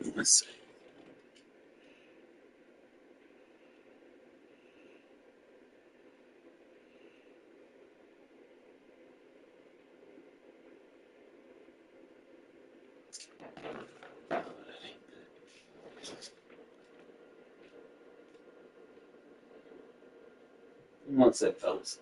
Let's see. One sec, fellas.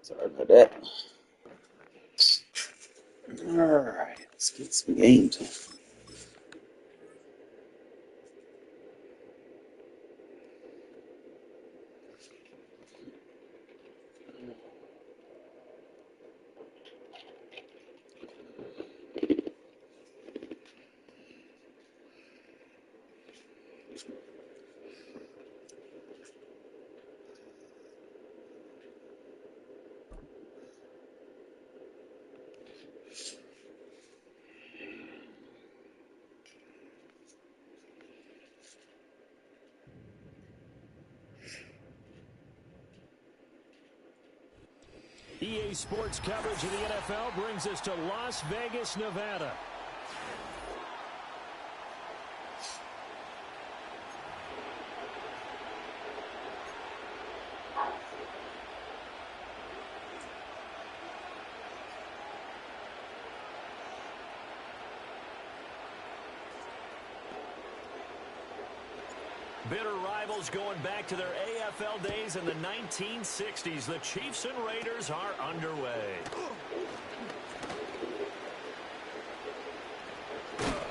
Sorry about that. All right, let's get some game time. EA Sports coverage of the NFL brings us to Las Vegas, Nevada. Bitter rivals going back to their AFL days in the 1960s. The Chiefs and Raiders are underway.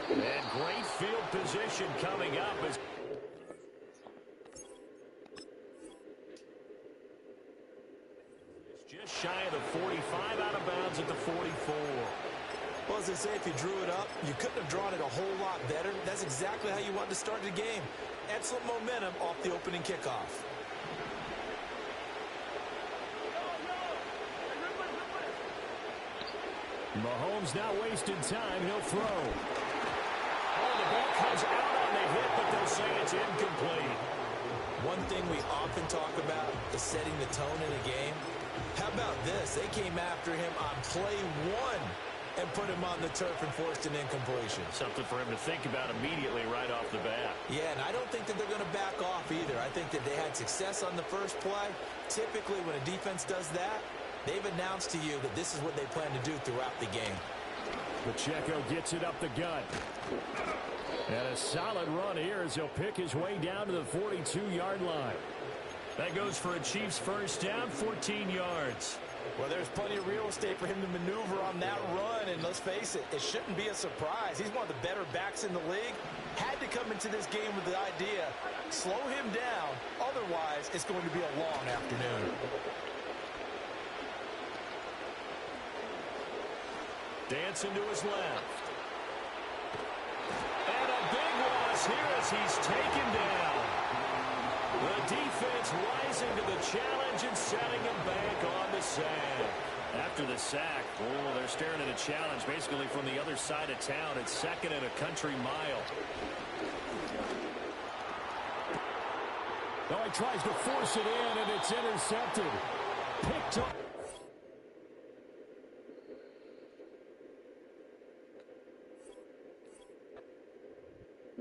And great field position coming up as just shy of the 45, out of bounds at the 44. Well, as they say, if you drew it up, you couldn't have drawn it a whole lot better. That's exactly how you wanted to start the game. Excellent momentum off the opening kickoff. Mahomes not wasting time. He'll throw. Oh, the ball comes out on the hit, but they'll say it's incomplete. One thing we often talk about is setting the tone in a game. How about this? They came after him on play one and put him on the turf and forced an incompletion. Something for him to think about immediately right off the bat. Yeah, and I don't think that they're going to back off either. I think that they had success on the first play. Typically, when a defense does that, they've announced to you that this is what they plan to do throughout the game. Pacheco gets it up the gut. And a solid run here as he'll pick his way down to the 42-yard line. That goes for a Chiefs first down, 14 yards. Well, there's plenty of real estate for him to maneuver on that run, and let's face it, it shouldn't be a surprise. He's one of the better backs in the league. Had to come into this game with the idea, slow him down, otherwise it's going to be a long afternoon. Dancing to his left. And a big loss here as he's taken down. The defense rising to the challenge and setting him back on the sack. After the sack, oh, they're staring at a challenge basically from the other side of town. It's second and a country mile. Oh, he tries to force it in, and it's intercepted. Picked up.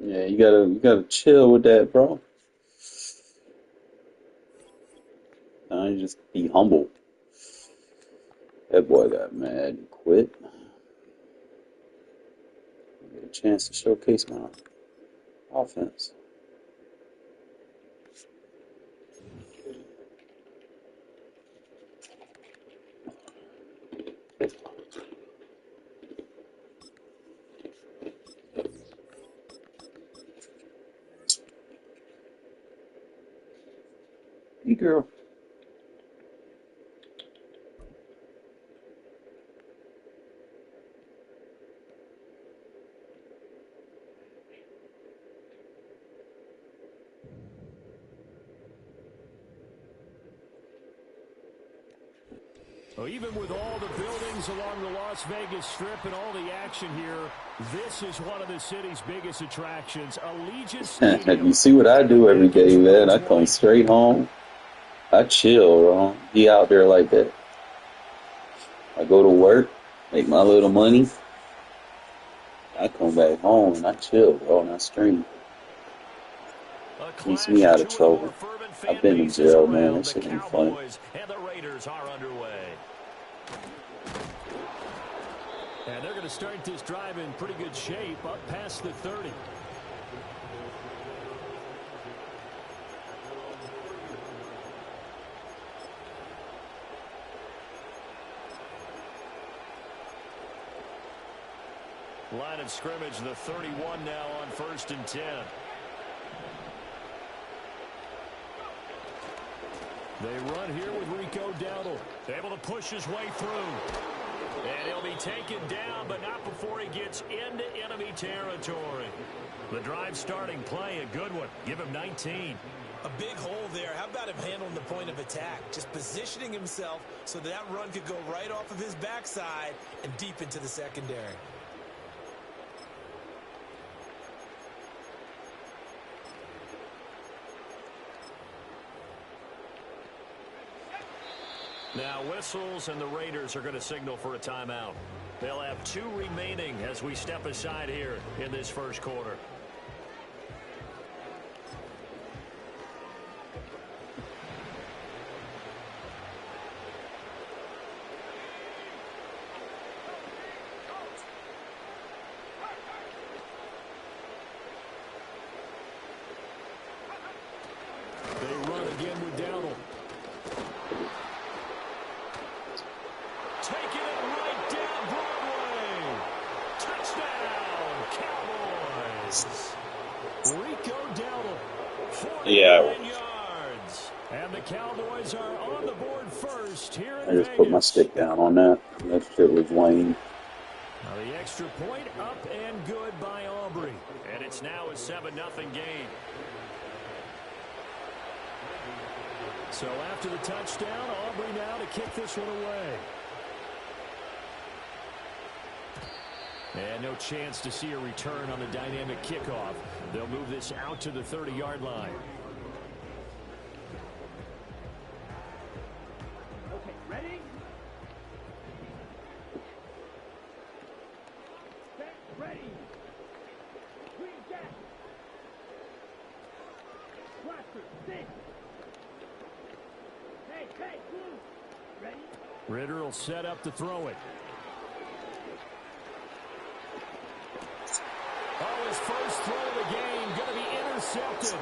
Yeah, you gotta chill with that, bro. You just be humble. That boy got mad and quit. Get a chance to showcase my offense. Hey, girl. Well, even with all the buildings along the Las Vegas Strip and all the action here, this is one of the city's biggest attractions, Allegiant Stadium. You see what I do every day, man? I come straight home. I chill, bro. Be out there like that. I go to work, make my little money. I come back home and I chill, bro, and I stream. Keeps me out of trouble. I've been in jail, man. That shit ain't fun. And the Raiders are underway. And they're going to start this drive in pretty good shape, up past the 30. Line of scrimmage, the 31 now on 1st and 10. They run here with Rico Dowdle. Able to push his way through. And he'll be taken down, but not before he gets into enemy territory. The drive starting play, a good one. Give him 19. A big hole there. How about him handling the point of attack? Just positioning himself so that run could go right off of his backside and deep into the secondary. Now whistles, and the Raiders are going to signal for a timeout. They'll have 2 remaining as we step aside here in this first quarter. again with Dowdle. Taking it right down Broadway. Touchdown, Cowboys. Rico Dowdle, 49 yards. And the Cowboys are on the board first here in Vegas. I just put my stick down on that. That shit was Wayne. Now the extra point up and good by Aubrey. And it's now a 7-0 game. So after the touchdown, Aubrey now to kick this one away. And no chance to see a return on the dynamic kickoff. They'll move this out to the 30-yard line. Okay, ready? Set, ready. Green jack. Blaster, six. Hey, blue. Ready? Ritter will set up to throw it. Oh, his first throw of the game going to be intercepted.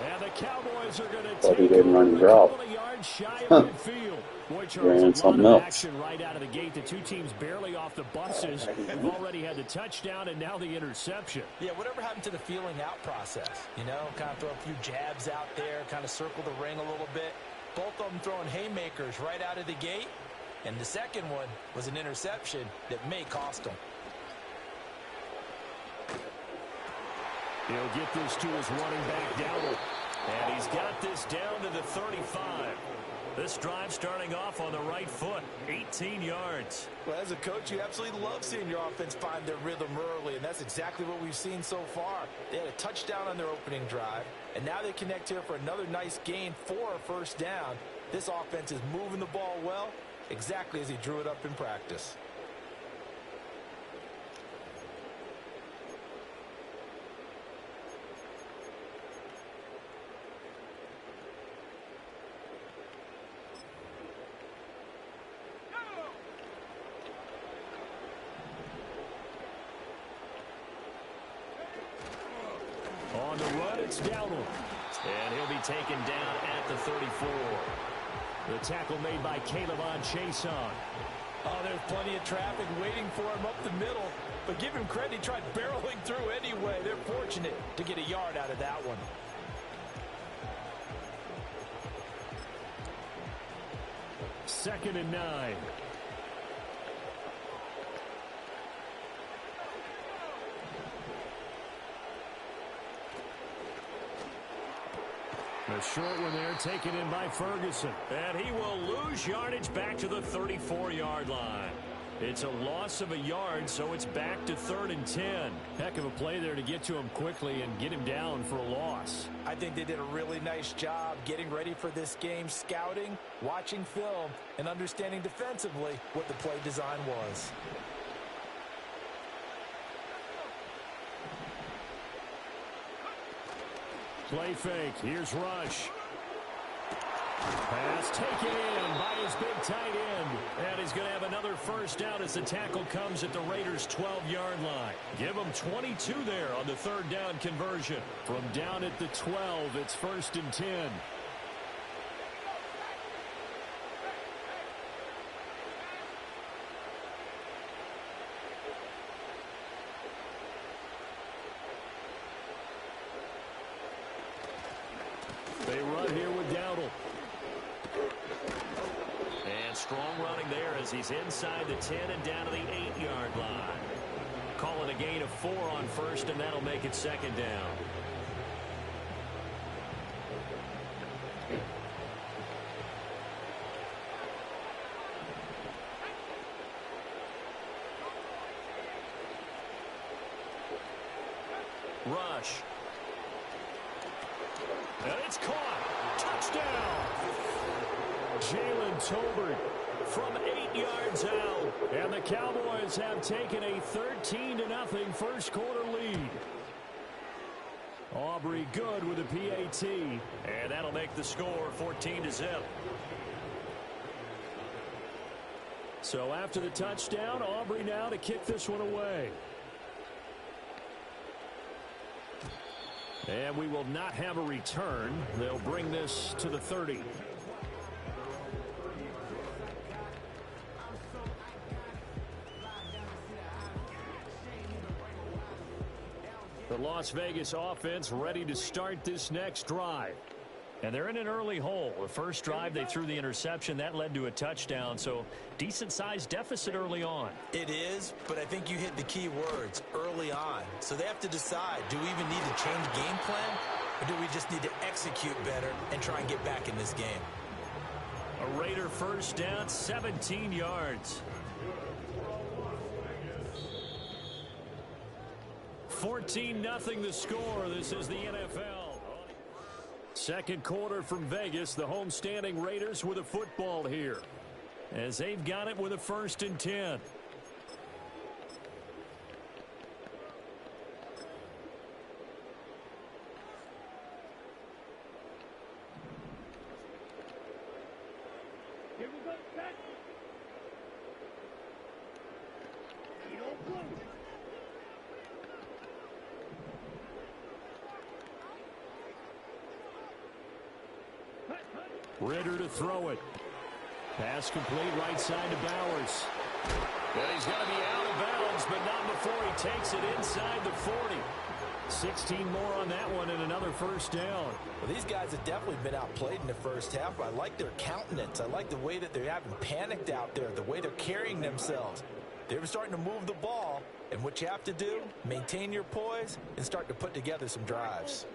And the Cowboys are going to take a couple of yards shy of midfield. Boy, Charles, a lot of action right out of the gate. The two teams barely off the buses. We've already had the touchdown and now the interception. Yeah, whatever happened to the feeling out process? You know, kind of throw a few jabs out there, kind of circle the ring a little bit. Both of them throwing haymakers right out of the gate. And the second one was an interception that may cost them. He'll get this to his running back, Dowdle. And he's got this down to the 35. This drive starting off on the right foot, 18 yards. Well, as a coach, you absolutely love seeing your offense find their rhythm early, and that's exactly what we've seen so far. They had a touchdown on their opening drive, and now they connect here for another nice gain for a first down. This offense is moving the ball well, exactly as he drew it up in practice. On the run, it's Dowdle. And he'll be taken down at the 34. The tackle made by Caleb-on Chason. Oh, there's plenty of traffic waiting for him up the middle. But give him credit, he tried barreling through anyway. They're fortunate to get a yard out of that one. Second and 9. The short one there taken in by Ferguson. And he will lose yardage back to the 34-yard line. It's a loss of a yard, so it's back to 3rd and 10. Heck of a play there to get to him quickly and get him down for a loss. I think they did a really nice job getting ready for this game, scouting, watching film, and understanding defensively what the play design was. Play fake. Here's Rush. Pass taken in by his big tight end. And he's going to have another first down as the tackle comes at the Raiders' 12-yard line. Give them 22 there on the 3rd down conversion. From down at the 12, it's 1st and 10. They run here with Dowdle. And strong running there as he's inside the 10 and down to the 8-yard line. Calling a gain of 4 on first, and that'll make it 2nd down. Rush. And it's caught. Touchdown. Jalen Tolbert from 8 yards out. And the Cowboys have taken a 13-0 first quarter lead. Aubrey good with a PAT. And that'll make the score 14-0. So after the touchdown, Aubrey now to kick this one away. And we will not have a return. They'll bring this to the 30. The Las Vegas offense ready to start this next drive. And they're in an early hole. The first drive, they threw the interception. That led to a touchdown. So decent-sized deficit early on. It is, but I think you hit the key words, early on. So they have to decide, do we even need to change game plan? Or do we just need to execute better and try and get back in this game? A Raider first down, 17 yards. 14-0 the score. This is the NFL. Second quarter from Vegas. The home-standing Raiders with a football here, as they've got it with a 1st and 10. Here we go, set. You don't blow. Ritter to throw it. Pass complete, right side to Bowers. Well, he's going to be out of bounds, but not before he takes it inside the 40. 16 more on that one and another first down. Well, these guys have definitely been outplayed in the first half. I like their countenance. I like the way that they haven't panicked out there, the way they're carrying themselves. They're starting to move the ball, and what you have to do, maintain your poise and start to put together some drives.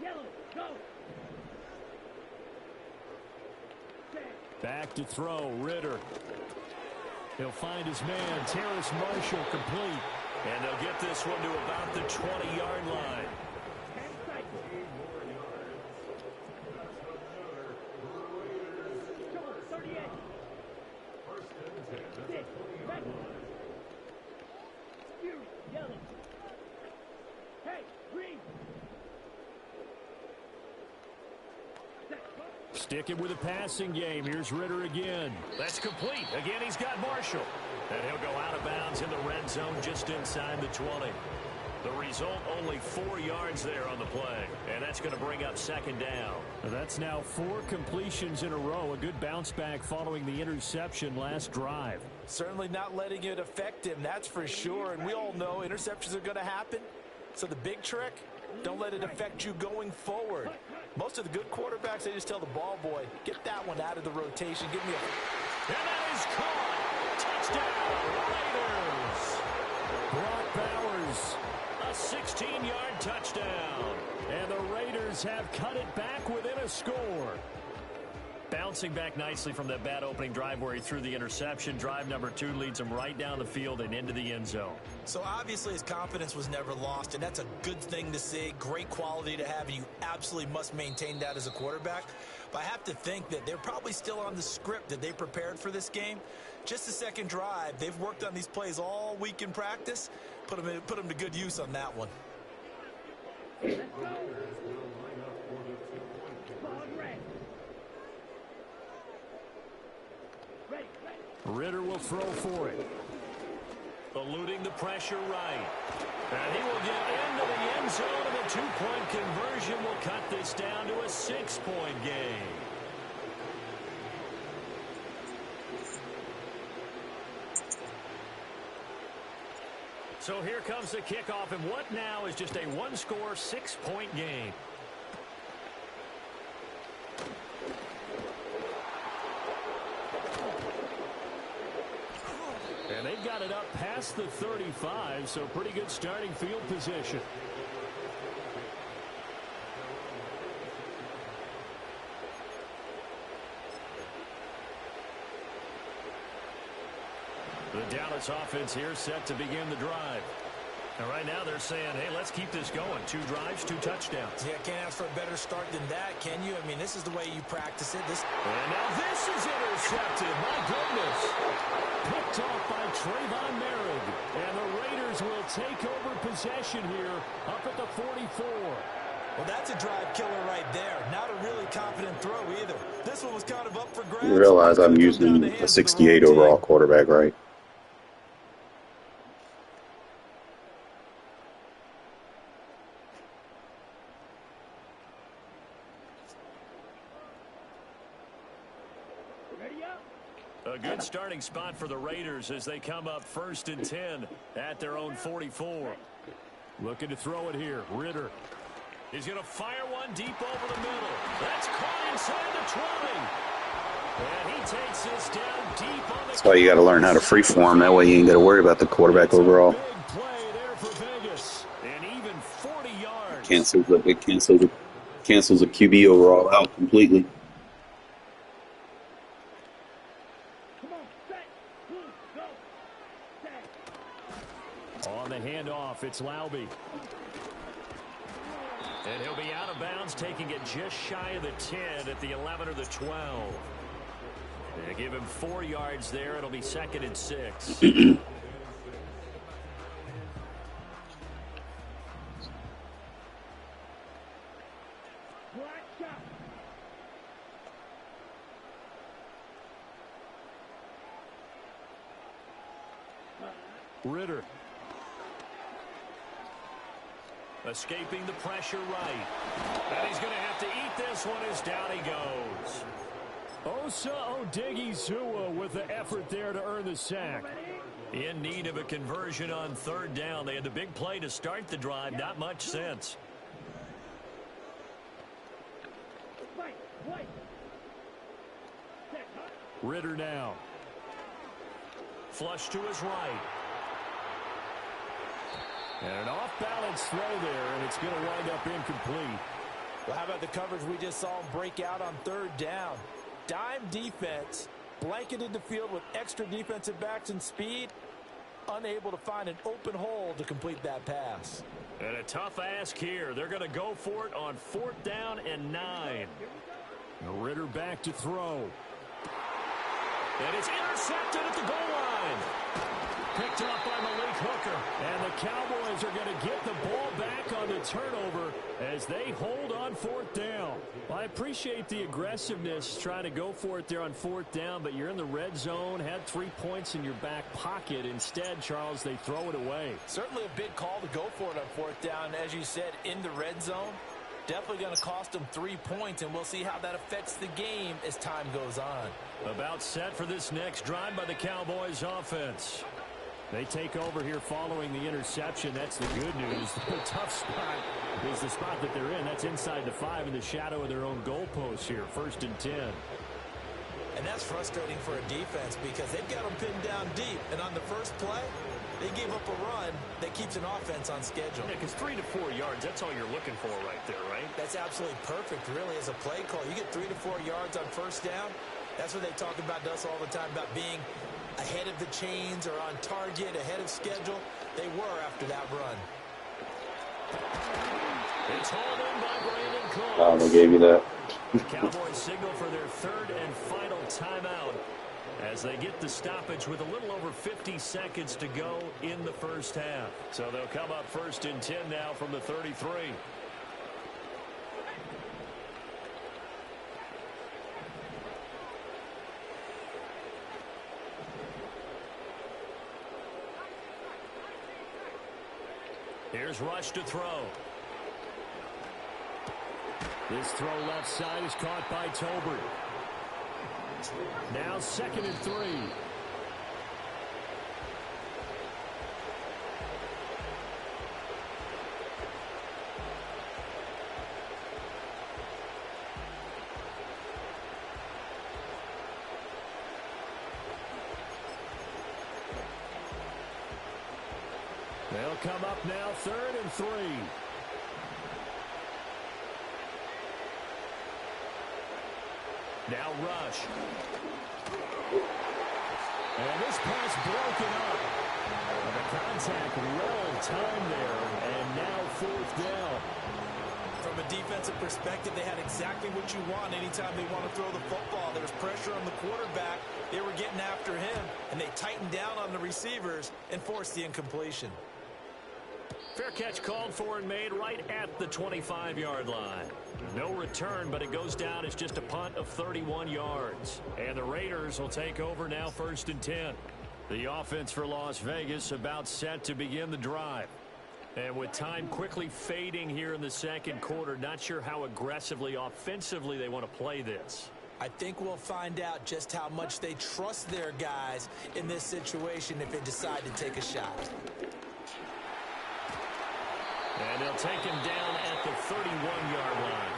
Yellow, go. Back to throw, Ritter. He'll find his man, Terrace Marshall, complete. And they'll get this one to about the 20-yard line. Sticking with a passing game. Here's Ritter again. That's complete. Again, he's got Marshall. And he'll go out of bounds in the red zone just inside the 20. The result, only 4 yards there on the play. And that's going to bring up 2nd down. That's now 4 completions in a row. A good bounce back following the interception last drive. Certainly not letting it affect him, that's for sure. And we all know interceptions are going to happen. So the big trick, don't let it affect you going forward. Most of the good quarterbacks, they just tell the ball boy, get that one out of the rotation. Give me a... And that is caught. Touchdown, Raiders. Brock Bowers, a 16-yard touchdown. And the Raiders have cut it back within a score. Bouncing back nicely from that bad opening drive where he threw the interception. Drive number 2 leads him right down the field and into the end zone. So obviously his confidence was never lost, and that's a good thing to see. Great quality to have, and you absolutely must maintain that as a quarterback. But I have to think that they're probably still on the script that they prepared for this game. Just the second drive. They've worked on these plays all week in practice. Put them to good use on that one. Let's go. Ball red. Ritter will throw for it. Eluding the pressure right. And he will get into the end zone, and the 2-point conversion will cut this down to a 6-point game. So here comes the kickoff, and what now is just a 1-score, 6-point game. And they've got it up past the 35, so pretty good starting field position. The Dallas offense here set to begin the drive. And right now they're saying, hey, let's keep this going. 2 drives, 2 touchdowns. Yeah, can't ask for a better start than that, can you? I mean, this is the way you practice it. And now this is intercepted. My goodness. Picked off by Trayvon Merritt. And the Raiders will take over possession here up at the 44. Well, that's a drive killer right there. Not a really confident throw either. This one was kind of up for grabs. You realize I'm using a 68 overall quarterback, right? A good starting spot for the Raiders as they come up 1st and 10 at their own 44. Looking to throw it here. Ritter. He's going to fire one deep over the middle. That's caught inside the 20. And he takes this down deep on the. That's why you got to learn how to freeform. That way you ain't got to worry about the quarterback overall. Big play there for Vegas. And even 40 yards. Cancels a QB overall out completely. Come on, set, blue, go, set. On the handoff, it's Laube. And he'll be out of bounds, taking it just shy of the 10 at the 11 or the 12. They give him 4 yards there. It'll be 2nd and 6. Black shot. Ritter. Escaping the pressure right. And he's going to have to eat this one as down he goes. Osa Odighizuwa with the effort there to earn the sack. In need of a conversion on 3rd down. They had the big play to start the drive. Not much sense. Fight, fight. Set, huh? Ritter now. Flush to his right. And an off-balance throw there, and it's going to wind up incomplete. Well, how about the coverage we just saw him break out on 3rd down? Dime defense, blanketed the field with extra defensive backs and speed, unable to find an open hole to complete that pass. And a tough ask here. They're going to go for it on 4th down and 9. Ritter back to throw. And it's intercepted at the goal line. Picked up by Malik Hooker. And the Cowboys are going to get the ball back on the turnover as they hold on 4th down. Well, I appreciate the aggressiveness trying to go for it there on 4th down, but you're in the red zone, had 3 points in your back pocket. Instead, Charles, they throw it away. Certainly a big call to go for it on 4th down. As you said, in the red zone. Definitely going to cost them 3 points, and we'll see how that affects the game as time goes on. About set for this next drive by the Cowboys offense. They take over here following the interception. That's the good news. The tough spot is the spot that they're in. That's inside the 5 in the shadow of their own goalpost here. 1st and 10. And that's frustrating for a defense because they've got them pinned down deep. And on the first play, they gave up a run that keeps an offense on schedule. Yeah, because 3 to 4 yards, that's all you're looking for right there, right? That's absolutely perfect, really, as a play call. You get 3 to 4 yards on 1st down. That's what they talk about to us all the time, about being ahead of the chains or on target, ahead of schedule. They were after that run. It's hauled in by Brandon Cole. Oh, they gave you that. The Cowboys signal for their 3rd and final timeout as they get the stoppage with a little over 50 seconds to go in the 1st half. So they'll come up 1st and 10 now from the 33. Here's Rush to throw. This throw left side is caught by Tolbert. Now 2nd and 3. They'll come up now 3rd and 3. Now Rush. And this pass broken up. And the contact well timed there. And now 4th down. From a defensive perspective, they had exactly what you want anytime they want to throw the football. There was pressure on the quarterback. They were getting after him, and they tightened down on the receivers and forced the incompletion. Fair catch called for and made right at the 25-yard line. No return, but it goes down as just a punt of 31 yards. And the Raiders will take over now 1st and 10. The offense for Las Vegas about set to begin the drive. And with time quickly fading here in the 2nd quarter, not sure how aggressively, offensively they want to play this. I think we'll find out just how much they trust their guys in this situation if they decide to take a shot. And they'll take him down at the 31-yard line.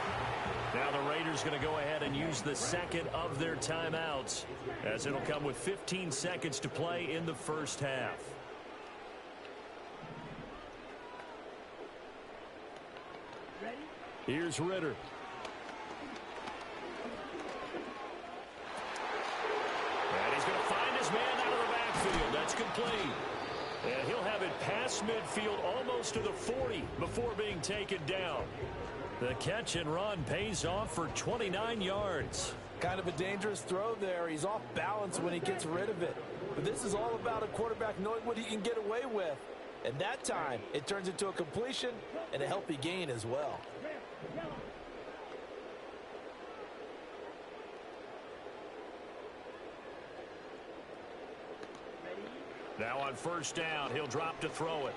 Now the Raiders going to go ahead and use the second of their timeouts, as it'll come with 15 seconds to play in the first half. Here's Ritter. And he's going to find his man out of the backfield. That's complete. And he'll have it past midfield almost to the 40 before being taken down. The catch and run pays off for 29 yards. Kind of a dangerous throw there. He's off balance when he gets rid of it. But this is all about a quarterback knowing what he can get away with. And that time, it turns into a completion and a healthy gain as well. Now on first down, he'll drop to throw it.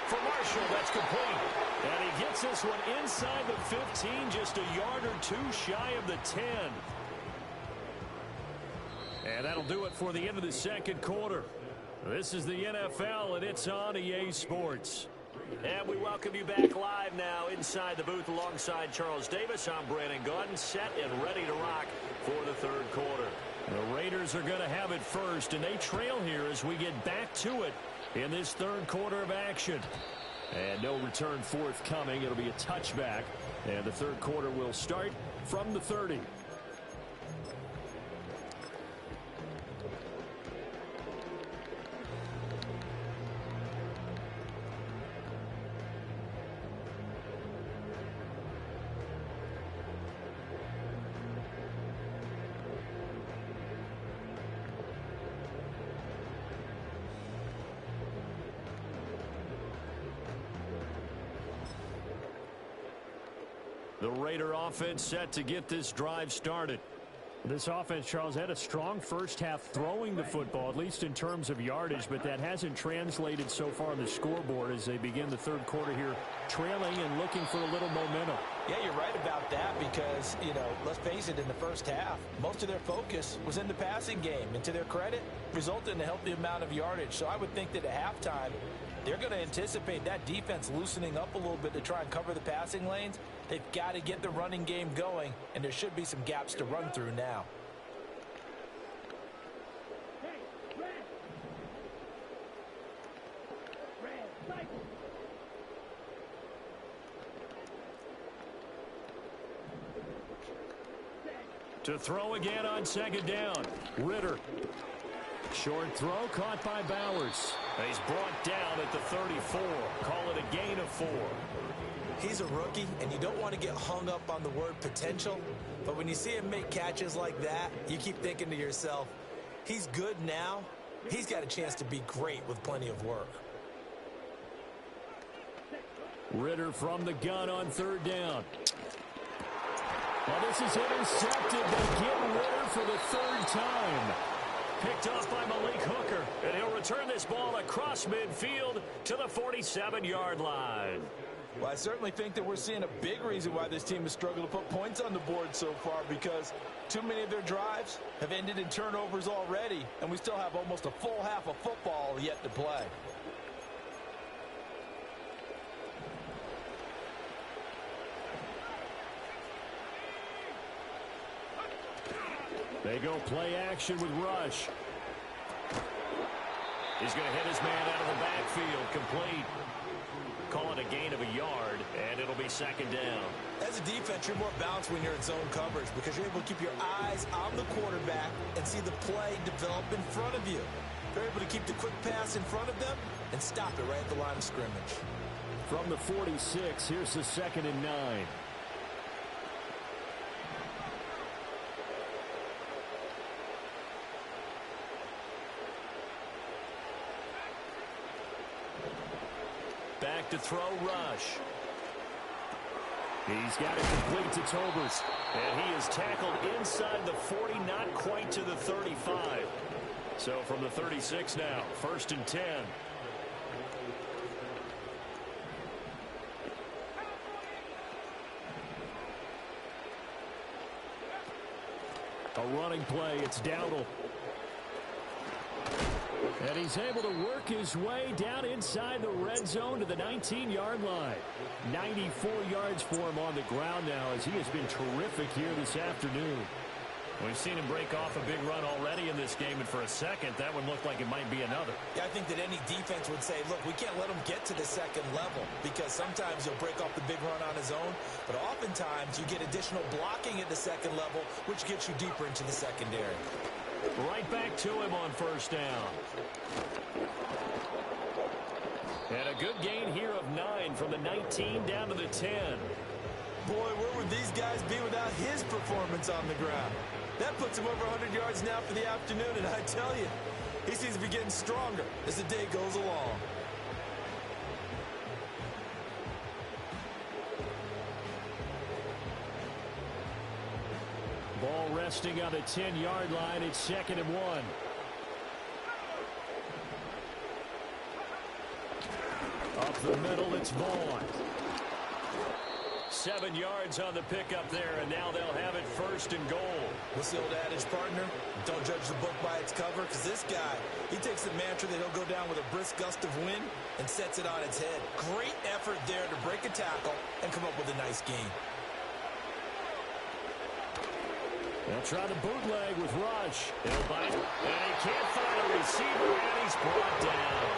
For Marshall, that's complete. And he gets this one inside the 15, just a yard or two shy of the 10. And that'll do it for the end of the second quarter. This is the NFL, and it's on EA Sports. And we welcome you back live now inside the booth alongside Charles Davis. I'm Brandon Gaudin, set and ready to rock for the third quarter. The Raiders are going to have it first, and they trail here as we get back to it in this third quarter of action. And no return forthcoming. It'll be a touchback, and the third quarter will start from the 30. The Raider offense set to get this drive started. This offense, Charles, had a strong first half throwing the football, at least in terms of yardage, but that hasn't translated so far on the scoreboard as they begin the third quarter here, trailing and looking for a little momentum. Yeah, you're right about that because, let's face it, in the first half, most of their focus was in the passing game. And to their credit, resulted in a healthy amount of yardage. So I would think that at halftime, they're going to anticipate that defense loosening up a little bit to try and cover the passing lanes. They've got to get the running game going, and there should be some gaps to run through now. To throw again on second down. Ritter. Short throw caught by Bowers. He's brought down at the 34. Call it a gain of 4. He's a rookie, and you don't want to get hung up on the word potential. But when you see him make catches like that, you keep thinking to yourself, he's good now. He's got a chance to be great with plenty of work. Ritter from the gun on third down. Well, this is intercepted. They get Ritter for the third time. Picked off by Malik Hooker, and he'll return this ball across midfield to the 47-yard line. Well, I certainly think that we're seeing a big reason why this team has struggled to put points on the board so far, because too many of their drives have ended in turnovers already, and we still have almost a full half of football yet to play. They go play action with Rush. He's going to hit his man out of the backfield. Complete. Call it a gain of a yard, and it'll be second down. As a defense, you're more balanced when you're in zone coverage because you're able to keep your eyes on the quarterback and see the play develop in front of you. They're able to keep the quick pass in front of them and stop it right at the line of scrimmage. From the 46, here's the 2nd and 9. Back to throw, Rush. He's got it complete to Tobers. And he is tackled inside the 40, not quite to the 35. So from the 36 now, 1st and 10. A running play. It's Dowdle. And he's able to work his way down inside the red zone to the 19-yard line. 94 yards for him on the ground now as he has been terrific here this afternoon. We've seen him break off a big run already in this game, and for a second, that one looked like it might be another. Yeah, I think that any defense would say, look, we can't let him get to the second level because sometimes he'll break off the big run on his own, but oftentimes you get additional blocking at the second level, which gets you deeper into the secondary. Right back to him on first down. And a good gain here of 9 from the 19 down to the 10. Boy, where would these guys be without his performance on the ground? That puts him over 100 yards now for the afternoon, and I tell you, he seems to be getting stronger as the day goes along. Ball resting on the 10-yard line. It's 2nd and 1. Up the middle, it's Vaughn. 7 yards on the pickup there, and now they'll have it 1st and goal. What's the old adage, partner? Don't judge the book by its cover, because this guy, he takes the mantra that he'll go down with a brisk gust of wind and sets it on its head. Great effort there to break a tackle and come up with a nice gain. They'll try the bootleg with Rush. He'll bite it, and he can't find a receiver, and he's brought down.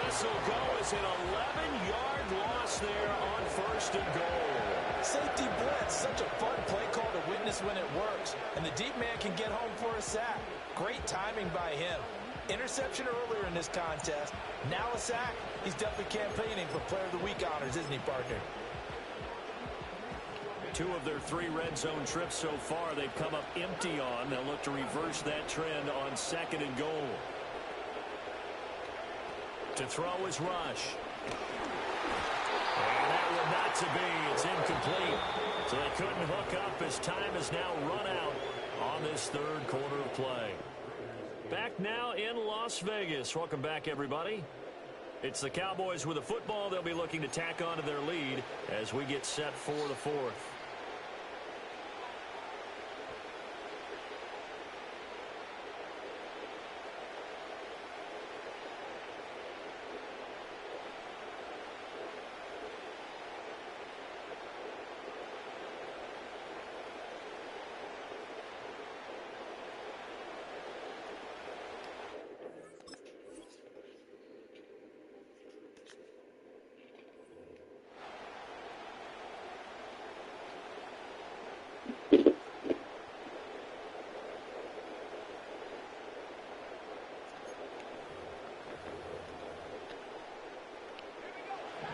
This will go as an 11-yard loss there on 1st and goal. Safety blitz, such a fun play call to witness when it works. And the deep man can get home for a sack. Great timing by him. Interception earlier in this contest. Now a sack. He's definitely campaigning for Player of the Week honors, isn't he, partner? 2 of their 3 red zone trips so far they've come up empty on. They'll look to reverse that trend on 2nd and goal. To throw is Rush. And that one not to be. It's incomplete. So they couldn't hook up as time has now run out on this 3rd quarter of play. Back now in Las Vegas. Welcome back, everybody. It's the Cowboys with a football. They'll be looking to tack on to their lead as we get set for the 4th.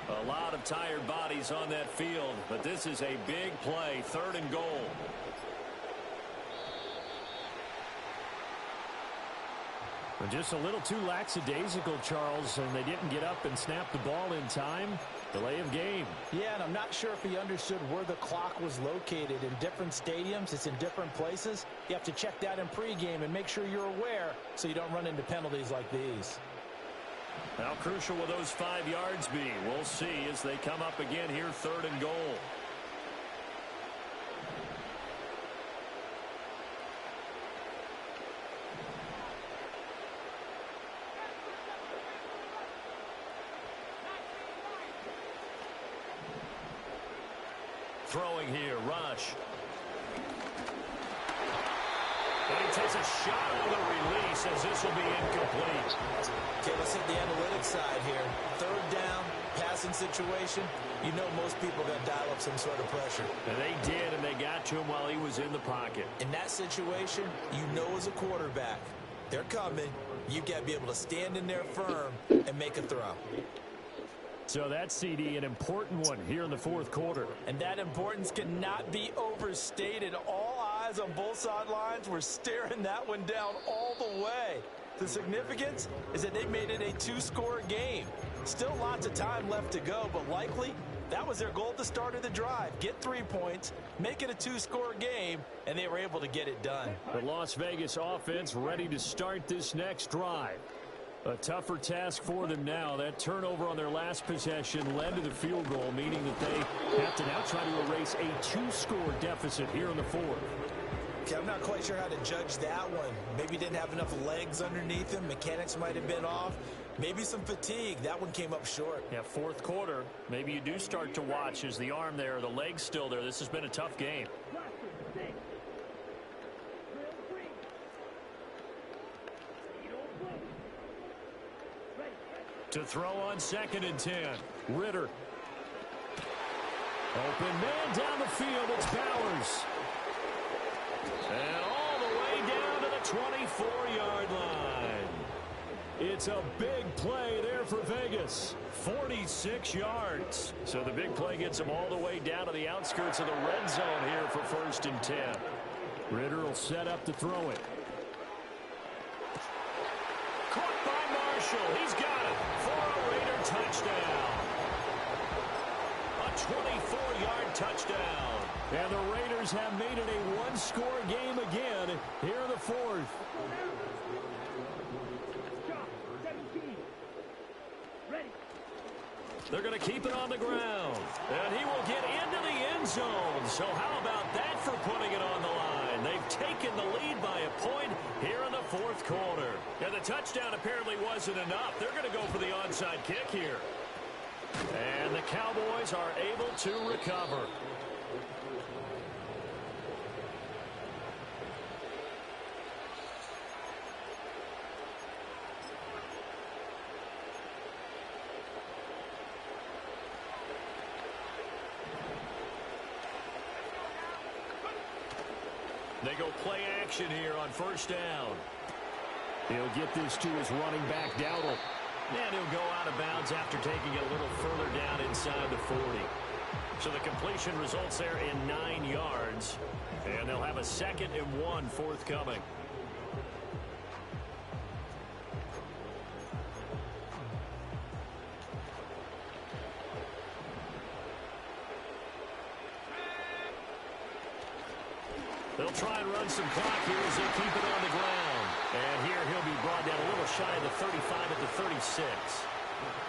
A lot of tired bodies on that field, but this is a big play, 3rd and goal. Well, just a little too lackadaisical, Charles, and they didn't get up and snap the ball in time. Delay of game. Yeah, and I'm not sure if he understood where the clock was located. In different stadiums, it's in different places. You have to check that in pregame and make sure you're aware so you don't run into penalties like these. How crucial will those 5 yards be? We'll see as they come up again here, 3rd and goal. Throwing here, Rush. And he takes a shot on the release as this will be incomplete. Okay, let's hit the analytics side here. 3rd down, passing situation. You know most people are going to dial up some sort of pressure. And they did, and they got to him while he was in the pocket. In that situation, you know as a quarterback, they're coming. You've got to be able to stand in there firm and make a throw. So that's, CD, an important one here in the 4th quarter. And that importance cannot be overstated. All eyes on both sidelines were staring that one down all the way. The significance is that they made it a 2-score game. Still lots of time left to go, but likely that was their goal at the start of the drive. Get 3 points, make it a 2-score game, and they were able to get it done. The Las Vegas offense ready to start this next drive. A tougher task for them now. That turnover on their last possession led to the field goal, meaning that they have to now try to erase a 2-score deficit here in the 4th. Okay, I'm not quite sure how to judge that one. Maybe didn't have enough legs underneath him. Mechanics might have been off. Maybe some fatigue. That one came up short. Yeah, fourth quarter. Maybe you do start to watch. Is the arm there, the leg's still there? This has been a tough game. To throw on 2nd and 10. Ritter. Open man down the field. It's Bowers. And all the way down to the 24-yard line. It's a big play there for Vegas. 46 yards. So the big play gets them all the way down to the outskirts of the red zone here for 1st and 10. Ritter will set up to throw it. Caught by Marshall. He's got it for a Raider touchdown. A 24-yard touchdown. And the Raiders have made it a one-score game again here in the 4th. They're going to keep it on the ground. And he will get into the end zone. So how about that for putting it on the line? They've taken the lead by a point here in the 4th quarter. And the touchdown apparently wasn't enough. They're going to go for the onside kick here. And the Cowboys are able to recover. They go play action here on 1st down. He'll get this to his running back, Dowdle. And he'll go out of bounds after taking it a little further down inside the 40. So the completion results there in 9 yards. And they'll have a 2nd and 1 forthcoming. They'll try and run some clock here as they keep it on the ground. And here he'll be brought down a little shy of the 35 at the 36.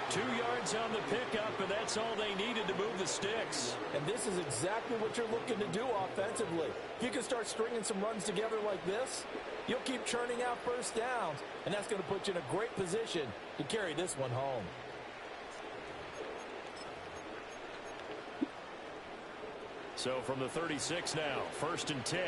2 yards on the pickup, and that's all they needed to move the sticks. And this is exactly what you're looking to do offensively. If you can start stringing some runs together like this, you'll keep churning out 1st downs, and that's going to put you in a great position to carry this one home. So from the 36 now, 1st and 10.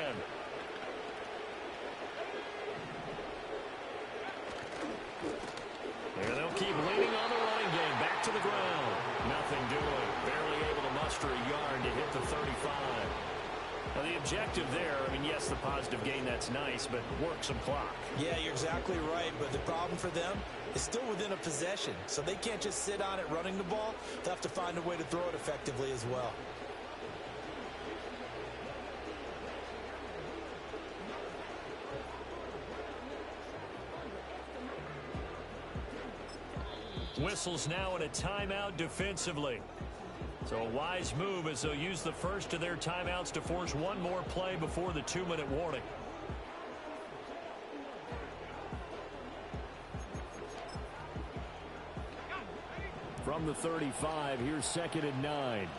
And they'll keep leaning on the running game. Back to the ground. Nothing doing. Barely able to muster a yard to hit the 35. Now the objective there, I mean, yes, the positive gain, that's nice, but work some clock. Yeah, you're exactly right, but the problem for them is still within a possession. So they can't just sit on it running the ball. They'll have to find a way to throw it effectively as well. Whistles now in a timeout defensively. So a wise move as they'll use the first of their timeouts to force one more play before the 2-minute warning. From the 35, here's 2nd and 9.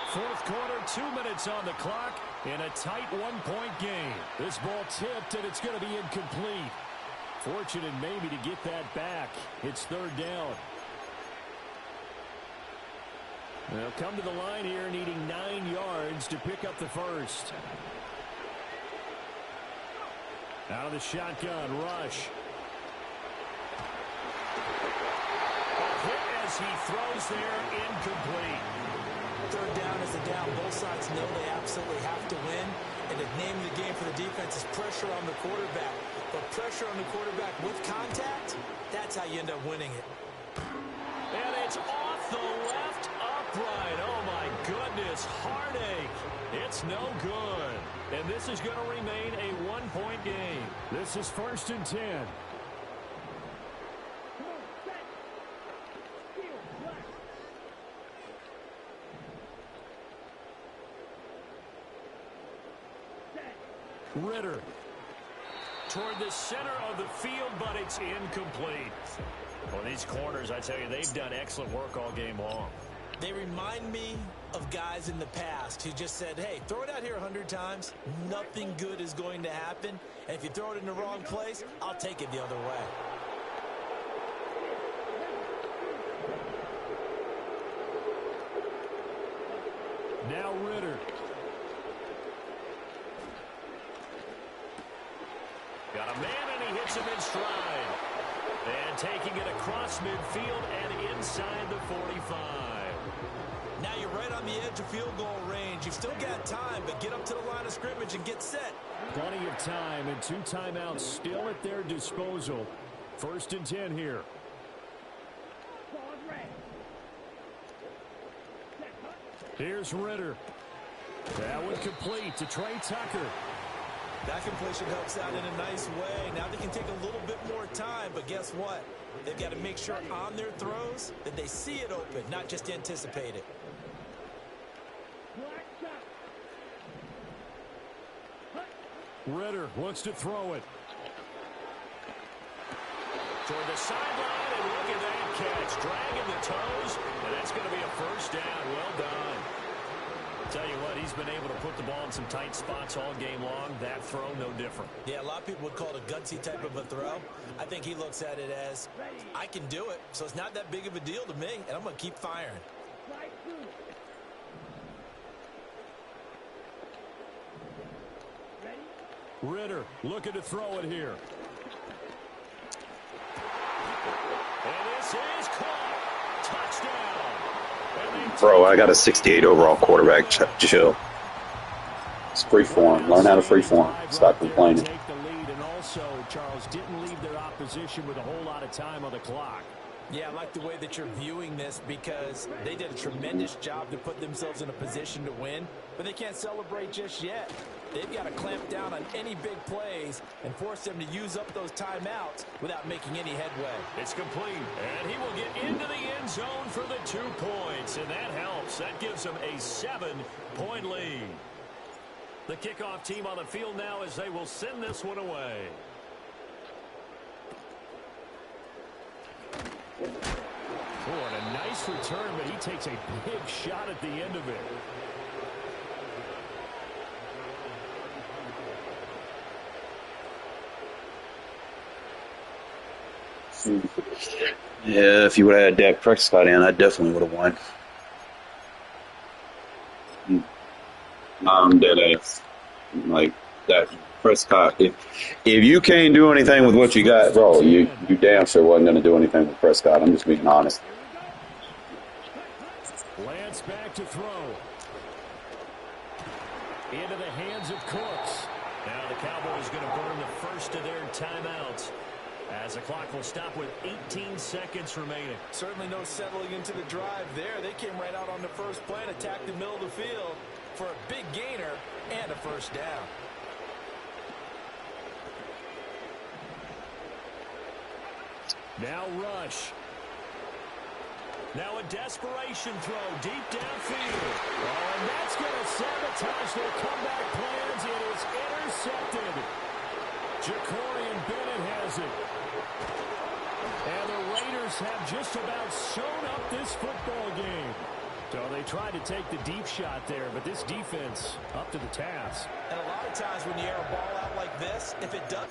Fourth quarter, 2 minutes on the clock in a tight one-point game. This ball tipped, and it's going to be incomplete. Fortunate maybe to get that back. It's 3rd down. They'll come to the line here needing 9 yards to pick up the first. Out of the shotgun, Rush. A hit as he throws there, incomplete. 3rd down is a down. Both sides know they absolutely have to win. And the name of the game for the defense is pressure on the quarterback. But pressure on the quarterback with contact, that's how you end up winning it. And it's off the left upright. Oh, my goodness. Heartache. It's no good. And this is going to remain a one-point game. This is 1st and 10. Ritter toward the center of the field, but it's incomplete. Well, these corners, I tell you, they've done excellent work all game long. They remind me of guys in the past who just said, hey, throw it out here 100 times. Nothing good is going to happen. And if you throw it in the wrong place, I'll take it the other way. Now Ritter. Got a man, and he hits him in stride. And taking it across midfield and inside the 45. Now you're right on the edge of field goal range. You've still got time, but get up to the line of scrimmage and get set. Plenty of time, and 2 timeouts still at their disposal. 1st and 10 here. Here's Ritter. That one complete to Trey Tucker. That completion helps out in a nice way. Now they can take a little bit more time, but guess what? They've got to make sure on their throws that they see it open, not just anticipate it. Ritter wants to throw it. Toward the sideline, and look at that catch. Dragging the toes, and that's going to be a 1st down. Well done. Tell you what, he's been able to put the ball in some tight spots all game long. That throw, no different. Yeah, a lot of people would call it a gutsy type of a throw. I think he looks at it as, I can do it, so it's not that big of a deal to me, and I'm going to keep firing. Ritter looking to throw it here. And this is caught. Touchdown. Bro, I got a 68 overall quarterback. Chill. It's free form. Learn how to free form. Stop complaining. Take the lead, and also, Charles, didn't leave their opposition with a whole lot of time on the clock. Yeah, I like the way that you're viewing this because they did a tremendous job to put themselves in a position to win, but they can't celebrate just yet. They've got to clamp down on any big plays and force them to use up those timeouts without making any headway. It's complete, and he will get into the end zone for the 2 points, and that helps. That gives them a 7-point lead. The kickoff team on the field now as they will send this one away. Oh, and a nice return, but he takes a big shot at the end of it. Yeah, if you would have had Dak Prescott in, I definitely would have won. I'm dead ass. Like that Prescott. If you can't do anything with what you got, bro, you damn sure wasn't going to do anything with Prescott. I'm just being honest. Lance back to throw. Into the hands of Cooks. Now the Cowboys going to burn the first of their timeouts, as the clock will stop with 18 seconds remaining. Certainly no settling into the drive there. They came right out on the first play and attacked the middle of the field for a big gainer and a 1st down. Now Rush. Now a desperation throw deep downfield. Oh, and that's going to sabotage their comeback plans. It is intercepted. Ja'Cory Bennett has it. And the Raiders have just about sewn up this football game. So they tried to take the deep shot there, but this defense up to the task. And a lot of times when you air a ball out like this, if it does...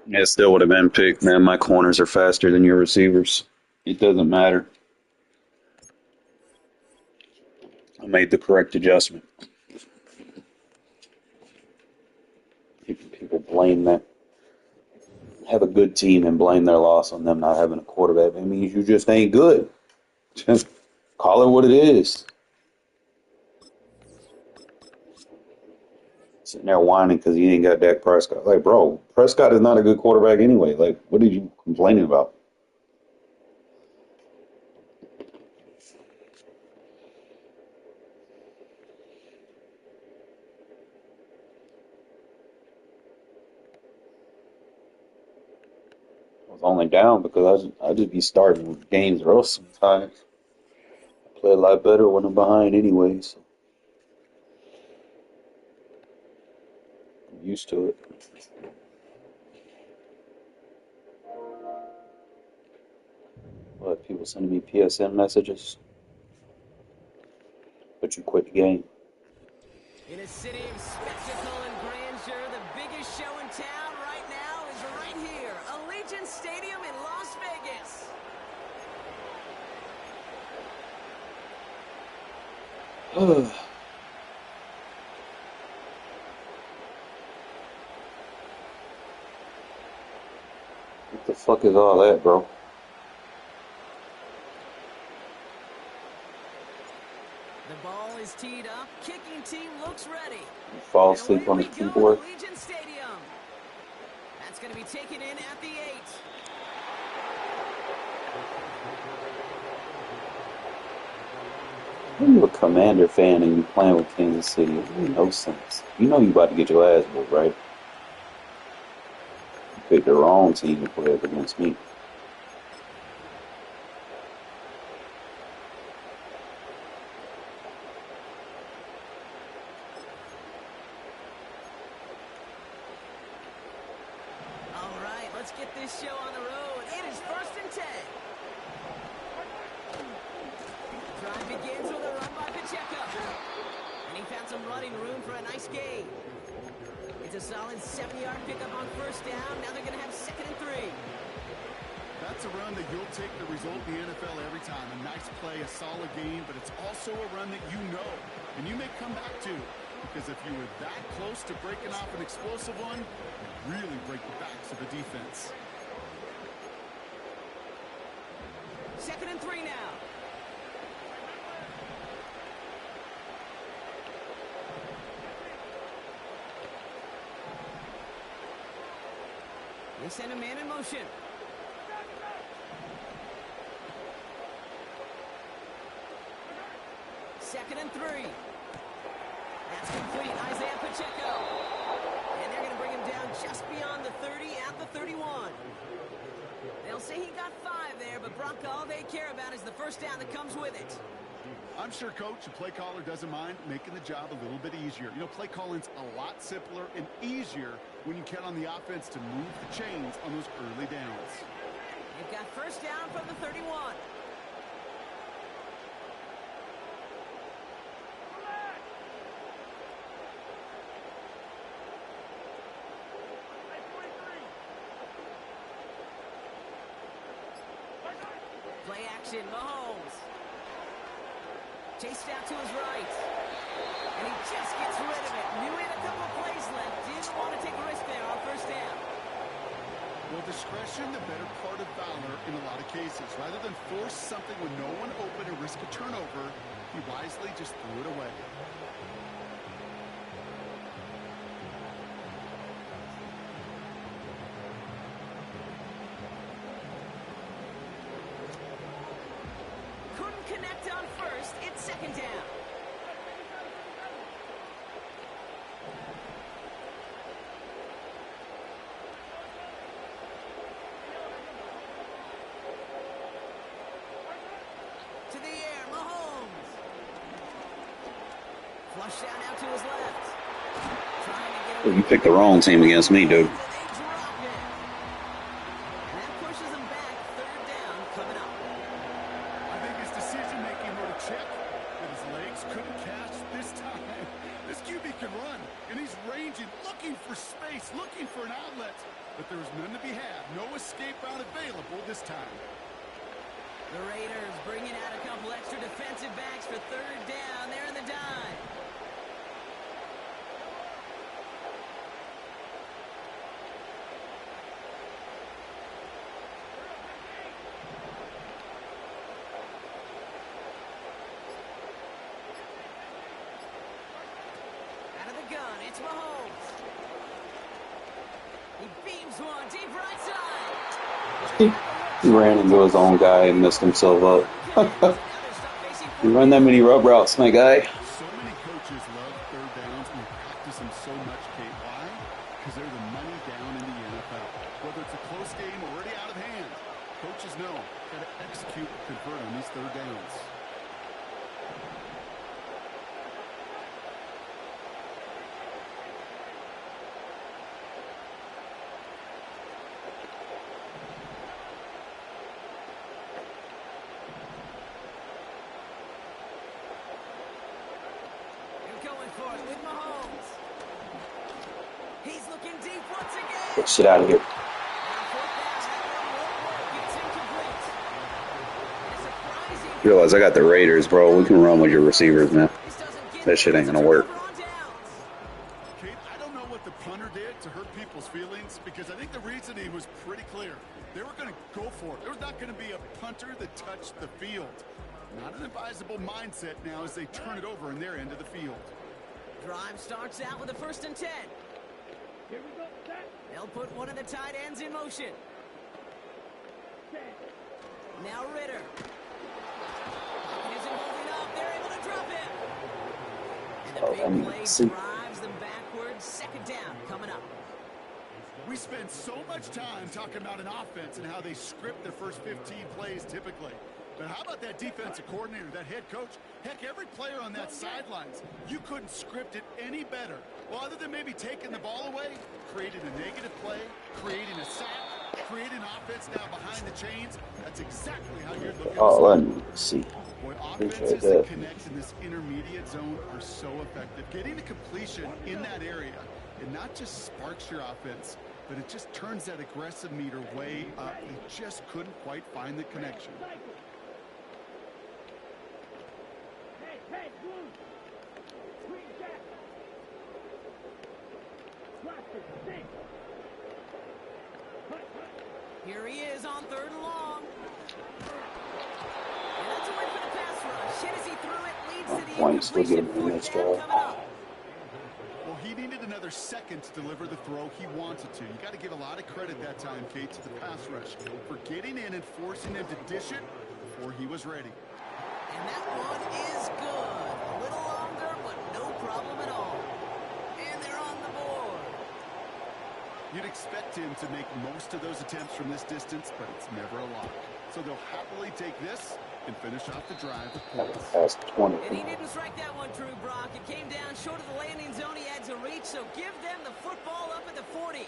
It still would have been picked, man. My corners are faster than your receivers. It doesn't matter. I made the correct adjustment. People blame that. Have a good team and blame their loss on them not having a quarterback. It means you just ain't good. Just call it what it is. Sitting there whining because he ain't got Dak Prescott. Like, bro, Prescott is not a good quarterback anyway. Like, what are you complaining about? I was only down because I just be starting games early sometimes. I play a lot better when I'm behind anyway, so I'm used to it. What, people sending me PSN messages? But you quit the game. In a city of spectacle and grandeur, the biggest show in town right now is right here. Allegiant Stadium in Las Vegas. Ugh. What the fuck is all that, bro? The ball is teed up. Kicking team looks ready. You fall And asleep away on we the go keyboard? at Allegiant Stadium. That's going to be taken in at the 8. You a Commander fan and you playing with Kansas City. It makes no sense. You know you about to get your ass whooped, right? You picked the wrong team to play up against me. All right, let's get this show on the road. It is 1st and 10. Drive begins with a run by Pacheco. And he found some running room for a nice gain. It's a solid 70-yard pickup on 1st down. Now they're going to have 2nd and 3. That's a run that you'll take the result in the NFL every time. A nice play, a solid game, but it's also a run that you know and you may come back to. Because if you were that close to breaking off an explosive one, you really break the backs of the defense. 2nd and 3 now. They send a man in motion. Second and 3. That's complete. Isaiah Pacheco. And they're going to bring him down just beyond the 30 at the 31. They'll say he got 5 there, but Brock, all they care about is the 1st down that comes with it. I'm sure, Coach, the play caller doesn't mind making the job a little bit easier. You know, play calling's a lot simpler and easier when you count on the offense to move the chains on those early downs. They've got 1st down from the 31. Play action, Mahomes. Chased out to his right. And he just gets rid of it. Knew he had a couple of plays left. Didn't want to take a risk there on 1st down. Well, discretion, the better part of valor in a lot of cases. Rather than force something with no one open and risk a turnover, he wisely just threw it away. Couldn't connect on 1st. It's 2nd down. To the air, Mahomes. Flush down out to his left. Trying to get Well, you picked the wrong team against me, dude. They drop it. And that pushes him back. 3rd down coming up. I think his decision-making were to check, but his legs couldn't catch this time. This QB can run, and he's ranging, looking for space, looking for an outlet. But there was none to be had. No escape route available this time. The Raiders bringing out a couple extra defensive backs for 3rd down. They're in the dime. Out of the gun, it's Mahomes. He beams one deep right side. He ran into his own guy and messed himself up. You run that many rub routes, my guy. So many coaches love 3rd downs and practice them so much, Kate. Why? Because they're the money down in the NFL. Whether it's a close game or already out of hand, coaches know got to execute and convert on these 3rd downs. Get shit out of here. Realize I got the Raiders, bro. We can run with your receivers, man. That shit ain't gonna work. Kate, I don't know what the punter did to hurt people's feelings because I think the reasoning was pretty clear. They were going to go for it. There was not going to be a punter that touched the field. Not an advisable mindset now as they turn it over in their end of the field. Drive starts out with a 1st and 10. Here we go. Set. They'll put one of the tight ends in motion. Now Ritter. Pocket isn't holding up. They're able to drop him. And the big play drives them backwards. 2nd down coming up. We spend so much time talking about an offense and how they script their first 15 plays typically. But how about that defensive coordinator, that head coach? Heck, every player on that sidelines, you couldn't script it any better. Well, other than maybe taking the ball away, creating a negative play, creating a sack, creating offense now behind the chains. That's exactly how you're looking. Oh, let me see. Boy, offenses that connect in this intermediate zone are so effective. Getting a completion in that area, it not just sparks your offense, but it just turns that aggressive meter way up. They just couldn't quite find the connection. Hey, blue. Green jack. Blaster, six. Here he is on 3rd and long. And that's a win for the pass rush. Hit as he threw it, leads to the incompletion. 4th down coming up. Well, he needed another second to deliver the throw he wanted to. You got to give a lot of credit that time, Kate, to the pass rush for getting in and forcing him to dish it before he was ready. And that one is good. A little longer, but no problem at all. And they're on the board. You'd expect him to make most of those attempts from this distance, but it's never a lot. So they'll happily take this and finish off the drive with points. Past 20. And he didn't strike that one true, Brock. It came down short of the landing zone. He had to reach, so give them the football up at the 40.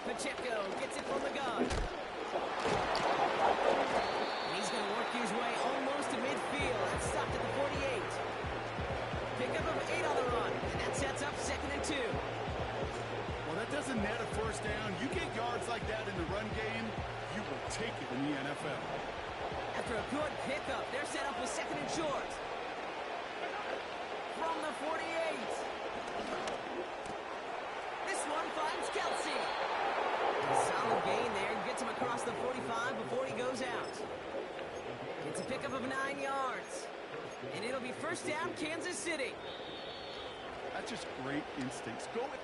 Pacheco gets it from the gun. And he's going to work his way almost to midfield. That's stopped at the 48. Pickup of 8 on the run. And that sets up 2nd and 2. Well, that doesn't net a 1st down. You get yards like that in the run game, you will take it in the NFL. After a good pickup, they're set up with 2nd and short. From the 48. This one finds Kelsey. Solid gain there. Gets him across the 45 before he goes out. It's a pickup of 9 yards. And it'll be 1st down, Kansas City. That's just great instincts. Go with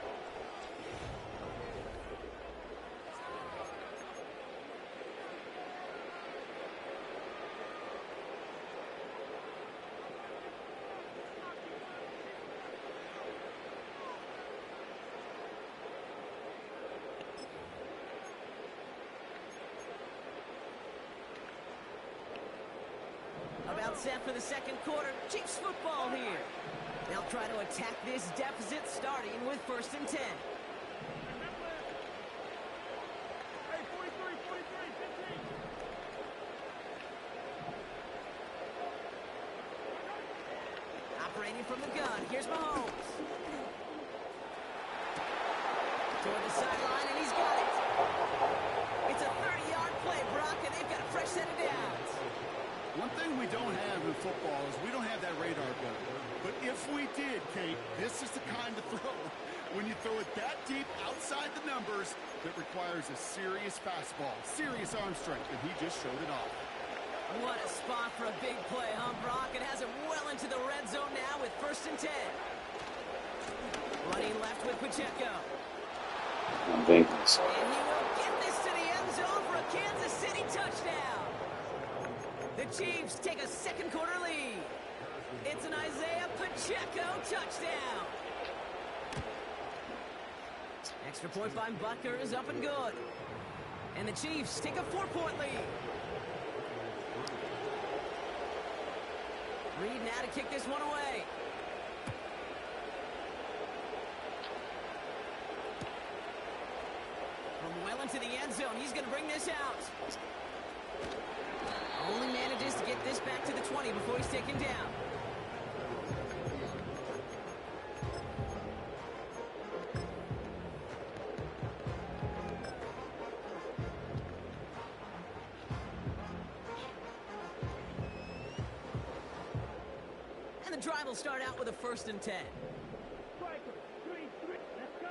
About set for the 2nd quarter. Chiefs football here. They'll try to attack this deficit starting with 1st and 10. Hey, 43, 15. Operating from the gun. Here's Mahomes. Toward the sideline, and he's got it. It's a 30-yard play, Brock, and they've got a fresh set of downs. One thing we don't have in football is we don't have that radar gun. But if we did, Kate, this is the kind of throw, when you throw it that deep outside the numbers, that requires a serious fastball, serious arm strength, and he just showed it off. What a spot for a big play, huh, Brock? It has it well into the red zone now with 1st and 10. Running left with Pacheco. I'm Jenkins. And he will get this to the end zone for a Kansas City touchdown. The Chiefs take a 2nd quarter lead. It's an Isaiah Pacheco touchdown. Extra point by Butker is up and good. And the Chiefs take a 4-point lead. Reed now to kick this one away. into the end zone. He's going to bring this out. Only manages to get this back to the 20 before he's taken down. And the drive will start out with a 1st and 10. Striker, 3-3. Let's go.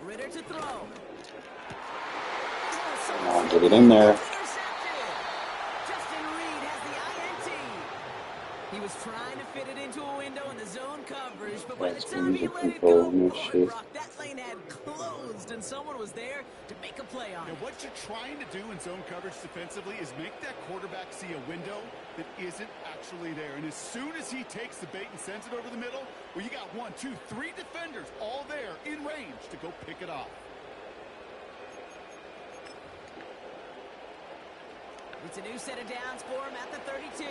Ritter to throw. Come on, get it in there. Intercepted. Justin Reed has the INT. He was trying to fit it into a window in the zone coverage, but by the That's time he music let it control go, and that boy, shit. Brock, that lane had closed, and someone was there to make a play on Now, it. what you're trying to do in zone coverage defensively is make that quarterback see a window that isn't actually there. And as soon as he takes the bait and sends it over the middle, well, you got 1, 2, 3 defenders all there in range to go pick it off. It's a new set of downs for him at the 32.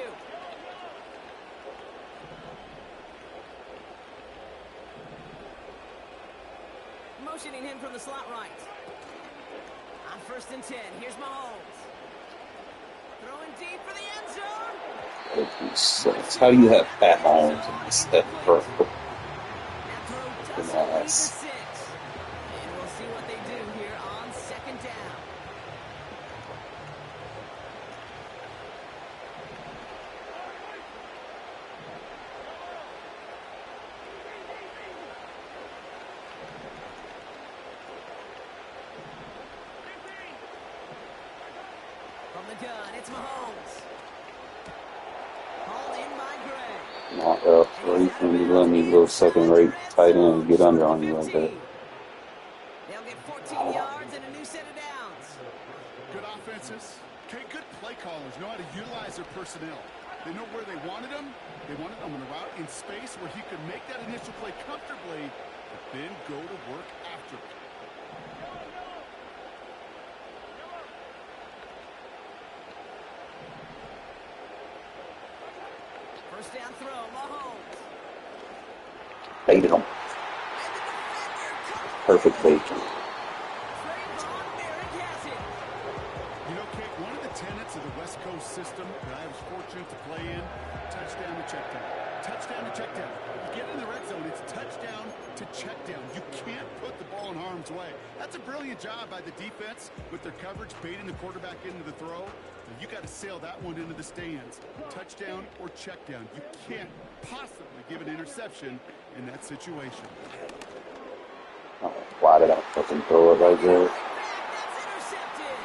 Motioning him from the slot right. On 1st and 10, here's Mahomes. Throwing deep for the end zone. It sucks. How do you have Pat Mahomes in this step for That throw doesn't lead to 6. And we'll see what they do here on 2nd down. From the gun, it's Mahomes. Hauled in by Gray. not up, or you can be letting these little second-rate tight ends get under on you like that. They'll get 14 yards and a new set of downs. Good offenses. Okay, good play callers know how to utilize their personnel. They know where they wanted them. They wanted them on a route in space where he could make that initial play comfortably, but then go to work after it. First down throw, Mahomes. Baited him. Perfect bait. Trayvon Merrick has it. You know, Kate, one of the tenets of the West Coast system that I was fortunate to play in, touchdown to check down. Touchdown to check down. You get in the red zone, it's touchdown to check down. You can't put the ball in harm's way. That's a brilliant job by the defense with their coverage, baiting the quarterback into the throw. You got to sail that one into the stands. Touchdown or check down. You can't possibly give an interception in that situation. Oh, why did I fucking throw it like that? That's intercepted.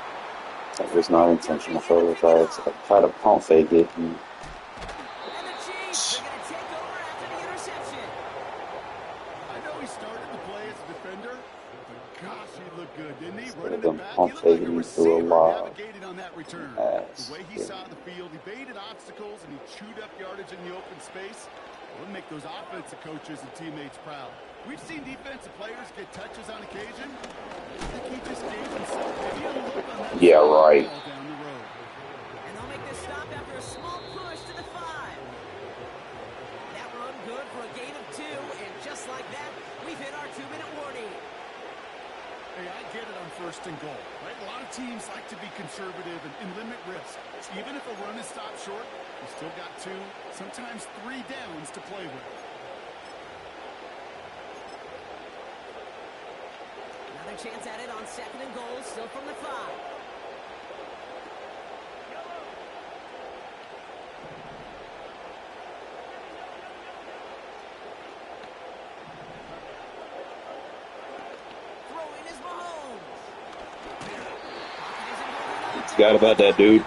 That was not intentional. So if I try to pump fake it, and And the Chiefs are going to take over after the interception. I know he started the play as a defender, but gosh, he looked good, didn't he? Instead Running of them it back, pump he looked like faking, a he threw a receiver lob. navigated on that return. Ass. The way he saw the field, he baited obstacles, and he chewed up yardage in the open space. It'll make those offensive coaches and teammates proud. We've seen defensive players get touches on occasion. I think he just gave himself maybe a look on that Yeah, right. ball down the road. And they'll make this stop after a small push to the 5. That run good for a gain of 2, and just like that, we've hit our 2-minute warning. Hey, I get it on 1st and goal, right? A lot of teams like to be conservative and limit risk. Even if a run is stopped short, you still got 2, sometimes 3 downs to play with. Another chance at it on 2nd and goal, still from the 5. Throwing is Mahomes. forgot about that dude.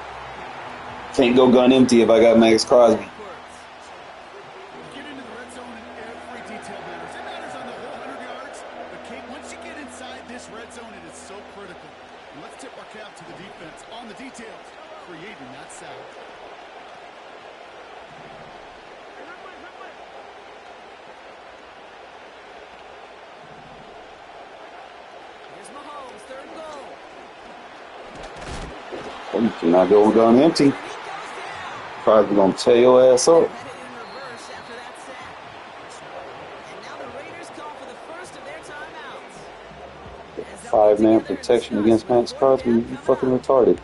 Can't go gun empty if I got Max Crosby. Get into the red zone and every detail matters. It matters on the whole 100 yards. But, Kate, once you get inside this red zone, it is so critical. And let's tip our cap to the defense on the details, creating that sack. Here's Mahomes, 3rd and goal. Oh, you cannot go gun empty. Probably gonna tear your ass up. Headed in reverse after that sack. And now the Raiders call for the first of their timeouts. As they'll get 5-man together and protection discuss against with Max fourth Crosby. down You coming fucking up. retarded.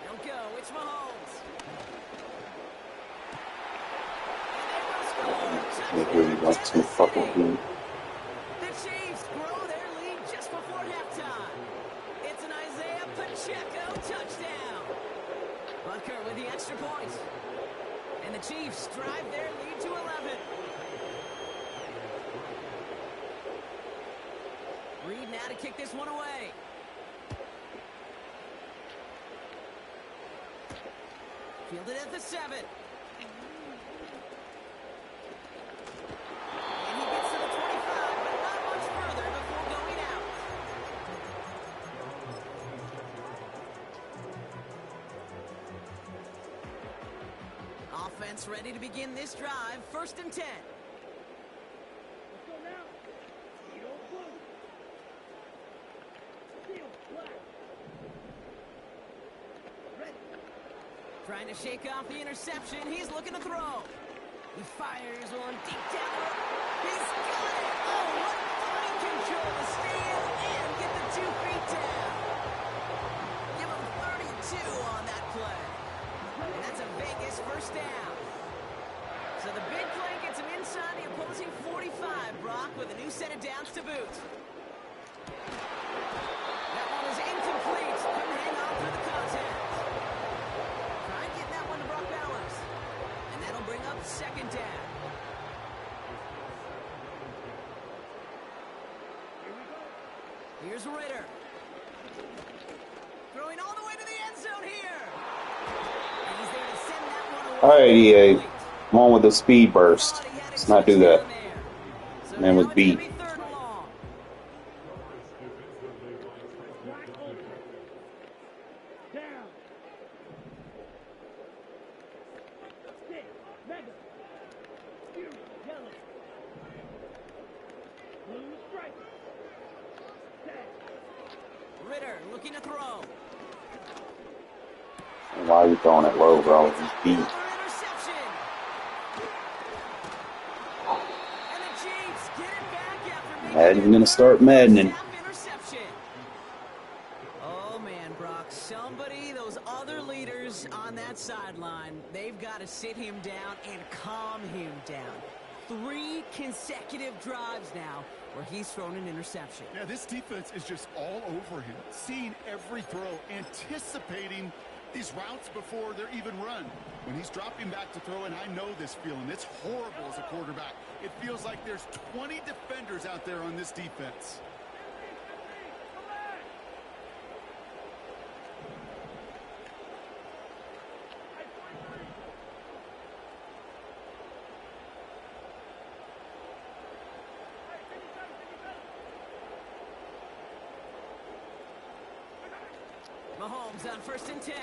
They'll go. It's Mahomes. And they will score. Nigga, you Touchdown, want to Kansas fucking City. be. The Chiefs grow their lead just before halftime. It's an Isaiah Pacheco touchdown. Butker with the extra point. And the Chiefs drive their lead to 11. Reed now to kick this one away. Fielded at the 7. And he gets to the 25, but not much further before going out. Offense ready to begin this drive. 1st and 10. Let's go now. Zero blue. Steel black. Ready. Trying to shake off the interception. He's looking to throw. He fires one deep down the road. He's got it. Oh, what fine control to steal and get the 2 feet down. Give him 32 on that play. And that's a Vegas first down. So the big play gets him inside the opposing 45, Brock, with a new set of downs to boot. That one is incomplete. Couldn't hang on through the contact. Trying to get that one to Brock Bowers. And that'll bring up 2nd down. Here's Ritter. Throwing all the way to the end zone here. And he's there to send that one away. Alright, EA. I'm on with the speed burst. Let's not do that. Man was beat. Black open. Down. Stick. Mega. Fury. Yellow. Blue stripe. Tag. Ritter looking to throw. Why are you throwing it low, bro? He's beat. Another interception. And the Chiefs get it back after making Madden gonna their start third maddening. first-half interception. Oh, man, Brock. Somebody, those other leaders on that sideline, they've got to sit him down and calm him down. 3 consecutive drives now where he's thrown an interception. Yeah, this defense is just all over him, seeing every throw, anticipating these routes before they're even run. When he's dropping back to throw, and I know this feeling, it's horrible as a quarterback. It feels like there's 20 defenders out there on this defense. Mahomes on 1st and 10.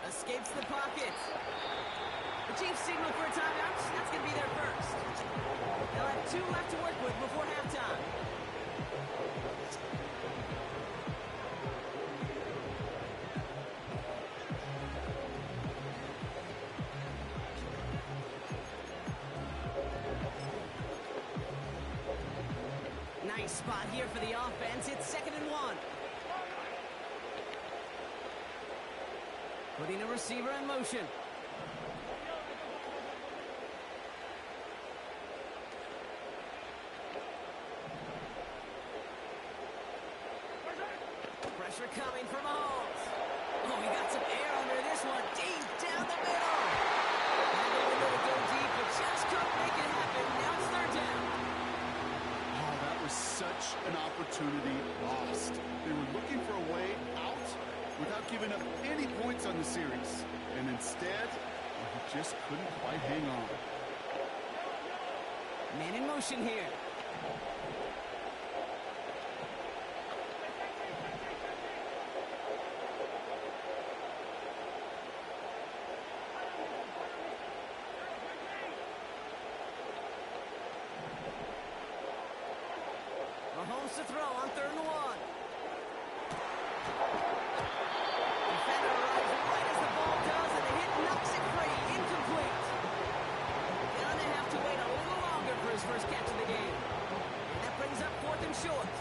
Escapes the pocket. The Chiefs signal for a timeout. That's going to be their first. They'll have 2 left to work with before halftime. Nice spot here for the offense. It's 2nd and 1. Putting a receiver in motion. Pressure coming from Mahomes. Oh, he got some air under this one. Deep down the middle. And they wanted to go deep, but just couldn't make it happen. Now it's 3rd down. an opportunity lost. They were looking for a way out without giving up any points on the series. And instead, he just couldn't quite hang on. Man in motion here. Mahomes to throw on 3rd and 1. Defender arrives right as the ball does, and the hit knocks it free. Incomplete. Gonna have to wait a little longer for his first catch of the game. And that brings up 4th and short.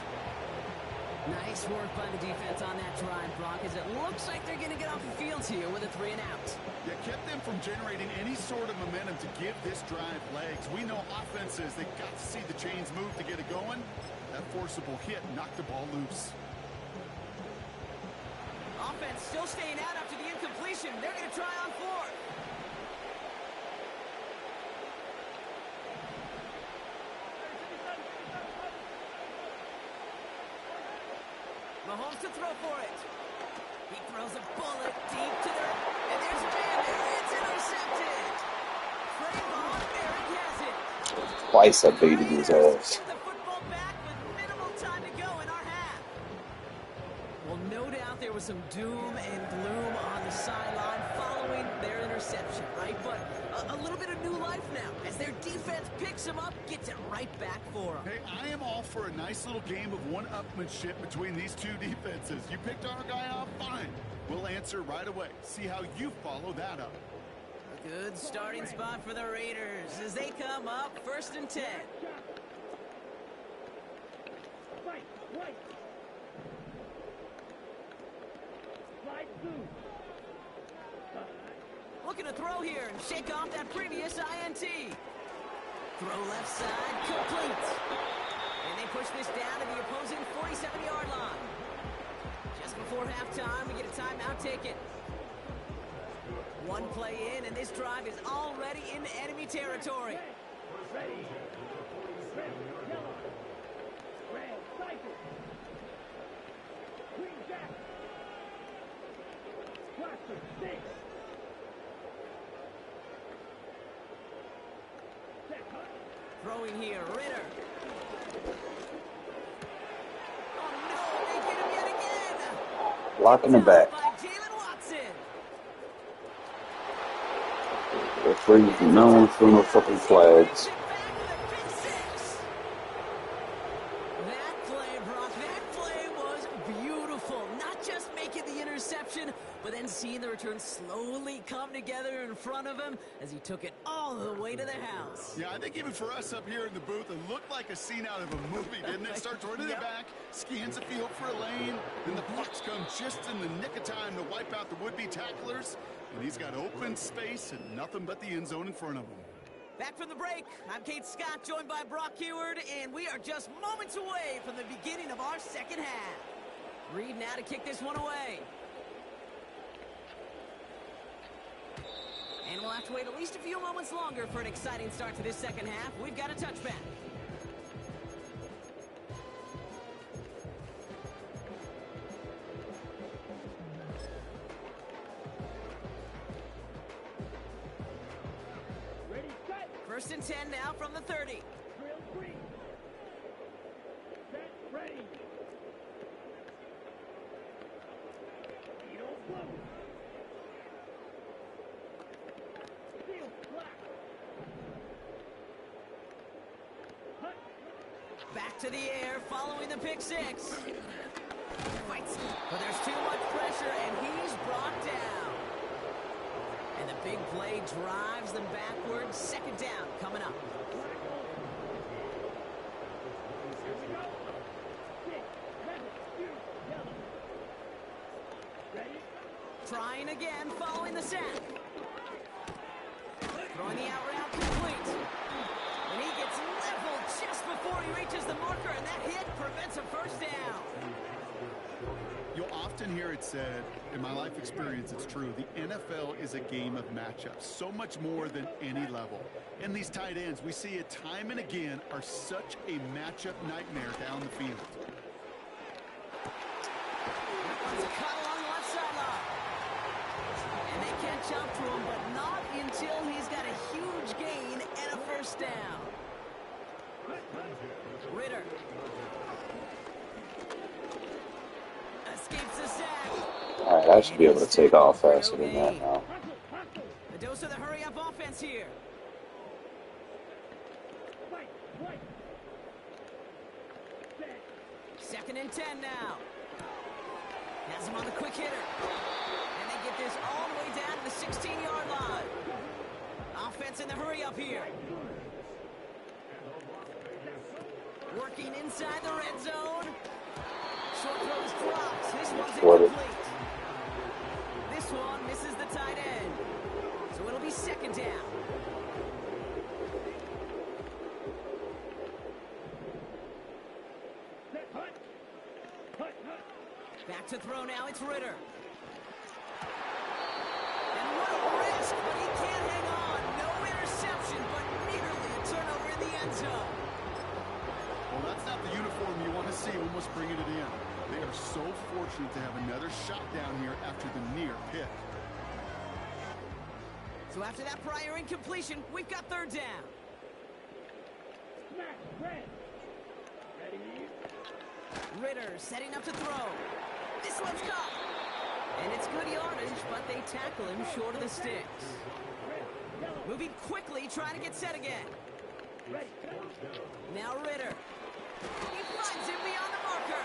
Nice work by the defense on that drive, Brock, as it looks like they're going to get off the field here with a 3 and out. Yeah, kept them from generating any sort of momentum to give this drive legs. We know offenses, they got to see the chains move to get it going. That forcible hit knocked the ball loose. Offense still staying out after the incompletion. They're going to try on 4th. Mahomes to throw for it. He throws a bullet deep to their... And there's a man there. It's intercepted. Trayvon Merrick has it. Twice I baited his ass. Get the football back with minimal time to go in our half. Well, no doubt there was some doom and gloom on the sideline following their interception, right? But a little bit of new life now as their defense picks them up, gets it right back for them. Hey, I am all for a nice little game of one-upmanship between these two defenses. You picked our guy off, fine. We'll answer right away. See how you follow that up. A good starting spot for the Raiders as they come up 1st and 10. Right, right. Slide through. Looking to throw here and shake off that previous INT. Throw left side, complete. And they push this down to the opposing 47-yard line. Just before halftime, we get a timeout taken. One play in, and this drive is already into enemy territory. Ready. Red, yellow. Red, cycle. Green jack. Cluster, 6. Throwing here, Ritter. Oh no, they get him yet again. Block in the back. By Jalen Watson. Referees no one for no fucking flags. That play, Brock, that play was beautiful. Not just making the interception, but then seeing the return slowly come together in front of him as he took it all the way to the house. Yeah, I think even for us up here in the booth, it looked like a scene out of a movie, didn't it? Starts running it back, scans the field for a lane, and the blocks come just in the nick of time to wipe out the would-be tacklers. And he's got open space and nothing but the end zone in front of him. Back from the break, I'm Kate Scott, joined by Brock Heward, and we are just moments away from the beginning of our second half. Reed now to kick this one away. And we'll have to wait at least a few moments longer for an exciting start to this second half. We've got a touchback. Ready, set. 1st and 10 now from the 30. Drill 3. Set, ready. Needle blue. Steel black. Hut. Back to the air following the pick 6. Fights, but there's too much pressure, and he's brought down. And the big play drives them backwards. 2nd down coming up. Here we go. 6, 7, 2, yellow. Ready? Trying again following the sack. Throwing the out route complete. And he gets leveled just before he reaches the marker, and that hit prevents a 1st down. You'll often hear it said, in my life experience, it's true, the NFL is a game of matchups, so much more than any level. And these tight ends, we see it time and again, are such a matchup nightmare down the field. Cut along the left sideline. And they can't jump to him, but not until he's got a huge gain and a first down. Ritter. Escapes the sack. All right, I should be able to take off faster than that now. The dose of the hurry-up offense here. Second and 10 now. Has him on the quick hitter. And they get this all the way down to the 16-yard line. Offense in the hurry-up here. Working inside the red zone. Short throws drops. This one's incomplete. This one misses the tight end. So it'll be second down. Back to throw now, it's Ritter. And what a risk, but he can't hang on. No interception, but nearly a turnover in the end zone. Well, that's not the uniform you want to see almost bringing it in. They are so fortunate to have another shot down here after the near pick. So after that prior incompletion, we've got third down. Ritter setting up to throw. This one's caught. And it's good yardage, but they tackle him short of the sticks. Moving quickly, trying to get set again. Now Ritter. He finds him beyond the marker.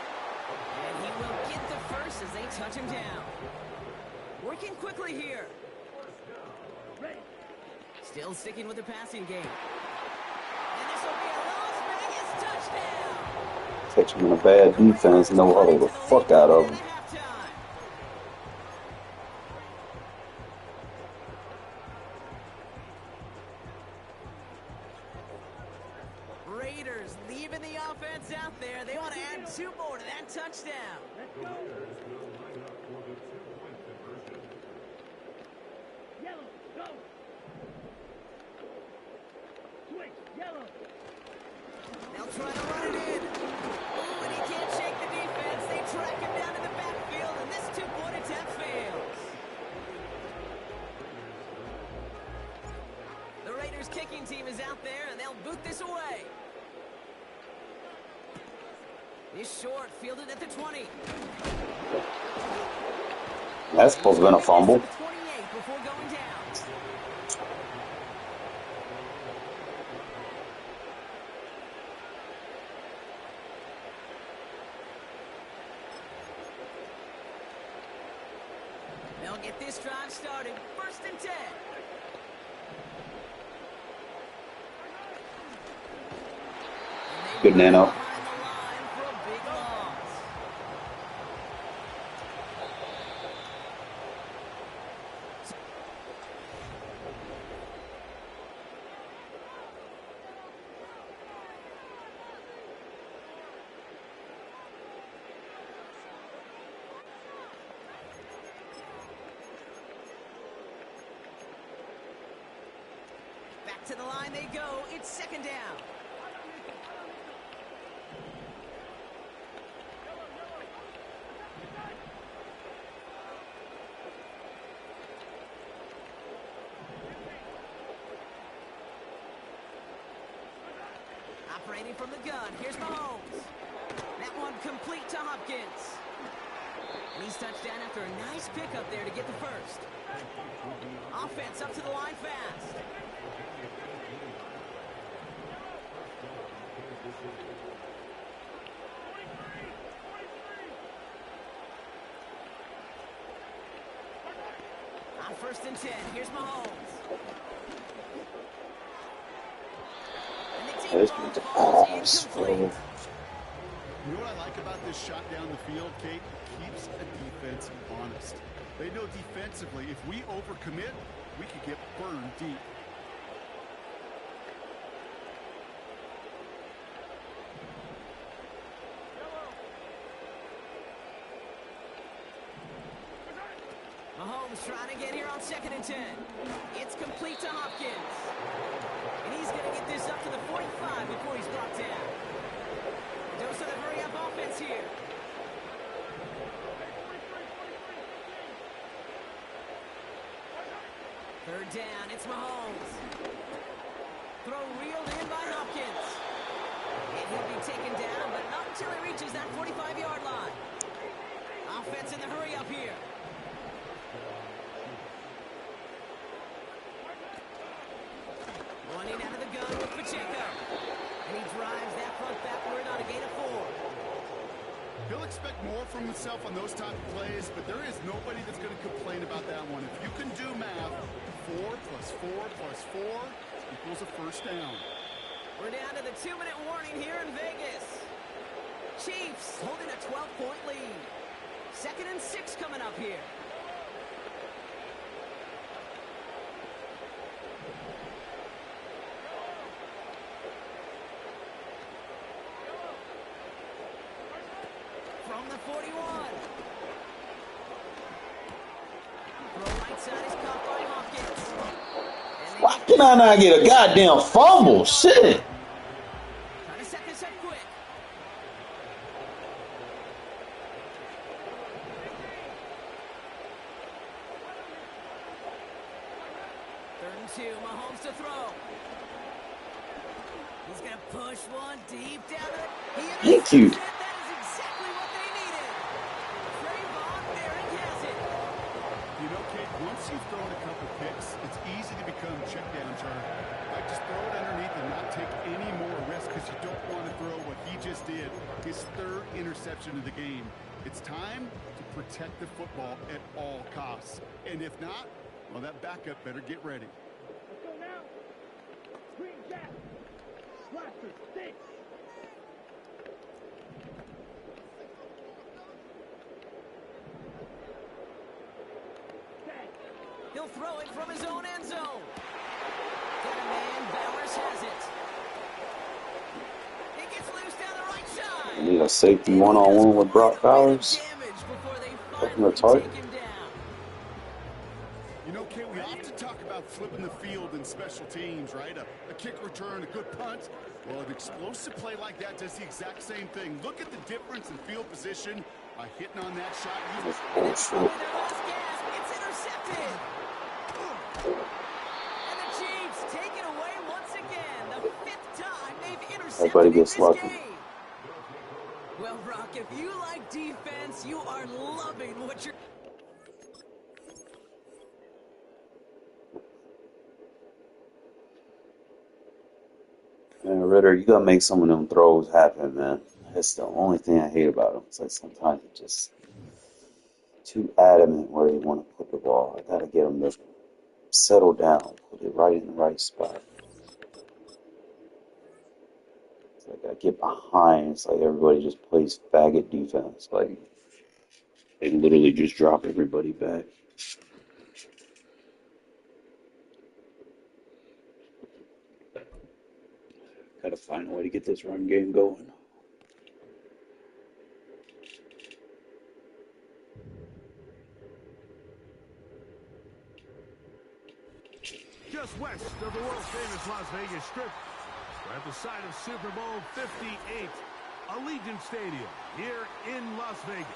And he will get the first as they touch him down. Working quickly here. Still sticking with the passing game. And this will be a Las Vegas touchdown. Catch him in a bad defense, no huddle the fuck out of him. Raiders leaving the offense out there. They want to add 2 more to that touchdown. Yellow, go. Switch, yellow. They'll try to run it in. Ooh, and he can't shake the defense. They track him down in the backfield, and this 2-point attempt fails. The Raiders kicking team is out there, and they'll boot this away. He's short, fielded at the 20. That's supposed to have been a fumble. 28 before going down. They'll get this drive started. First and 10. Good nano. Back to the line they go. It's second down. Operating from the gun. Here's Mahomes. That one complete to Hopkins. And he's touched down after a nice pickup there to get the first. Offense up to the line fast. On first and 10, here's Mahomes. And the deep This ball one's falls incomplete. You know what I like about this shot down the field, Kate? It keeps a defense honest. They know defensively, if we overcommit, we could get burned deep. trying to get here on 2nd and 10. It's complete to Hopkins. And he's going to get this up to the 45 before he's brought down. Dose of the hurry-up offense here. Third down, it's Mahomes. Throw reeled in by Hopkins. And he'll be taken down, but not until he reaches that 45-yard line. Offense in the hurry-up here. Running out of the gun with Pacheco. And he drives that front backward on a gain of 4. He'll expect more from himself on those type of plays, but there is nobody that's going to complain about that one. If you can do math, 4 plus 4 plus 4 equals a first down. We're down to the 2-minute warning here in Vegas. Chiefs holding a 12-point lead. 2nd and 6 coming up here. From the 41. Throw right side is caught by Hopkins. Why can I not get a goddamn fumble? Shit. Trying to set this up quick. Third and 2, Mahomes to throw. He's going to push one deep down it. Thank you. That is exactly what they needed. Trayvon Merrick has it. You know, Kate, once you've thrown a couple picks, it's easy to become check down turn. Like, just throw it underneath and not take any more risk because you don't want to throw what he just did, his 3rd interception of the game. It's time to protect the football at all costs. And if not, well, that backup better get ready. Let's go now. Green gap. Blaster, stick. He'll throw it from his own end zone. Got a man, Bowers has it. He gets loose down the right side. I need a safety one-on-one with Brock Bowers. Fucking retarded. You know, Kate, we often talk about flipping the field in special teams, right? A kick return, a good punt. Well, an explosive play like that does the exact same thing. Look at the difference in field position by hitting on that shot. Oh, shit. It's intercepted. And the Chiefs take it away once again. The 5th time they've intercepted Everybody gets this lucky. game. Well, Brock, if you like defense, you are loving what you're... Man, Ritter, you gotta make some of them throws happen, man. That's the only thing I hate about him. It's like sometimes it's just too adamant where you want to put the ball. I gotta get him to settle down, put it right in the right spot. It's like I get behind. It's like everybody just plays faggot defense. Like they literally just drop everybody back. Gotta find a way to get this run game going. Just west of the world-famous Las Vegas Strip, we're at the site of Super Bowl 58, Allegiant Stadium, here in Las Vegas.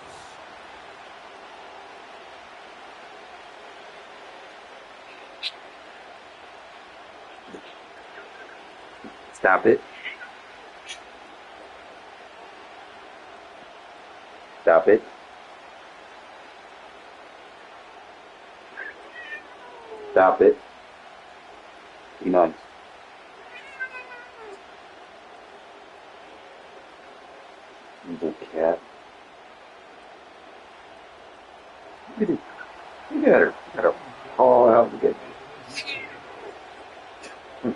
Stop it. Stop it. Stop it. Be nice. Little cat. Look at it. Look at her. Got her paw out to get.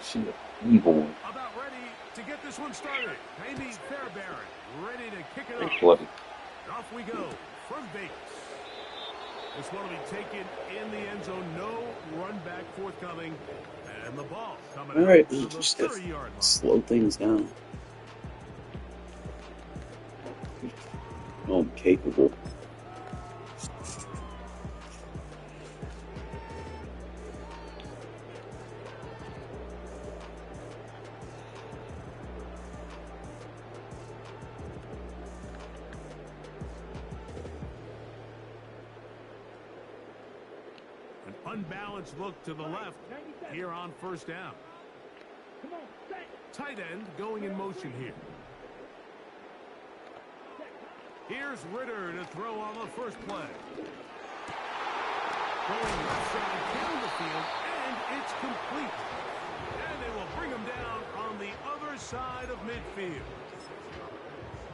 She's an evil one. About ready to get this one started. Maybe Fairbairn ready to kick it Hey, off. Fluffy. Off we go from Vegas. This one will be taken in the end zone. No run back forthcoming. And the ball coming All right, out to the just 30-yard line. slow things down. Oh, I'm capable. An unbalanced look to the left here on first down. Come on, set. Tight end going in motion here. Here's Ritter to throw on the first play. Going left side down the field, and it's complete. And they will bring him down on the other side of midfield.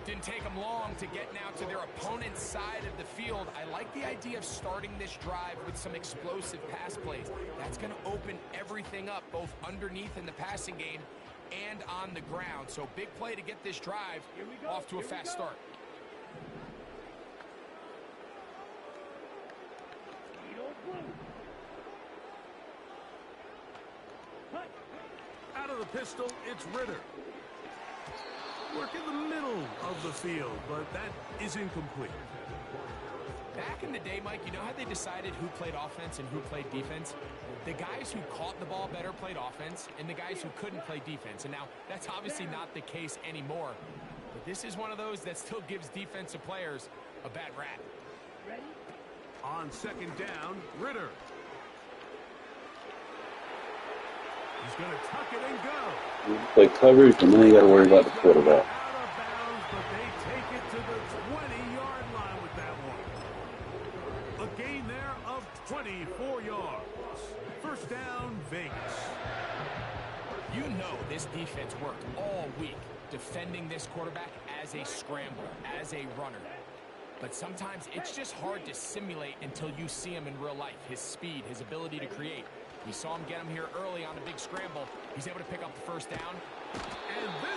Didn't take them long to get now to their opponent's side of the field. I like the idea of starting this drive with some explosive pass plays. That's going to open everything up, both underneath in the passing game and on the ground. So big play to get this drive off to a fast start. Out of the pistol, it's Ritter. Work in the middle of the field, but that is incomplete. Back in the day, Mike, you know how they decided who played offense and who played defense? The guys who caught the ball better played offense, and the guys who couldn't play defense. And now, that's obviously not the case anymore. But this is one of those that still gives defensive players a bad rap. Ready? On second down, Ritter. He's going to tuck it and go. Play coverage, and then you got to worry about the quarterback. Out of bounds, but they take it to the 20-yard line with that one. A gain there of 24 yards. First down, Vegas. You know this defense worked all week defending this quarterback as a scrambler, as a runner. But sometimes it's just hard to simulate until you see him in real life. His speed, his ability to create. We saw him get him here early on a big scramble. He's able to pick up the first down.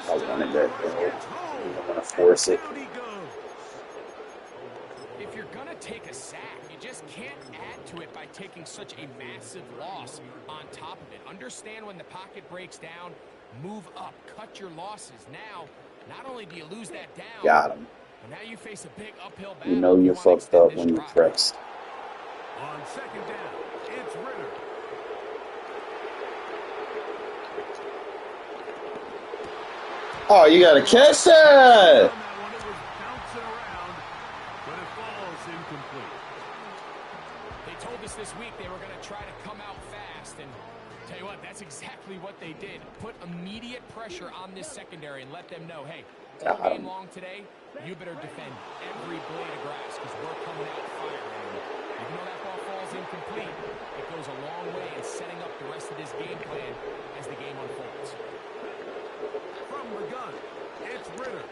I wanted that, bro. I'm going to force it. If you're going to take a sack, you just can't add to it by taking such a massive loss on top of it. Understand when the pocket breaks down, move up, cut your losses. Now, not only do you lose that down, Got him. but now you face a big uphill battle. You know you're fucked up when you're pressed. On second down, it's Ritter. Oh, you got to catch that! They told us this week they were going to try to come out fast, and tell you what, that's exactly what they did. Put immediate pressure on this secondary and let them know, hey, all game long today, you better defend every blade of grass because we're coming out firing. Even though that ball falls incomplete, it goes a long way in setting up the rest of this game plan as the game unfolds. From the gun, it's Ritter.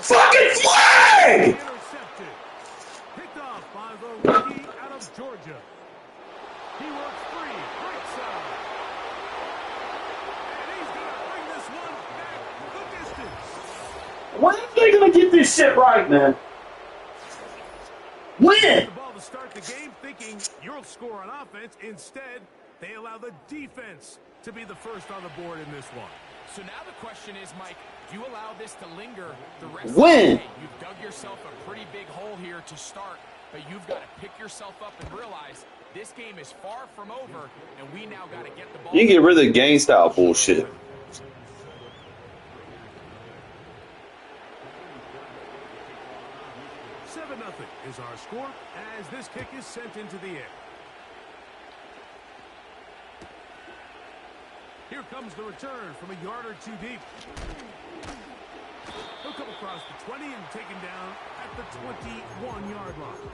Fucking flag! Intercepted. Picked off by the rookie out of Georgia. He works free, right side. And he's going to bring this one back the distance. When are they going to get this shit right, man? When? The ball to start the game thinking you'll score on offense. Instead, they allow the defense to be the first on the board in this one. So now the question is, Mike, do you allow this to linger the rest of When? the day? You've dug yourself a pretty big hole here to start, but you've got to pick yourself up and realize this game is far from over, and we now got to get the ball. You get rid of the gang style bullshit. Seven 0 is our score as this kick is sent into the air. Here comes the return from a yard or two deep. He'll come across the 20 and take him down at the 21-yard line.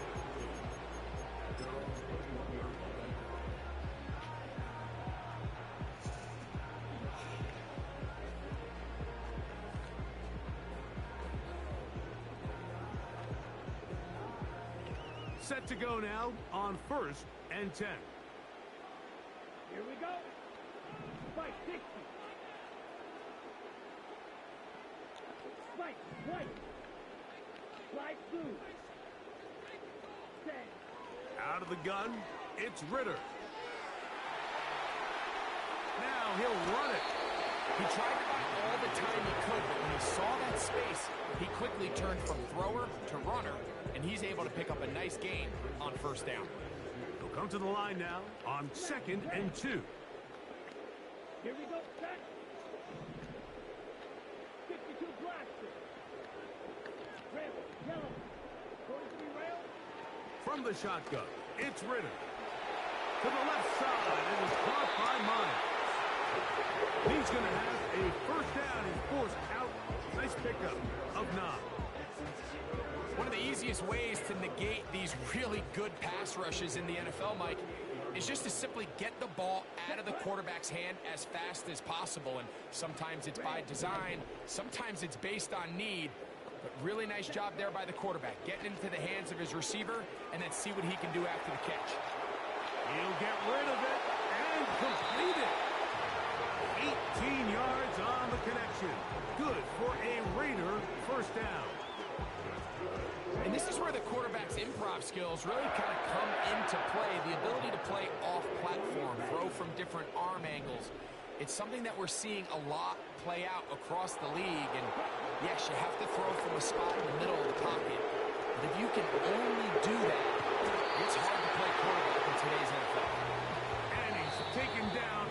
Set to go now on 1st and 10. Here we go. Spike 60. Spike, white. Slide blue. Set. Out of the gun, it's Ritter. Now he'll run it. He tried to buy all the time he could, but when he saw that space, he quickly turned from thrower to runner, and he's able to pick up a nice gain on first down. He'll come to the line now on 2nd and 2. Here we go, set. 52 blaster. Red, yellow. 43 rail. From the shotgun, It's Ritter. To the left side. It is caught by Myers. He's going to have a first down. He's forced out. Nice pickup of 9. One of the easiest ways to negate these really good pass rushes in the NFL, Mike, is just to simply get the ball out of the quarterback's hand as fast as possible. And sometimes it's by design, sometimes it's based on need. But really nice job there by the quarterback, getting into the hands of his receiver, and then see what he can do after the catch. He'll get rid of it and complete it. 18 yards on the connection. Good for a Raider first down. And this is where the quarterback's improv skills really kind of come into play. The ability to play off-platform, throw from different arm angles. It's something that we're seeing a lot play out across the league. And yes, you have to throw from a spot in the middle of the pocket. But if you can only do that, it's hard to play quarterback in today's NFL. And he's taken down.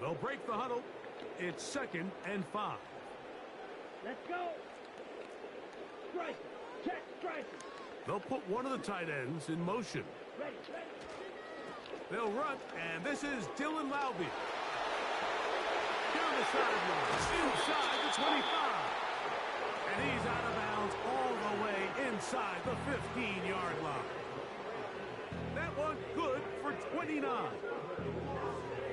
They'll break the huddle. It's 2nd and 5. Let's go. Strike. Check. Strike. They'll put one of the tight ends in motion. Ready. They'll run, and this is Dylan Laube. Down the sideline, inside the 25. And he's out of bounds all the way inside the 15-yard line. That one good for 29.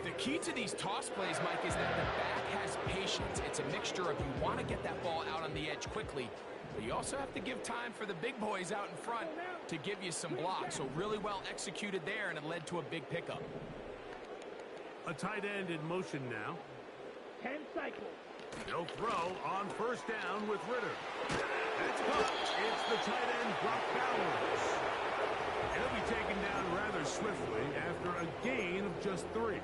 The key to these toss plays, Mike, is that the back has patience. It's a mixture of you want to get that ball out on the edge quickly, but you also have to give time for the big boys out in front to give you some blocks. So really well executed there, and it led to a big pickup. A tight end in motion now. 10 cycles. He'll throw on first down with Ritter. That's caught. It's the tight end, Brock Bowers. He'll be taken down rather swiftly after a gain of just 3.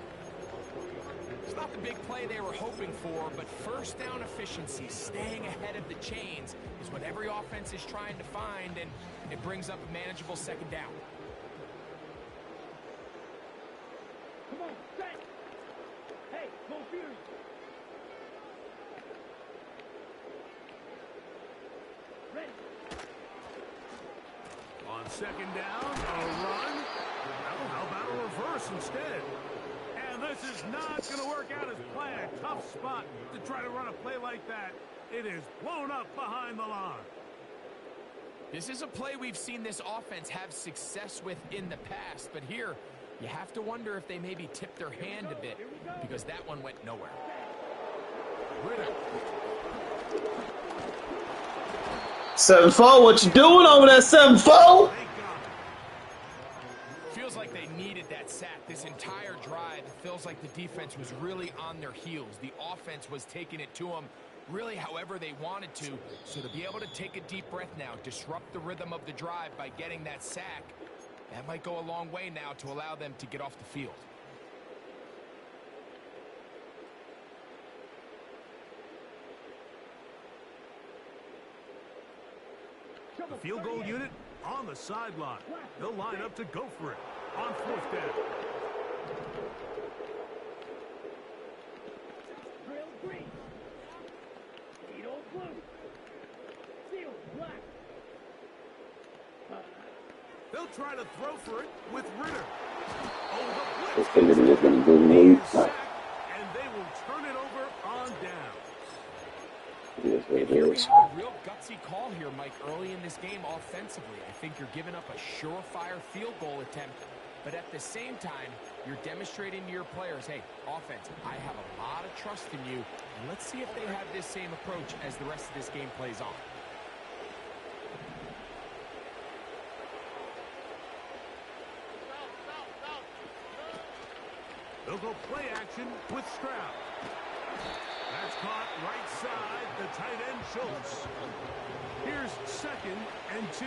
It's not the big play they were hoping for, but first down efficiency, staying ahead of the chains, is what every offense is trying to find, and it brings up a manageable 2nd down. Come on, set. Hey, no fury. Ready. On 2nd down, a run. Well, how about a reverse instead? And this is not going to work out as planned. Tough spot to try to run a play like that. It is blown up behind the line. This is a play we've seen this offense have success with in the past, but here you have to wonder if they maybe tipped their hand a bit, because that one went nowhere. Ritter. 7-4, what you doing over there, 7-4? Feels like they needed that sack this entire drive. It feels like the defense was really on their heels. The offense was taking it to them really however they wanted to. So to be able to take a deep breath now, disrupt the rhythm of the drive by getting that sack, that might go a long way now to allow them to get off the field. The field goal unit on the sideline. They'll line up to go for it on 4th down. Drill green. Needle blue. Steel black. They'll try to throw for it with Ritter. This thing is looking good move. And they will turn it over on down. Yes, And here we have a real gutsy call here, Mike, early in this game offensively. I think you're giving up a surefire field goal attempt, but at the same time, you're demonstrating to your players, hey, offense, I have a lot of trust in you, and let's see if they have this same approach as the rest of this game plays on. They'll go play action with Stroud. That's caught right side, the tight end Schultz. Here's 2nd and 2.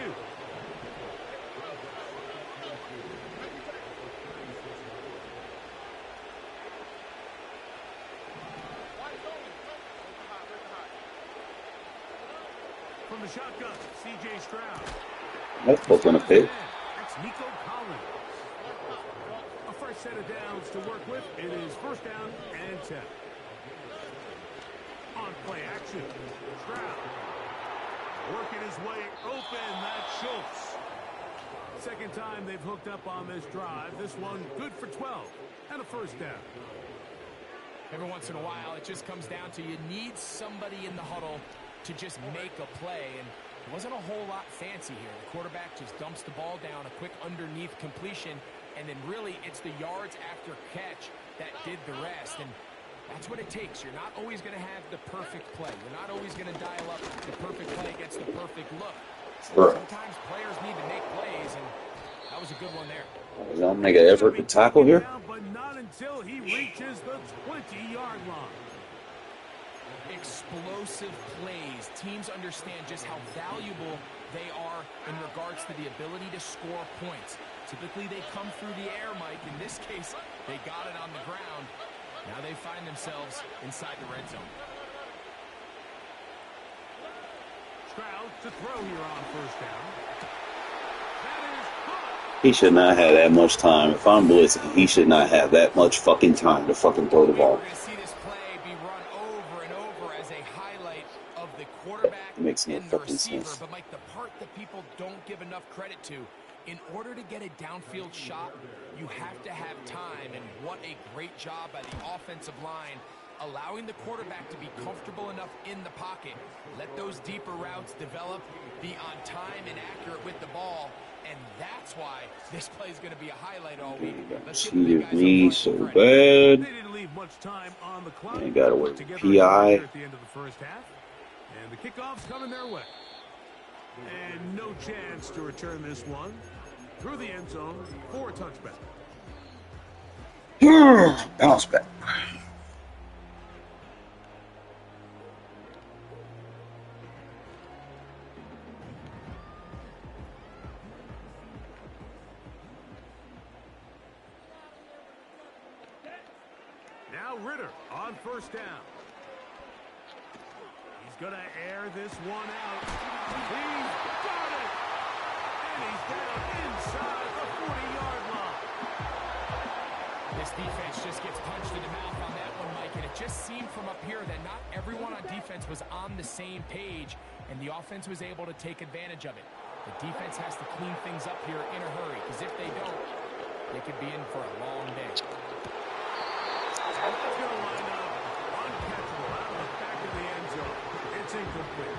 From the shotgun, C.J. Stroud. That's both gonna pick. That's Nico Collins. A fresh set of downs to work with. It is first down and 10. On play action, Stroud. Working his way open, that's Schultz. Second time they've hooked up on this drive. This one good for 12 and a first down. Every once in a while, it just comes down to you need somebody in the huddle to just make a play, and it wasn't a whole lot fancy here. The quarterback just dumps the ball down, a quick underneath completion, and then really it's the yards after catch that did the rest, and that's what it takes. You're not always going to have the perfect play. You're not always going to dial up the perfect play against the perfect look. Sometimes players need to make plays, and that was a good one there. Is that make an effort to tackle here? But not until he reaches the 20-yard line. Explosive plays. Teams understand just how valuable they are in regards to the ability to score points. Typically, they come through the air, Mike. In this case, they got it on the ground. Now they find themselves inside the red zone. Stroud to throw here on first down. That is caught. He should not have that much time. If I'm blitzing, he should not have that much fucking time to fucking throw the ball. We're going to see this play be run over and over as a highlight of the quarterback Makes no and the fucking receiver. sense. But, Mike, the part that people don't give enough credit to, in order to get a downfield shot, you have to have time. And what a great job by the offensive line, allowing the quarterback to be comfortable enough in the pocket. Let those deeper routes develop, be on time and accurate with the ball. And that's why this play is going to be a highlight all week. Let's give the big guys Me up so front bad. They didn't leave much time on the clock. They got away with Together PI. at the end of the first half. And the kickoff's coming their way. And no chance to return this one through the end zone for a touchback. Bounce back. Now Ritter on first down. He's going to air this one out. He's got it! And he's down inside the 40-yard line. This defense just gets punched in the mouth on that one, Mike, and it just seemed from up here that not everyone on defense was on the same page, and the offense was able to take advantage of it. The defense has to clean things up here in a hurry, because if they don't, they could be in for a long day. And that's going to line up uncatchable out of the back of the end zone. It's incomplete.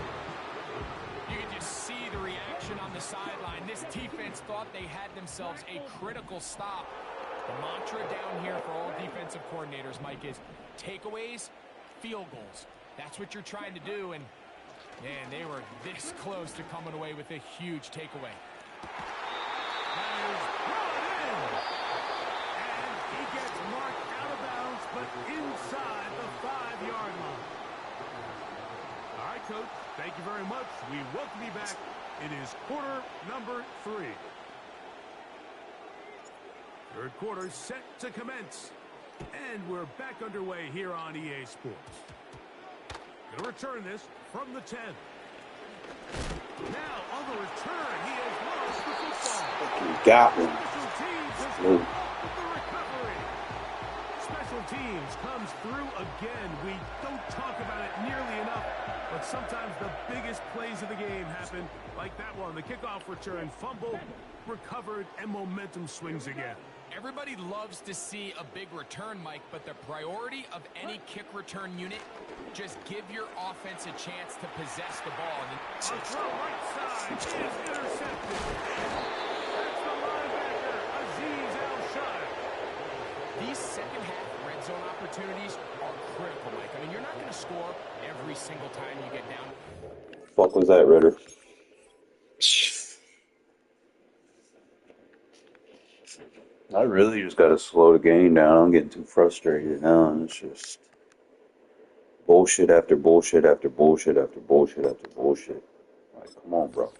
You can just see the reaction on the sideline. This defense thought they had themselves a critical stop. The mantra down here for all defensive coordinators, Mike, is takeaways, field goals. That's what you're trying to do, and man, they were this close to coming away with a huge takeaway. That is brought in. And he gets marked out of bounds, but inside the 5-yard line. All right, Coach, thank you very much. We welcome you back. It is quarter number 3. Third quarter set to commence. And we're back underway here on EA Sports. Going to return this from the 10. Now on the return, he has lost the football. Got one. Special teams has come up with the recovery. Special teams comes through again. We don't talk about it nearly enough, but sometimes the biggest plays of the game happen like that one. The kickoff return, fumble, recovered, and momentum swings again. Everybody loves to see a big return, Mike, but the priority of any kick return unit, just give your offense a chance to possess the ball. On throw right side is intercepted. That's the linebacker, Azeez Al-Shire. These second half red zone opportunities are critical, Mike. I mean, you're not going to score every single time you get down. Fuck was that, Ritter? I really just got to slow the game down. I'm getting too frustrated now. It's just bullshit after bullshit after bullshit after bullshit after bullshit. Like, come on, bro.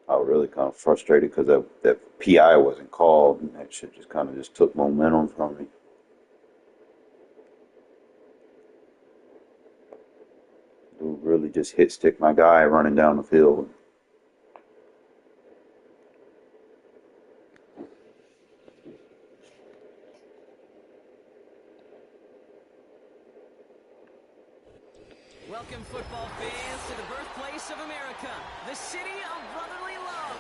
I was really kind of frustrated because that PI wasn't called, and that shit just kind of just took momentum from me. Dude really just hit stick my guy running down the field. Welcome, football fans, to the birthplace of America, the city of brotherly love.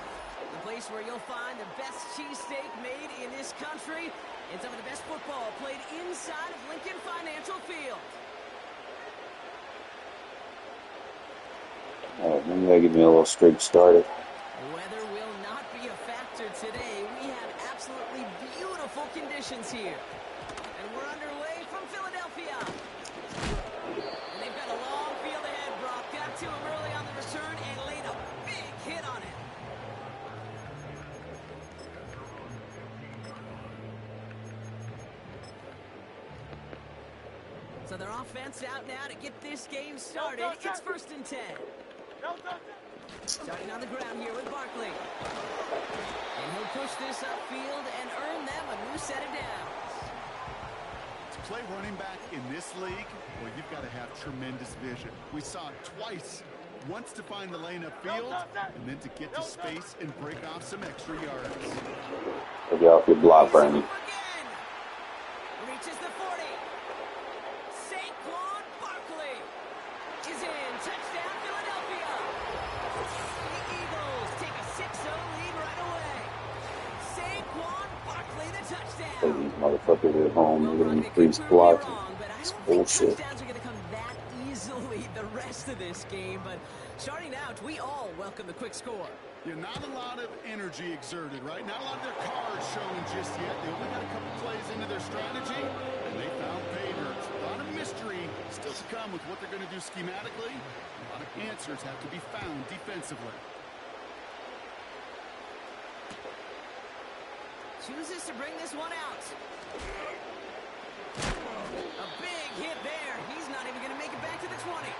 The place where you'll find the best cheesesteak made in this country and some of the best football played inside of Lincoln Financial Field. All right, maybe I get me a little straight started. Weather will not be a factor today. We have absolutely beautiful conditions here. And we're underway from Philadelphia. And they've got a long field ahead, Brock. Got to him early on the return and laid a big hit on it. So their offense out now to get this game started. It's 1st and 10. Starting on the ground here with Barkley. And he'll push this upfield and earn them a new set of downs. To play running back in this league, well, you've got to have tremendous vision. We saw it twice. Once to find the lane upfield, and then to get to space and break off some extra yards. Look off your block, Brandon. Reaches the 40. Saquon Barkley is in. Touchdown, Philadelphia. The Eagles take a 6-0 lead right away. Saquon Barkley, the touchdown. Play these motherfuckers at home. Well, They're going Brock, to freeze blocking. but I It's don't think bullshit. touchdowns are going to come that easily the rest of this game. But starting out, we all welcome the quick score. Yeah, not a lot of energy exerted, right? Not a lot of their cards showing just yet. They only got a couple plays into their strategy, and they found pay dirt. A lot of mystery still to come with what they're going to do schematically. A lot of answers have to be found defensively. Chooses to bring this one out. A big hit there. He's not even going to make it back to the 20.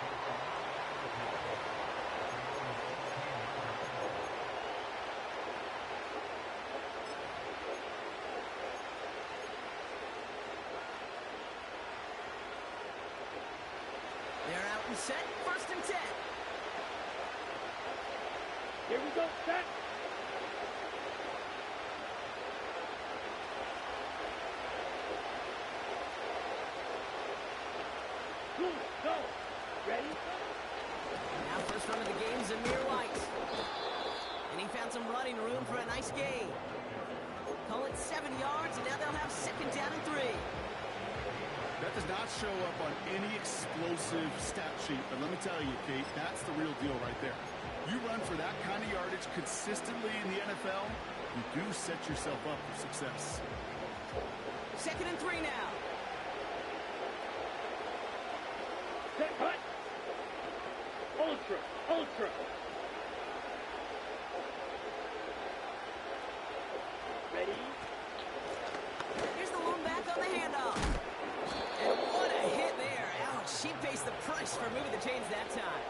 They're out and set. 1st and 10. Here we go, set. Go. Ready? Now first run of the game, Zamir White. And he found some running room for a nice gain. Call it 7 yards, and now they'll have 2nd down and 3. That does not show up on any explosive stat sheet, but let me tell you, Kate, that's the real deal right there. You run for that kind of yardage consistently in the NFL, you do set yourself up for success. 2nd and 3 now. Set, cut. Ultra. Ready? Here's the lone back on the handoff. And what a hit there. Ouch, she pays the price for moving the chains that time.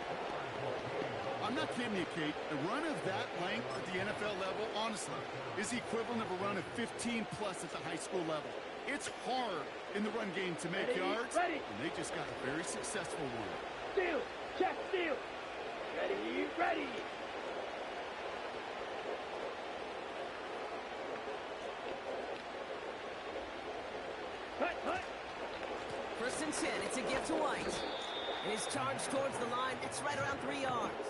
I'm not kidding you, Kate. A run of that length at the NFL level, honestly, is the equivalent of a run of 15-plus at the high school level. It's hard in the run game to make yards, and they just got a very successful one. Steal. Check, steal. Ready. Cut. 1st and 10. It's a gift to White. And his charge towards the line, it's right around 3 yards.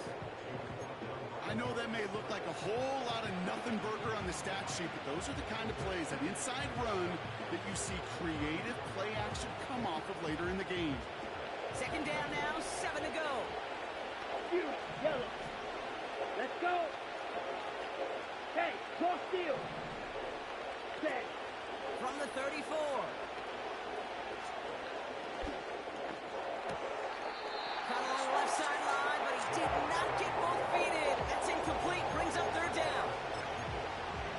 I know that may look like a whole lot of nothing burger on the stat sheet, but those are the kind of plays, that inside run, that you see creative play action come off of later in the game. 2nd down now, 7 to go. Yellow. Let's go. Hey, cross steal. Set. From the 34. Caught along the left sideline, but he did not get both feet in. That's incomplete. Brings up 3rd down.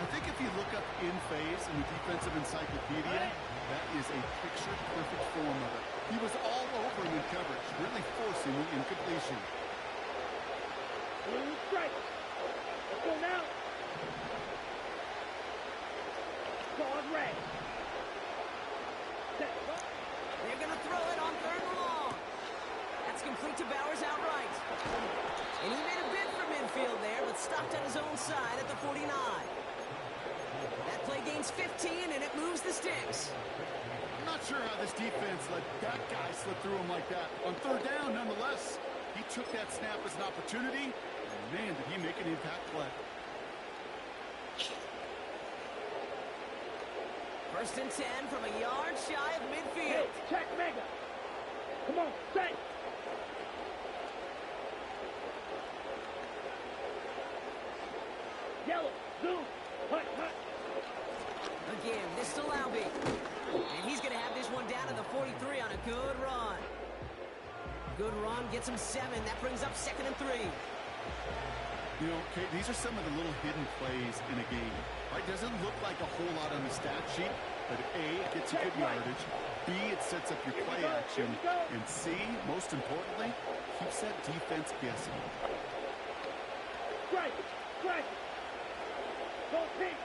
I think if you look up in phase in the defensive encyclopedia, that is a picture-perfect form of it. He was all over him in coverage, really forcing the incompletion. Blue strike. Let's go now. Card red. Set. They're going to throw it on 3rd and long. That's complete. complete to Bowers outright. And he made a bid for midfield there, but stopped on his own side at the 49. That play gains 15, and it moves the sticks. I'm not sure how this defense let that guy slip through him like that. On third down, nonetheless, he took that snap as an opportunity. And man, did he make an impact play. First and 10 from a yard shy of midfield. Hey, check mega. Come on, set. Yellow, zoom, hut, hut. Again, this to Laube. And he's going to have this one down to the 43 on a good run. Good run, gets him 7. That brings up 2nd and 3. You know, Kate, these are some of the little hidden plays in a game. Right? Doesn't look like a whole lot on the stat sheet, but A, it gets you good yardage. B, it sets up your play action. And C, most importantly, keeps that defense guessing. Strike, strike. Go pink.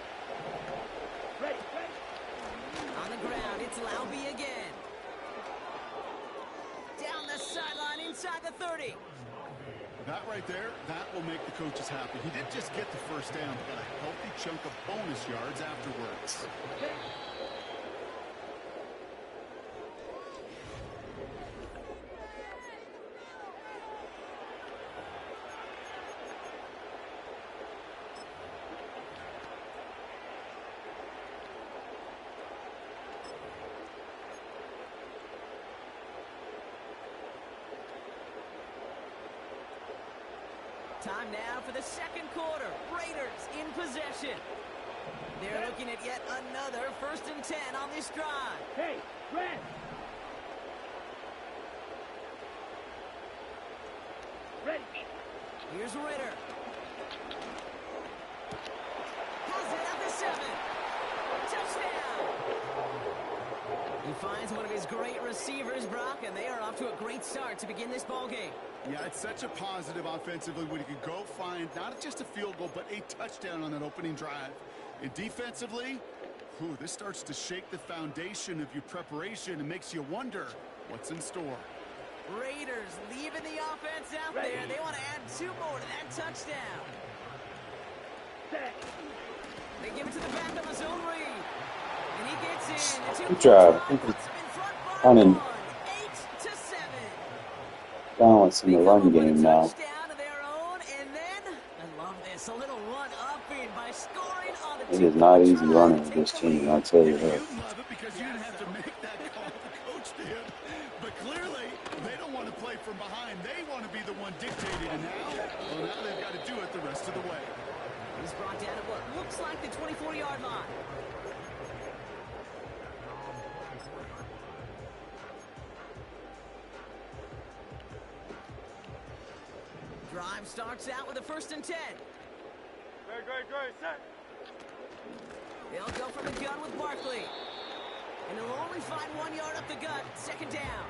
Ready, ready. On the ground, it's Laube again. Down the sideline inside the 30. That right there, that will make the coaches happy. He didn't just get the first down, but got a healthy chunk of bonus yards afterwards. Time now for the second quarter. Raiders in possession. They're looking at yet another 1st and 10 on this drive. Hey, red. Ready. Here's Ritter. Has it at the 7. Touchdown. He finds one of his great receivers, Brock, and they are off to a great start to begin this ball game. Yeah, it's such a positive offensively when you can go find not just a field goal, but a touchdown on that opening drive. And defensively, this starts to shake the foundation of your preparation and makes you wonder what's in store. Raiders leaving the offense out there. They want to add 2 more to that touchdown. Set. They give it to the back of his own read. And he gets in. Good job. On in. 8-7. Balance in the run game now. Touchdown of their own, and then I love this. A little run up in by scoring on the It is not easy running with this team, I'll tell you that. You love it because you didn't have to make that call. The coach did. But clearly, they don't want to play from behind. They want to be the one dictating. And now they've got to do it the rest of the way. He's brought down at what looks like the 24-yard line. Drive starts out with a 1st and 10. Great, set. They'll go from the gun with Barkley. And they'll only find 1 yard up the gut. 2nd down.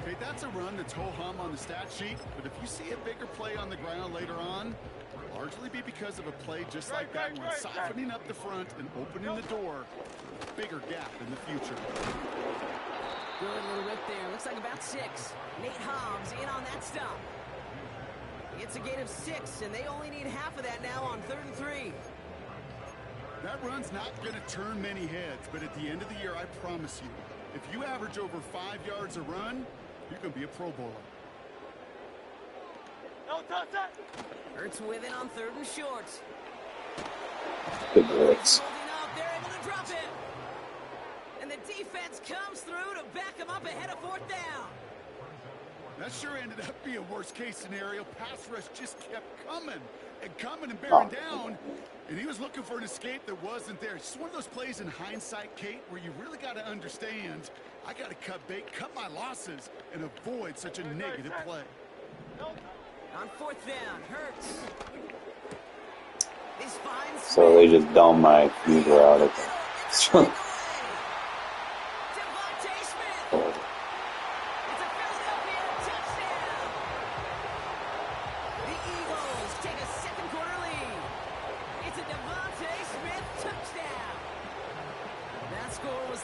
Okay, that's a run that's ho-hum on the stat sheet, but if you see a bigger play on the ground later on, it'll largely be because of a play just like that one, softening up the front and opening the door, a bigger gap in the future. Good little rip there. Looks like about 6. Nate Hobbs in on that stop. It's a gain of 6, and they only need half of that now on 3rd and 3. That run's not going to turn many heads, but at the end of the year, I promise you, if you average over 5 yards a run, you're going to be a Pro Bowler. No, touch that. Hurts with it on 3rd and short. Good blitz. Holding up, they're able to drop him. And the defense comes through to back him up ahead of 4th down. That sure ended up being a worst-case scenario. Pass rush just kept coming and bearing down, and he was looking for an escape that wasn't there. It's just one of those plays in hindsight, Kate, where you really got to understand, I got to cut bait, cut my losses, and avoid such a negative play. On 4th down, Hurts. This finds So they just dumb my fever out of it.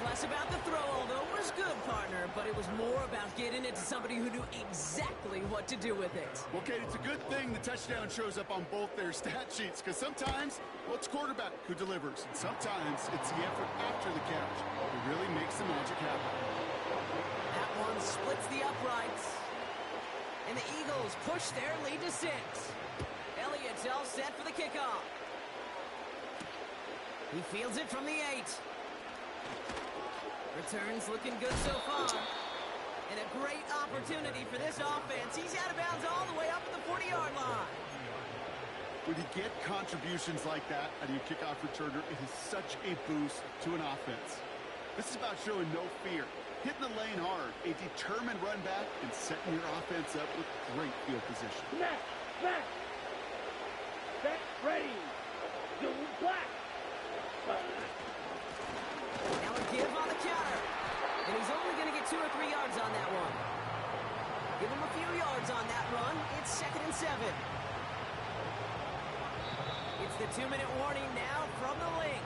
Less about the throw, although it was good, partner, but it was more more about getting it to somebody who knew exactly what to do with it. Well, Kate, it's a good thing the touchdown shows up on both their stat sheets, because sometimes, well, it's quarterback who delivers, and sometimes it's the effort after the catch that really makes the magic happen. That one splits the uprights. And the Eagles push their lead to 6. Elliott's all set for the kickoff. He fields it from the 8. Returns looking good so far. And a great opportunity for this offense. He's out of bounds all the way up at the 40-yard line. When you get contributions like that out of your kickoff returner, it is such a boost to an offense. This is about showing no fear, hitting the lane hard, a determined run back, and setting your offense up with great field position. Back, back. Back, ready. Go black. Now a give on the counter. And he's only going to get 2 or 3 yards on that one. Give him a few yards on that run. It's 2nd and 7. It's the 2-minute warning now from the link.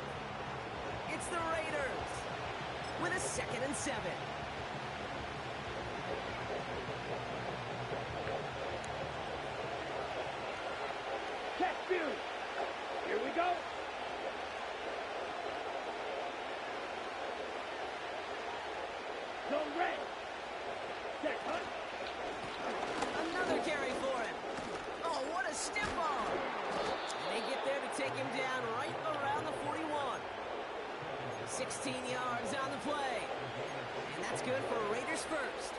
It's the Raiders with a 2nd and 7. Check view. Here we go. Zone red. Check hunt. Another carry for him. Oh, what a stiff arm. And they get there to take him down right around the 41. 16 yards on the play. And that's good for Raiders first.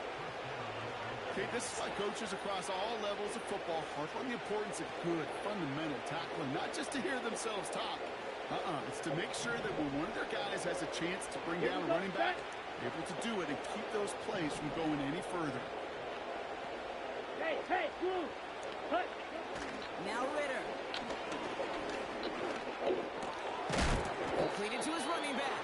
Okay, this is why coaches across all levels of football harp on the importance of good, fundamental tackling, not just to hear themselves talk. It's to make sure that when one of their guys has a chance to bring down a running back, they're able to do it and keep those plays from going any further. Hey, hey, blue. Hut. Now Ritter. Completed to his running back.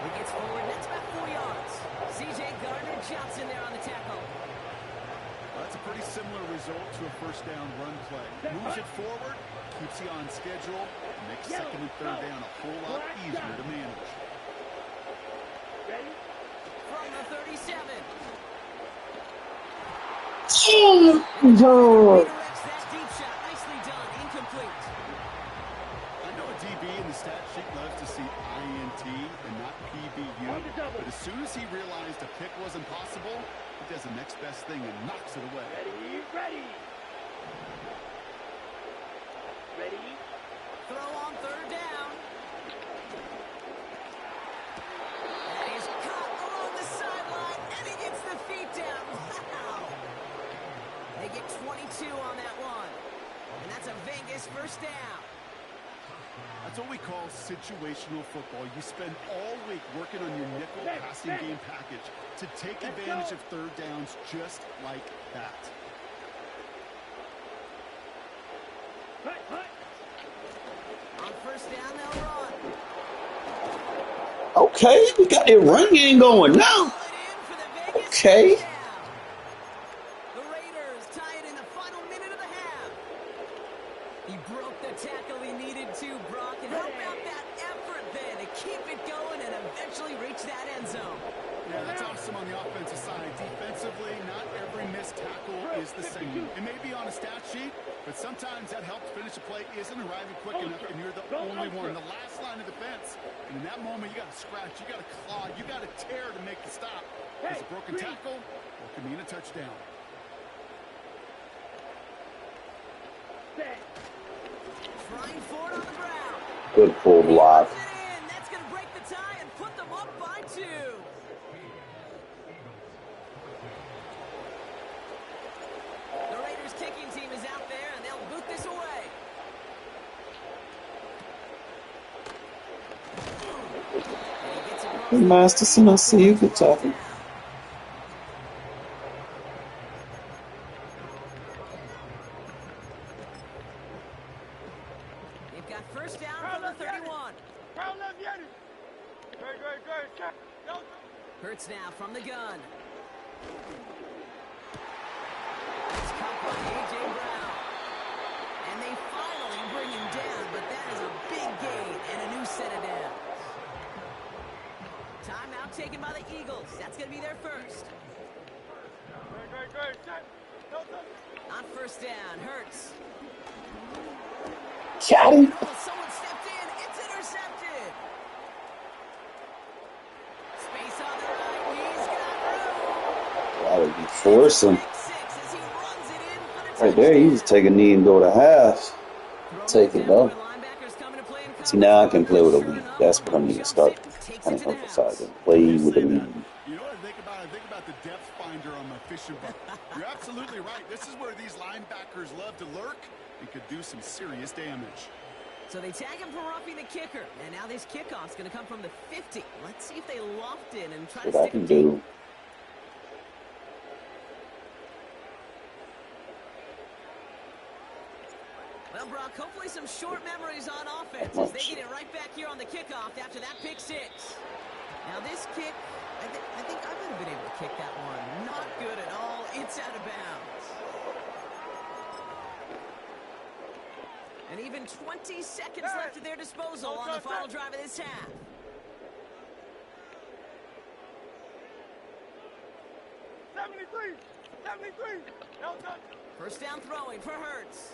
He gets forward, that's about 4 yards. C.J. Gardner-Johnson there on the tackle. That's a pretty similar result to a first down run play. Moves it forward, keeps you on schedule, and makes 2nd and 3rd down a whole lot easier to manage. Ready? From the 37. Oh, Redirects that deep shot. Nicely done. Incomplete. I know a DB in the stat sheet loves to see INT and not PBU, but as soon as he realized a pick wasn't possible, he does the next best thing and knocks it away. Ready, ready. Ready. Throw on 3rd down. And he's caught along the sideline, and he gets the feet down. Wow. They get 22 on that one. And that's a Vegas first down. That's what we call situational football. You spend all week working on your nickel passing game package to take advantage of 3rd downs just like that. Hut, hut. On 1st down, they'll run. okay. We got a run game going now. Pull it in for the Vegas Okay. touchdown. The Raiders tie it in the final minute of the half. He broke the tackle he needed to, Brock. And how about that effort then to keep it going and eventually reach that end zone? Yeah, that's awesome on the offensive side. Defensively, not every missed tackle is the same. It may be on a stat sheet, but sometimes that help to finish a play isn't arriving quick enough, and you're the only one, the last line of defense. And in that moment, you got to scratch, you got to claw, you got to tear to make the stop. It's a broken tackle, or it can mean a touchdown. Set. Trying for it on the ground. Good full block. Puts it in. That's going to break the tie and put them up by 2. The Raiders kicking team is out there, and they'll boot this away. And he gets across Hey, the Masterson, I see you. Good talking. They've got 1st down from the 31. Hurts now from the gun. It's caught by A.J. Brown. And they finally bring him down, but that is a big gain and a new set of downs. Timeout taken by the Eagles. That's going to be their first. On first down, Hurts. Got him. Oh, someone stepped in. It's intercepted. Space on the right. He's got room. Gotta be forcing. Pick six as he runs it in for the Right there, he just touchdown. take a knee and go to half. Take it though. Linebackers coming to play in See, now I can coverage. play with a Sure lead. enough, That's one what I of need them to jumps start. it, takes Kind it of to the emphasize house. it. Play You with the say that. lead. You know what I think about? I think about the depth finder on my fishing boat. You're absolutely right. This is where these linebackers love to lurk and could do some serious damage. So they tag him for roughing the kicker, and now this kickoff's going to come from the 50. Let's see if they loft in and try to What I stick can him deep. do. Well, Brock, hopefully some short memories on offense as they get it right back here on the kickoff after that pick six. Now this kick, I think I might have been able to kick that one. Not good at all. It's out of bounds. And even 20 seconds left at their disposal on the final drive of this half. First down throwing for Hurts.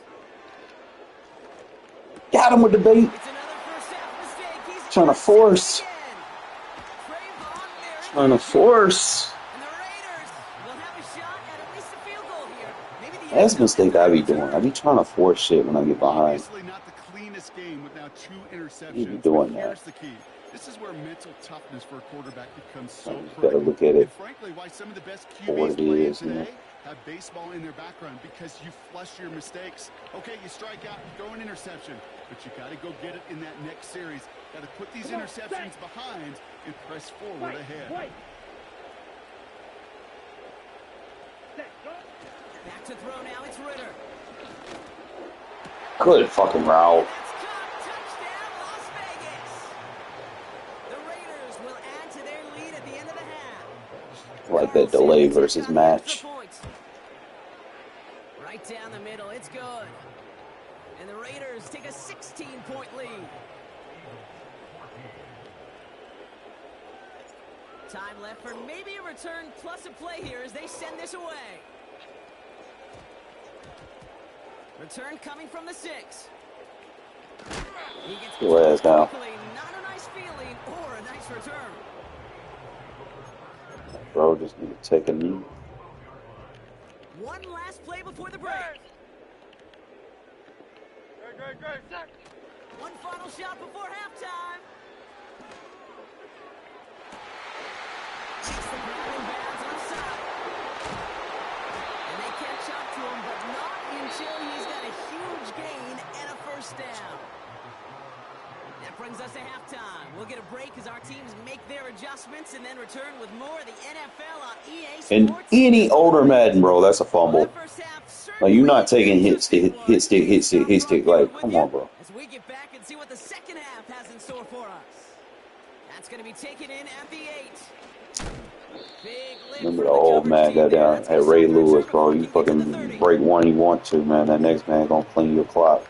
Got him with the bait. It's another first half mistake. He's Trying to force. again. Trayvon, there Trying to it is. force. And the Raiders will have a shot at least a field goal here. Maybe the That's end the mistake I be doing. I be trying to force shit when I get behind. Obviously not the cleanest game with now 2 interceptions. You be doing but that. here's the key. This is where mental toughness for a quarterback becomes so You just critical. gotta look at it And frankly, why some of the best for what QBs it playing is, you know. today have baseball in their background because you flush your mistakes. Okay, you strike out, you throw an interception, but you got to go get it in that next series. Got to put these interceptions behind and press forward ahead. Back to throw now. It's Ritter. Good fucking route. That's caught. Touchdown, Las Vegas. The Raiders will add to their lead at the end of the half. I like that delay versus match. Right down the middle. It's good. And the Raiders take a 16-point lead. Time left for maybe a return plus a play here as they send this away. Return coming from the 6. He gets Your ass down. quickly. Not a nice feeling or a nice return. Bro, just need to take a knee. One last play before the break. One final shot before halftime. Takes the ground in bounds offside. And they catch up to him, but not until he's got a huge gain and a first down. That brings us to halftime. We'll get a break as our teams make their adjustments and then return with more of the NFL on EA In Sports. any older Madden, bro, that's a fumble. Like, you're not taking hit stick. Like, come on, bro. As we get back and see what the second half has in store for us. That's going to be taken in at the 8. Big lift Remember from the old coverage man team got there. down That's at gonna Ray stop their Lewis, return bro. before You he gets to the fucking 30. break one you want to, man. That next man gonna clean your clock.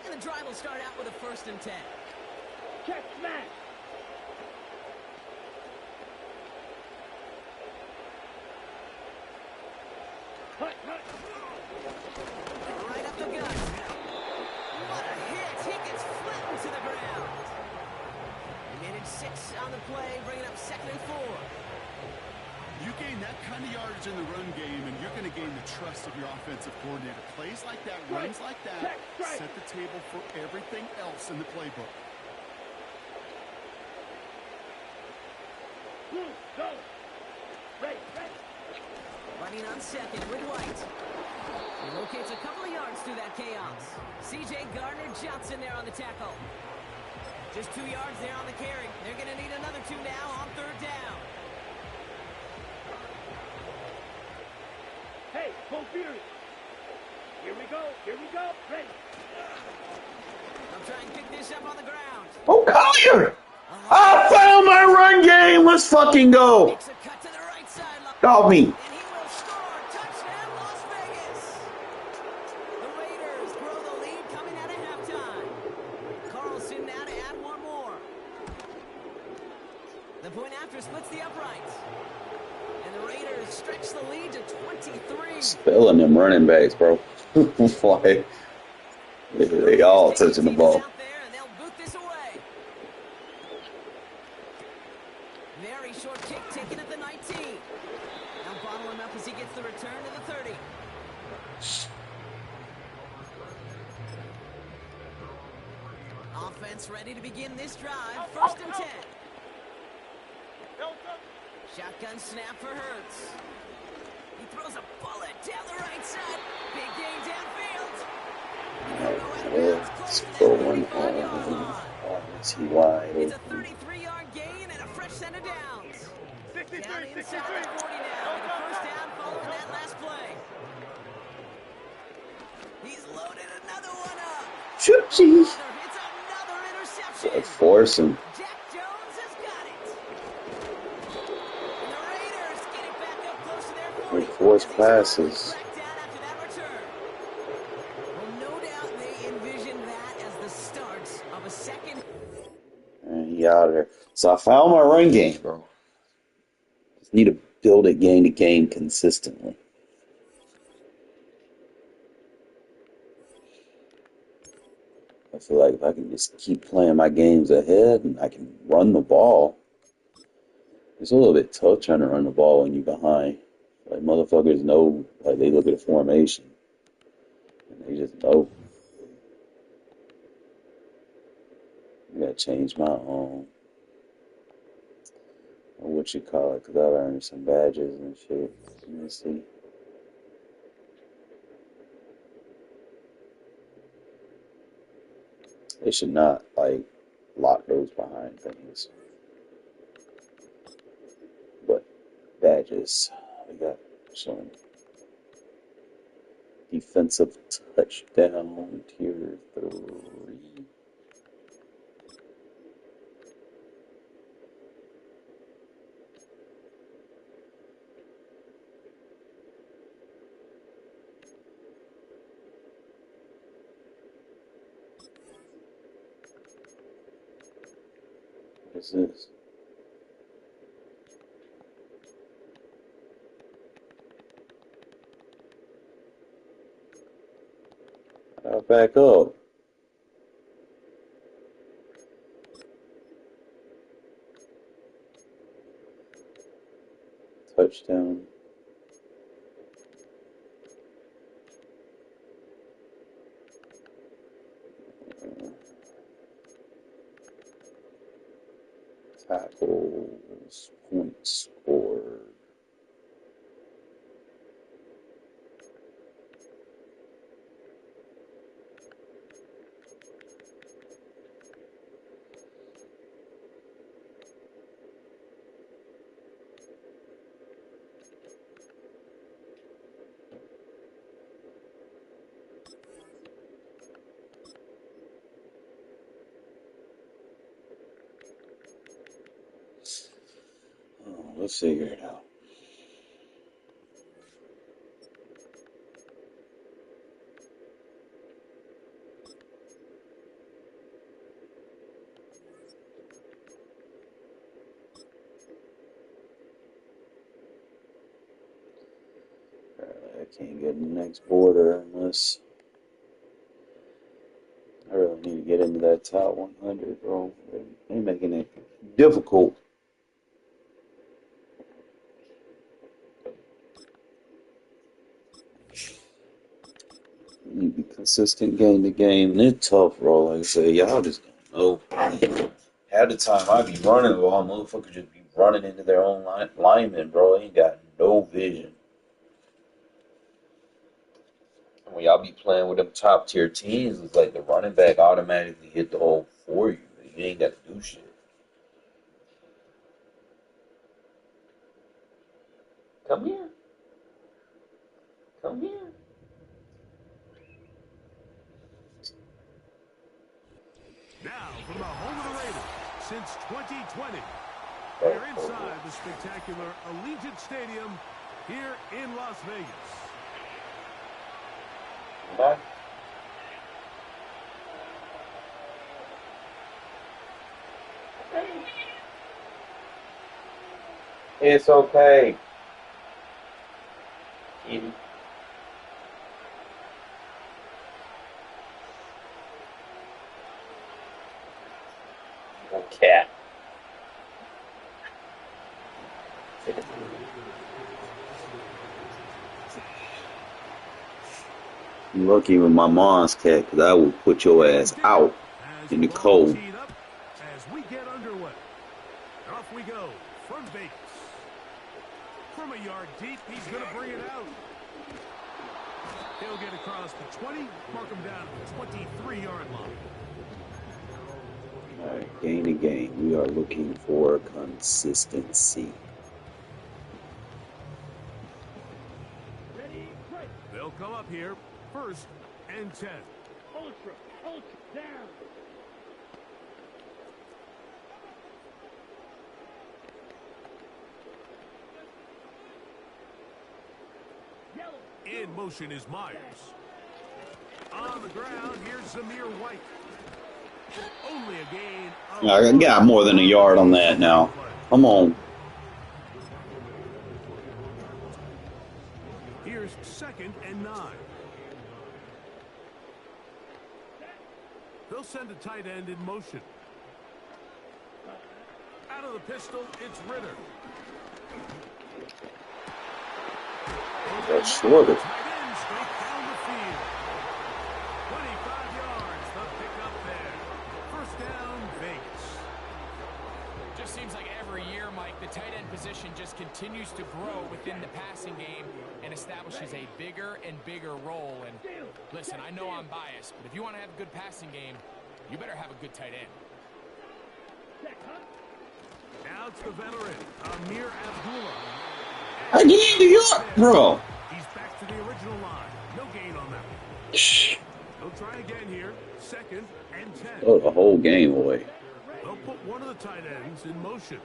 And the drive will start out with a 1st and 10. Check smash. Right up the gut. What a hit. He gets flattened to the ground. He managed 6 on the play, bringing up 2nd and 4. You gain that kind of yardage in the run game, and you're going to gain the trust of your offensive coordinator. Plays like that, runs like that, set the table for everything else in the playbook. Go. Right. Running on 2nd with White. He locates a couple of yards through that chaos. C.J. Gardner-Johnson there on the tackle. Just 2 yards there on the carry. They're going to need another 2 now on 3rd down. Hey, go Fury. Here we go. Ready. They'll try and pick this up on the ground. Oh, Collier! I found my run game. Let's fucking go. Makes a cut to the right sideline. Dog me. And he will score. Touchdown, Las Vegas. The Raiders grow the lead after splits the uprights. And the Raiders stretch the lead to 23. Spelling them running backs, bro. Like, they all touching the ball. Out there and they'll boot this away. Very short kick taken at the 19. Now bottle him up as he gets the return to the 30. Offense ready to begin this drive. First and 10. Shotgun snap for Hurts. He throws a bullet down the right side. Big gain downfield. It's going on. It's wide It's a open. 33-yard gain and a fresh set of downs. Down inside the 40 now. And a first down following that last play. He's loaded another one up. Shoot, It's another interception. force him. Jack Jones has got it. And the Raiders get it back up close to their 40. Force passes. Back down after that return. Well, no doubt they envisioned that as the start of a second. And he out of there. So I found my run game, bro. Just need to build it game to game consistently. I feel like if I can just keep playing my games ahead and I can run the ball. It's a little bit tough trying to run the ball when you're behind. Like, motherfuckers know, like, they look at a formation and they just know. I gotta change my what you call it, because I've earned some badges and shit. Let me see. They should not, like, lock those behind things. But badges, we got some defensive touchdown tier 3. What is this? I'll back up. Touchdown. Tackles, points scored. Oh, let's figure it out. I can't get in the next border unless I really need to get into that top 100, bro. They're making it difficult. You need to be consistent game to game, and it's tough, bro. Like I said, y'all just don't know. Half the time I be running, while motherfuckers just be running into their own linemen, bro. They ain't got no vision. When y'all be playing with them top tier teams, it's like the running back automatically hit the hole for you. You ain't got to do shit. Come here. Come here. Now, from the home of the Raiders, since 2020, we're inside the spectacular Allegiant Stadium here in Las Vegas. Back. It's okay. Kitty. Cat. I'm lucky with my mom's cat because I will put your ass out in the cold. As we get underway, off we go from Vegas. From a yard deep, he's going to bring it out. He'll get across the 20, mark him down at the 23-yard line. All right, game to game, we are looking for consistency. They'll come up here, 1st and 10. Ultra, down. In motion is Myers. On the ground, here's Zamir White. Only a gain. I got more than a yard on that now. Come on. Here's 2nd and 9. They'll send a tight end in motion. Out of the pistol, it's Ritter. That's shorter. Tight end straight down the field. 25 yards, the pickup there. 1st down, Vegas. Just seems like every year, Mike, the tight end position just continues to grow within the passing game and establishes a bigger and bigger role. And listen, I know I'm biased, but if you want to have a good passing game, you better have a good tight end. Now it's the veteran, Amir Abdullah. I get New York, bro. He's back to the original line. No gain on that one. Shh. They'll try again here. 2nd and 10. Throw the whole game away. They'll put one of the tight ends in motion.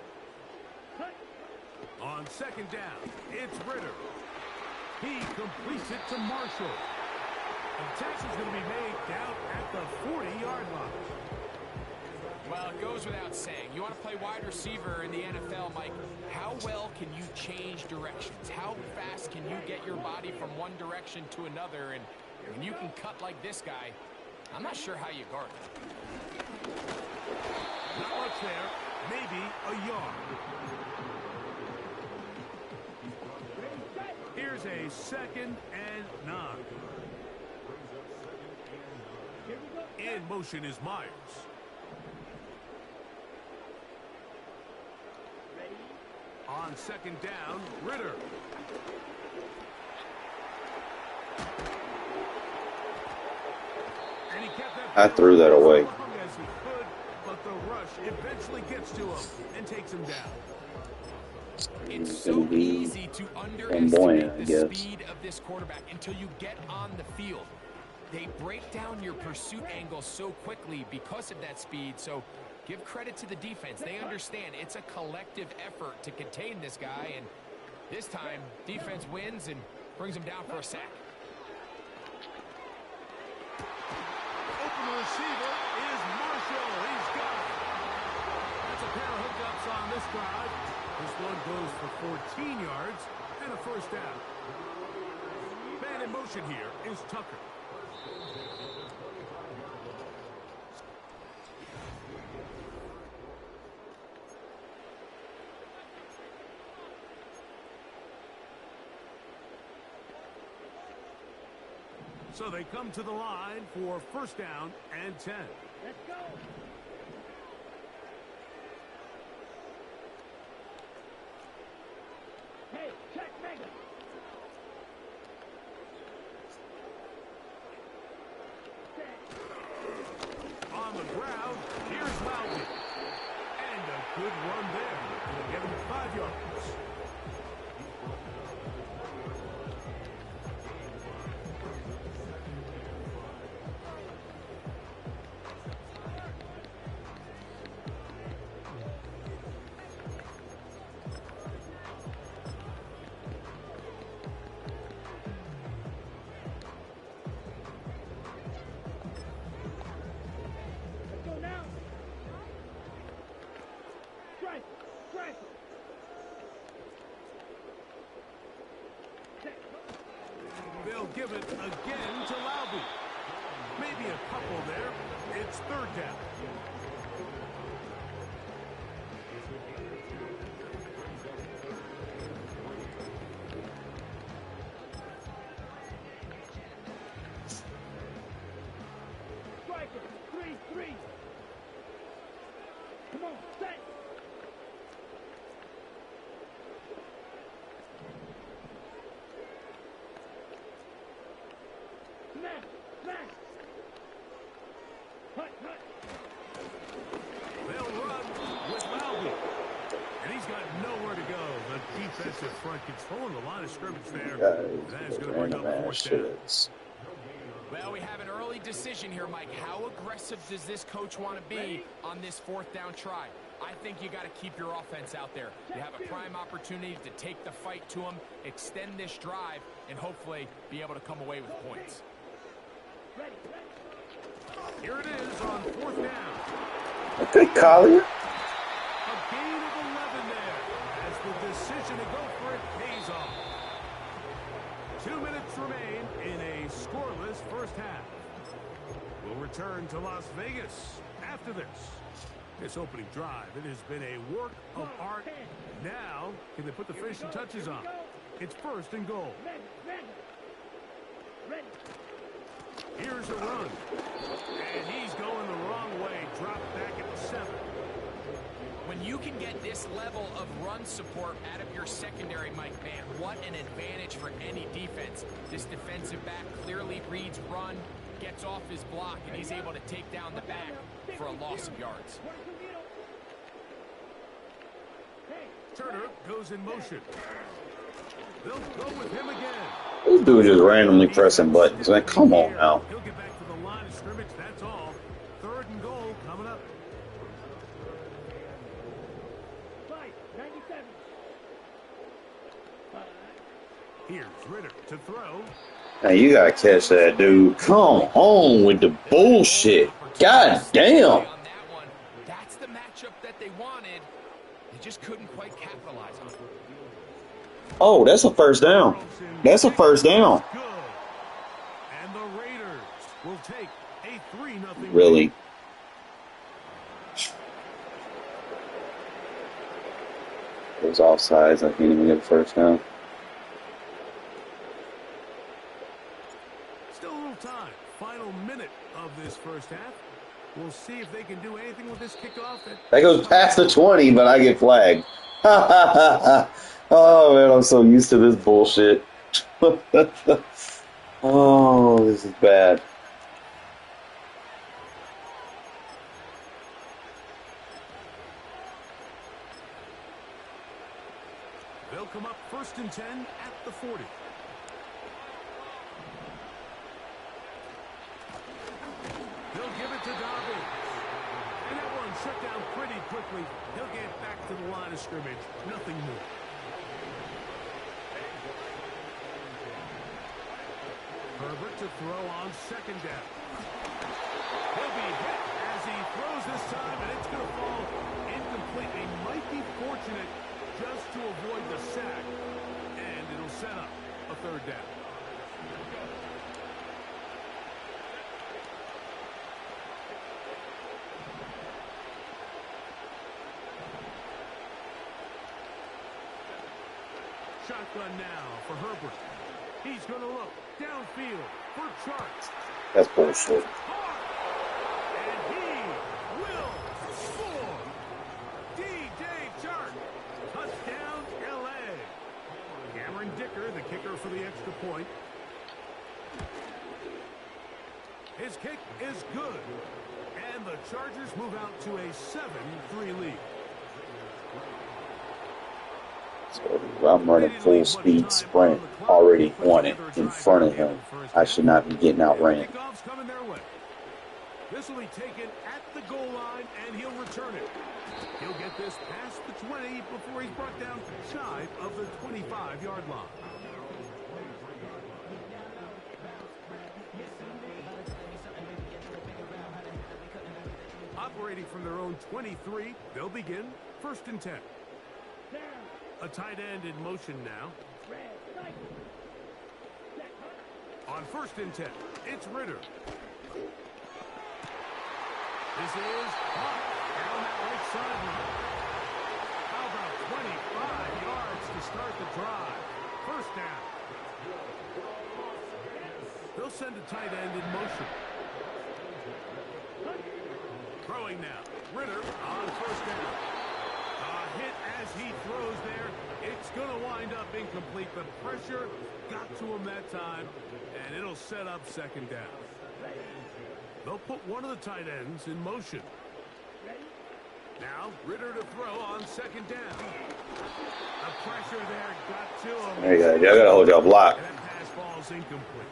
On 2nd down, it's Ritter. He completes it to Marshall. And the tackle's going to be made down at the 40-yard line. Well, it goes without saying. You want to play wide receiver in the NFL, Mike, how well can you change directions? How fast can you get your body from one direction to another? And when you can cut like this guy, I'm not sure how you guard it. Not much there. Maybe a yard. Here's a 2nd and 9. In motion is Myers. On 2nd down, Ritter. And he kept that I threw that away. as he could, but the rush eventually gets to him and takes him down. It's so easy to underestimate the speed of this quarterback until you get on the field. They break down your pursuit angle so quickly because of that speed, so give credit to the defense. They understand it's a collective effort to contain this guy, and this time, defense wins and brings him down for a sack. Open receiver is Marshall. He's got it. That's a pair of hookups on this drive. This one goes for 14 yards and a 1st down. Man in motion here is Tucker. So they come to the line for 1st down and 10. Let's go. Hey, check Mega. On the ground, here's Loudon. And a good run there. It'll get him 5 yards. give it again to Laube. Maybe a couple there. It's third down. Striker, 3-3. Come on, set. Smash, smash. Hut, hut. They'll run with Laube. And he's got nowhere to go. The defensive front controlling the line of scrimmage there. That is going to bring up fourth down. Well, we have an early decision here, Mike. How aggressive does this coach want to be on this fourth down try? I think you got to keep your offense out there. You have a prime opportunity to take the fight to them, extend this drive, and hopefully be able to come away with points. Here it is on fourth down. Okay, Collier. A gain of 11 there as the decision to go for it pays off. 2 minutes remain in a scoreless first half. We'll return to Las Vegas after this. This opening drive, it has been a work of art. Now, can they put the finishing touches on? It's first and goal. Here's a run. And he's going the wrong way. Dropped back at the 7. When you can get this level of run support out of your secondary, Mike, man, what an advantage for any defense. This defensive back clearly reads run, gets off his block, and he's able to take down the back for a loss of yards. Turner goes in motion. They'll go with him again. This dude just randomly pressing buttons. Man, come on now. He'll get back to the line of scrimmage. That's all. Third and goal coming up. 97. Here's Ritter to throw. Now you gotta catch that, dude. Come on with the bullshit. God damn. That's the matchup that they wanted. They just couldn't quite capitalize on it. Oh, that's a first down. That's a first down. Good. And the Raiders will take a 3-0. Really? It was offsides. I can't even get a first down. Still a little time. Final minute of this first half. We'll see if they can do anything with this kickoff. That goes past the 20, but I get flagged. Oh, man, I'm so used to this bullshit. Oh, this is bad. They'll come up 1st and 10 at the 40. They'll give it to Darby. And that one shut down pretty quickly. He'll get back to the line of scrimmage. Nothing more. Herbert to throw on second down. He'll be hit as he throws this time, and it's going to fall incomplete. They might be fortunate just to avoid the sack, and it'll set up a third down. Shotgun now for Herbert. He's going to look downfield for Chark. That's bullshit. And he will score. D.J. Chark. Touchdown, L.A. Cameron Dicker, the kicker for the extra point. His kick is good. And the Chargers move out to a 7-3 lead. So I'm running full speed sprint already on it in front of him. I should not be getting outran. Kickoff's coming their way. This will be taken at the goal line, and he'll return it. He'll get this past the 20 before he's brought down shy of the 25-yard line. Operating from their own 23, they'll begin 1st and 10. A tight end in motion now. On 1st and 10, it's Ritter. This is Hunt down that right sideline. How about 25 yards to start the drive? 1st down. They'll send a tight end in motion. Throwing now. Ritter on 1st down. A hit as he throws there. It's going to wind up incomplete. The pressure got to him that time, and it'll set up 2nd down. They'll put one of the tight ends in motion. Now, Ritter to throw on 2nd down. The pressure there got to him. There you go. Y'all got to hold y'all block. And that pass falls incomplete.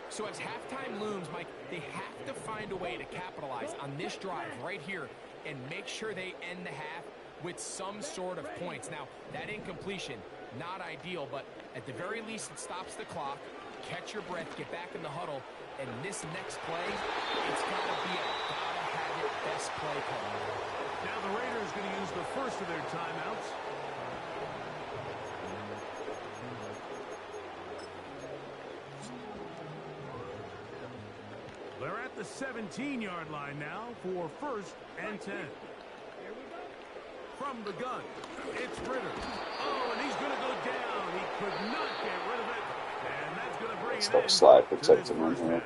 So as halftime looms, Mike, they have to find a way to capitalize on this drive right here and make sure they end the half with some sort of points. Now, that incompletion, not ideal, but at the very least it stops the clock. Catch your breath, get back in the huddle, and this next play, it's got to be a gotta-have-it best play call. Now the Raiders going to use the first of their timeouts. They're at the 17-yard line now for 1st and 10. From the gun, it's Ritter. Oh, and he's going to go down. He could not get rid of it. And that's going to bring it in. Slide protect him on here.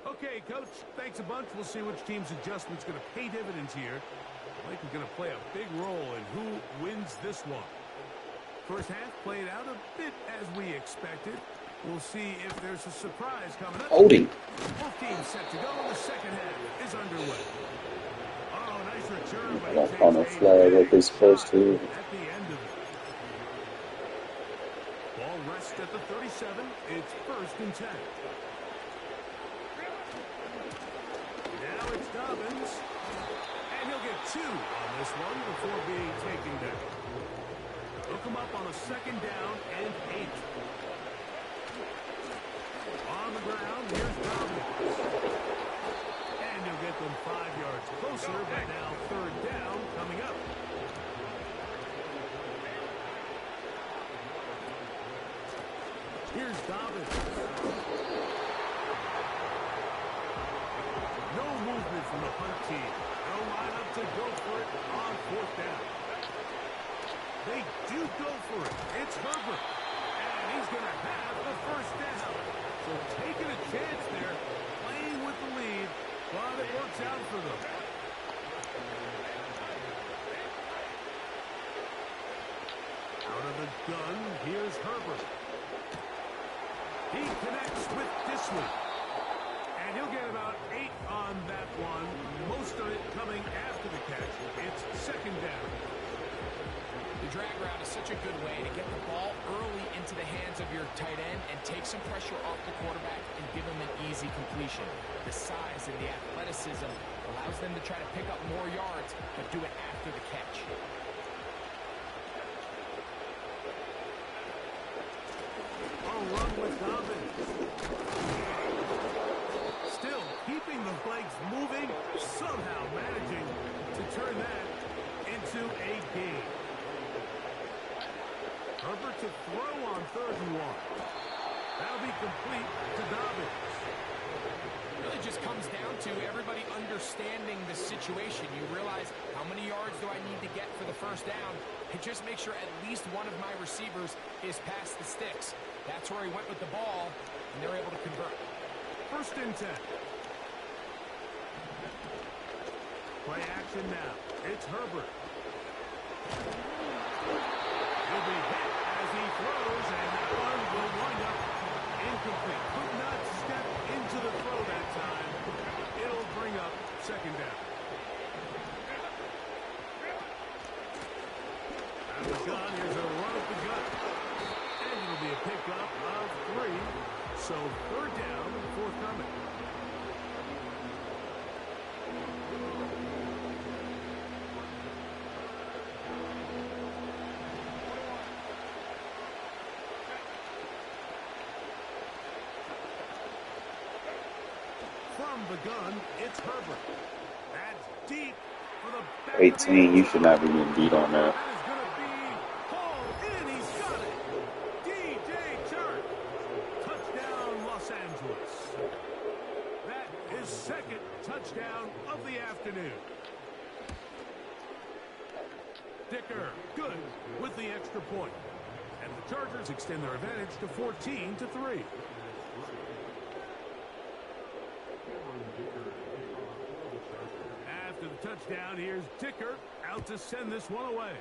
Okay, Coach, thanks a bunch. We'll see which team's adjustment's going to pay dividends here. Blake is going to play a big role in who wins this one. First half played out a bit as we expected. We'll see if there's a surprise coming up. Holding. Both teams set to go, and the 2nd half is underway. Oh, nice return. I got on a flag like they're supposed to. At the end of it. Ball rests at the 37. It's 1st and 10. Now it's Dobbins. And he'll get 2 on this one before being taken down. Look him up on a 2nd down and 8. On the ground, here's Dobbins. And he'll get them 5 yards closer, but now 3rd down coming up. Here's Dobbins. No movement from the punt team. They'll line up to go for it on 4th down. They do go for it. It's Herbert. And he's going to have the 1st down. So taking a chance there, playing with the lead, but it works out for them. Out of the gun, here's Herbert. He connects with Disley. And he'll get about 8 on that one. Most of it coming after the catch. It's 2nd down. The drag route is such a good way to get the ball early into the hands of your tight end and take some pressure off the quarterback and give him an easy completion. The size and the athleticism allows them to try to pick up more yards, but do it after the catch. Oh, run with Dobbins. Still keeping the legs moving, somehow managing to turn that into a gain. Herbert to throw on 3rd and 1. That'll be complete to Dobbins. It really just comes down to everybody understanding the situation. You realize how many yards do I need to get for the 1st down, and just make sure at least one of my receivers is past the sticks. That's where he went with the ball, and they're able to convert. 1st and 10. Play action now. It's Herbert. He'll be hit as he throws, and that one will wind up incomplete. Could not step into the throw that time. It'll bring up 2nd down. Out of the gun, here's a run at the gut. And it'll be a pickup of 3. So 3rd down, forthcoming. From the gun, it's Herbert. That's deep for the back of the 18, you should not be getting beat on that. That is going to be hauled in. He's got it. DJ Chark. Touchdown, Los Angeles. That is second touchdown of the afternoon. Dicker, good with the extra point. And the Chargers extend their advantage to 14-3. After the touchdown, here's Dicker out to send this one away.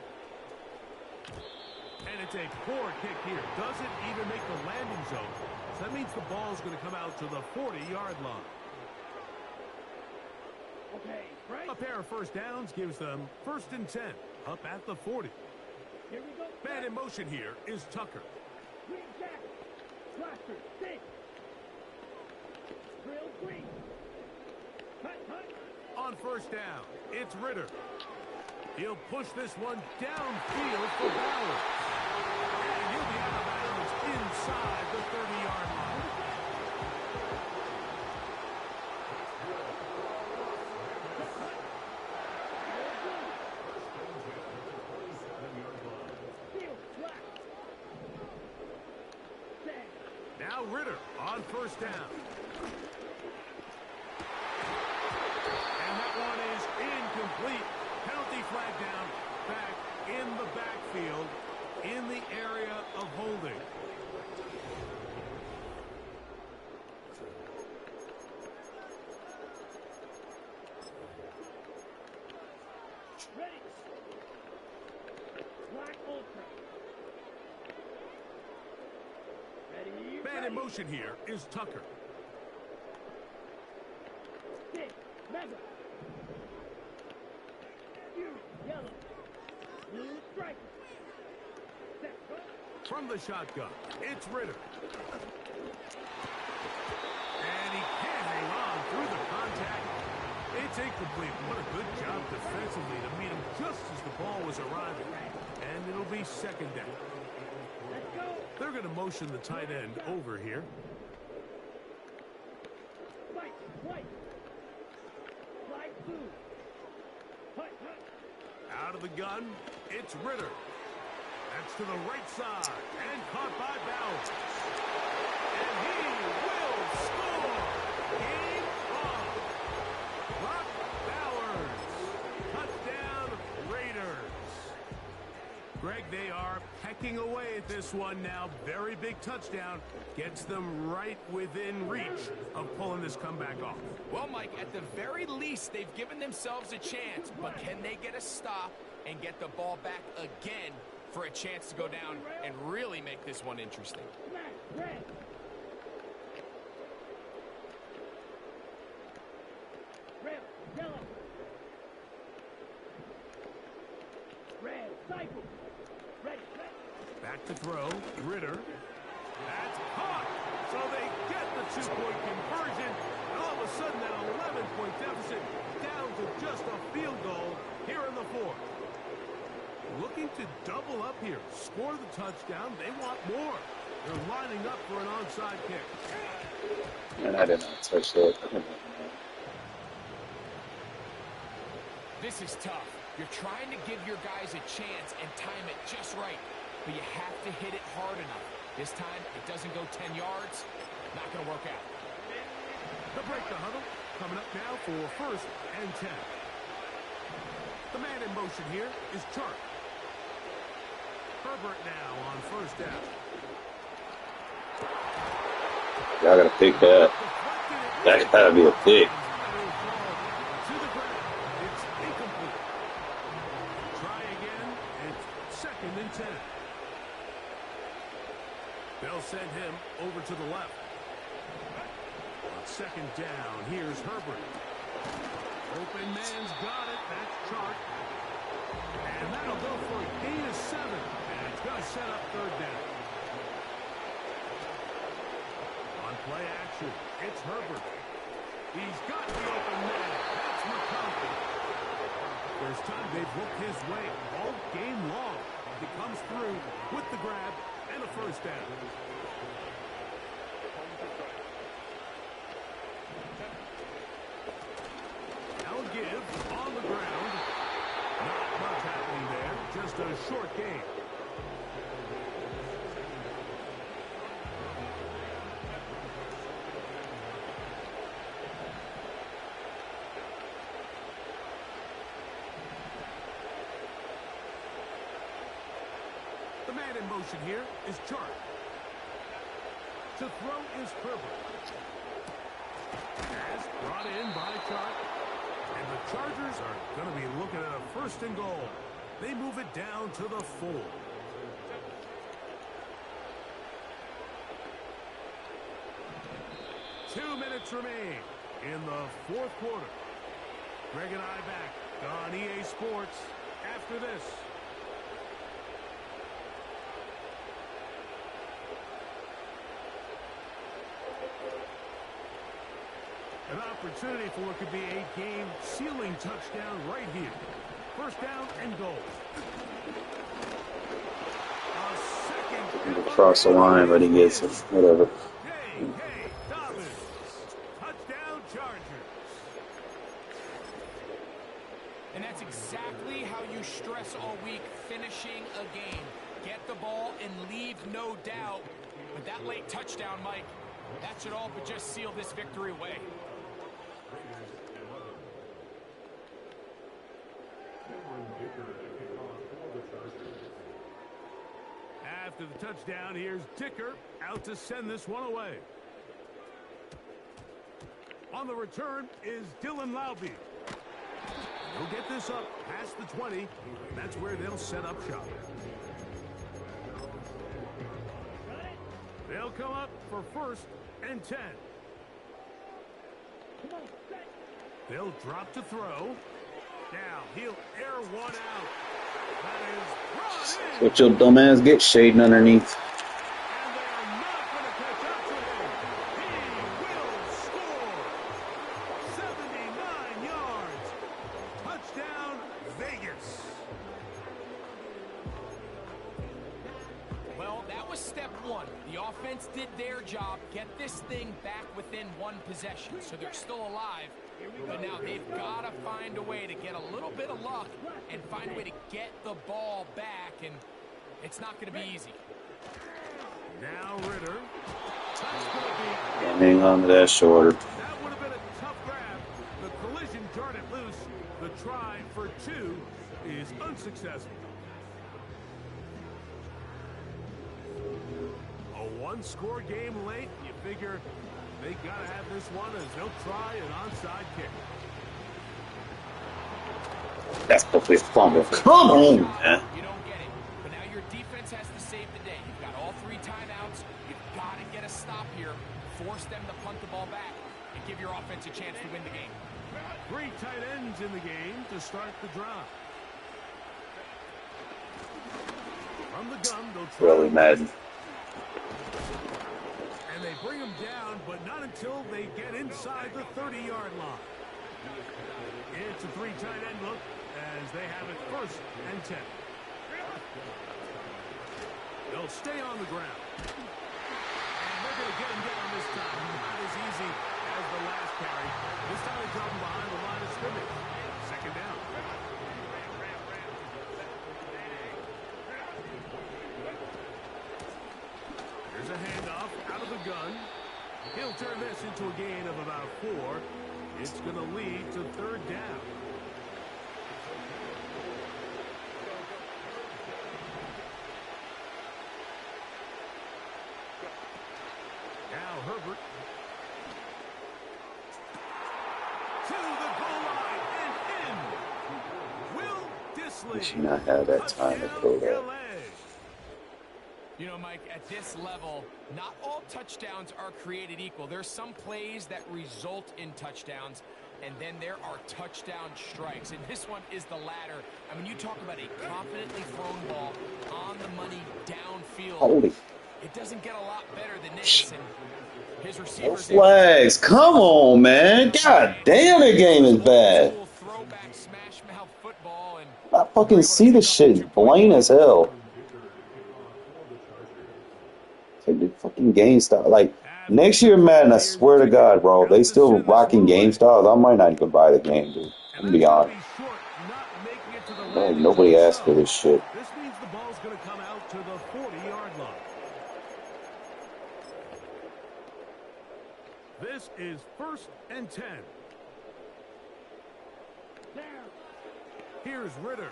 And it's a poor kick here. Doesn't even make the landing zone. So that means the ball's going to come out to the 40-yard line. Okay, right. A pair of first downs gives them 1st and 10, up at the 40. Here we go. Man in motion here is Tucker. Green jacket. Blaster. Stick. Drill green. Cut. On first down, it's Ritter. He'll push this one downfield for Bowers. And he'll be out of bounds inside the 30-yard line. Now Ritter on first down. And that one is incomplete. Penalty flag down, back in the backfield, in the area of holding. Ready. Black ultra. Ready. Man in motion here is Tucker. Stick. Mega. Yellow. Blue striker. Set. From the shotgun, it's Ritter. And he can't hang on through the contact. It's incomplete. What a good job defensively to meet him just as the ball was arriving. And it'll be second down. Let's go. They're going to motion the tight end over here. White. Light blue. Hut. Out of the gun, it's Ritter. That's to the right side and caught by Bowers. And he will score. Game on. Brock Bowers. Touchdown Raiders. Greg, they are pecking away at this one now. Very big touchdown. Gets them right within reach of pulling this comeback off. Well, Mike, at the very least, they've given themselves a chance. But can they get a stop and get the ball back again for a chance to go down and really make this one interesting? Red. Yellow. Red. Cycle. Red. Back to throw. Ritter. That's caught. So they get the two-point conversion. And all of a sudden, that 11-point deficit down to just a field goal here in the fourth. Looking to double up here. Score the touchdown. They want more. They're lining up for an onside kick. And I did not touch that. This is tough. You're trying to give your guys a chance and time it just right. But you have to hit it hard enough. This time, it doesn't go 10 yards. Not going to work out. The break the huddle. Coming up now for 1st and 10. The man in motion here is Chark. Herbert now on first down. Y'all gotta pick that. That gotta be a pick. To the ground. It's incomplete. Try again. It's 2nd and 10. They'll send him over to the left. On 2nd down, here's Herbert. Open man's got it. That's Chark. And that'll go for a gain of 7. And it's going to set up 3rd down. On play action, it's Herbert. He's got the open man. That's McConkey. First time they've looked his way all game long. He comes through with the grab and a 1st down. short game. The man in motion here is Chark. To throw is Herbert. Pass brought in by Chark. And the Chargers are going to be looking at a 1st and goal. They move it down to the 4. Two minutes remain in the 4th quarter. Greg and I back on EA Sports after this. An opportunity for what could be a game-sealing touchdown right here. 1st down and goal. Across the line, but he gets it. Whatever. Touchdown Chargers. And that's exactly how you stress all week, finishing a game. Get the ball and leave no doubt. But that late touchdown, Mike, that should all but just seal this victory away. After the touchdown, here's Dicker out to send this one away. On the return is Dylan Laube. He'll get this up past the 20, and that's where they'll set up shop. They'll come up for 1st and 10. They'll drop to throw. Now he'll air one out. That is brought in. What your dumb ass get shading underneath? And they are not going to catch up to him. He will score. 79 yards. Touchdown, Vegas. Well, that was step 1. The offense did their job, get this thing back within 1 possession, so they're still alive. But now they've got to find a way to get a little bit of luck and find a way to get the ball back, and it's not going to be easy. Now Ritter. Hang on to that shorter. That would have been a tough grab. The collision turned it loose. The try for 2 is unsuccessful. A 1-score game late. You figure they got to have this one as they'll try an onside kick. That's probably a fumble. Come on, man. You don't get it. But now your defense has to save the day. You've got all 3 timeouts. You've got to get a stop here. Force them to punt the ball back and give your offense a chance to win the game. 3 tight ends in the game to start the drive. From the gun, they'll try. Really Madden. And they bring him down, but not until they get inside the 30-yard line. It's a 3 tight end look as they have it 1st and 10. They'll stay on the ground. And they're going to get him down this time. Not as easy as the last carry. This time they drop him behind the line of scrimmage. 2nd down. Here's a handoff out of the gun. He'll turn this into a gain of about 4. It's going to lead to 3rd down. Now Herbert. To the goal line and in. Will Dissly. He should not have that time to throw that. You know, Mike, at this level, not all touchdowns are created equal. There's some plays that result in touchdowns, and then there are touchdown strikes. And this one is the latter. I mean, you talk about a confidently thrown ball on the money downfield. Holy. It doesn't get a lot better than this. And his No receivers... flags. Come on, man. God damn, the game is bad. Throwback smash mouth football, and I fucking see this shit. It's plain as hell. Take the fucking GameStop. Like, next year, Madden, I swear to God, bro, they still rocking GameStop. I might not even buy the game, dude. I'm gonna be honest. it to the Like landing nobody zone. asked for So this shit. this means the ball's going to come out to the 40-yard line. This is 1st and 10. Here's Ritter.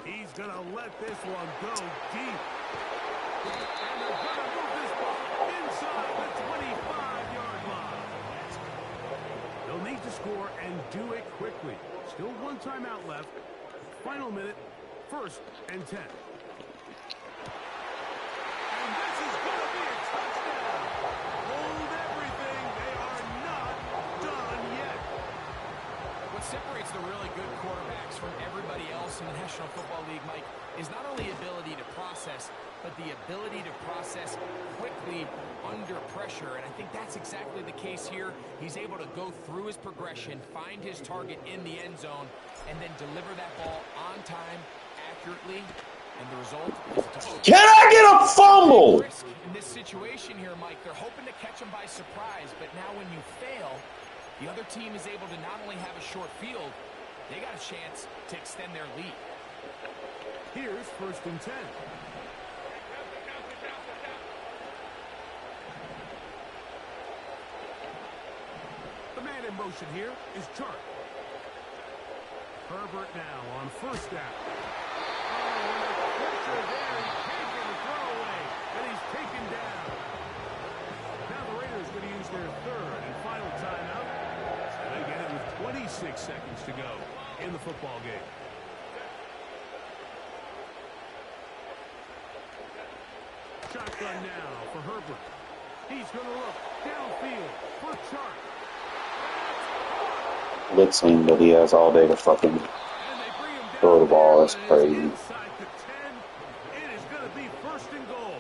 He's going to let this one go deep. And they're going to move this ball inside the 25-yard line. They'll need to score and do it quickly. Still one timeout left. Final minute, 1st and 10. And this is going to be a touchdown. Hold everything. They are not done yet. What separates the really good quarterbacks from everybody else in the National Football League, Mike, is not only ability to process, but the ability to process quickly under pressure. And I think that's exactly the case here. He's able to go through his progression, find his target in the end zone, and then deliver that ball on time, accurately. And the result is a touchdown. Can I get a fumble? Risk in this situation here, Mike. They're hoping to catch him by surprise, but now when you fail, the other team is able to not only have a short field, they got a chance to extend their lead. Here's 1st and 10. The man in motion here is Chark. Herbert now on 1st down. Oh, and the pressure there. He can't get a throwaway, and he's taken down. Now the Raiders going to use their 3rd and final timeout. And they get it with 26 seconds to go in the football game. Shotgun now for Herbert. He's going to look downfield for Chark. Blitzing, but he has all day to fucking throw the ball. That's crazy. Inside the 10. It is going to be 1st and goal.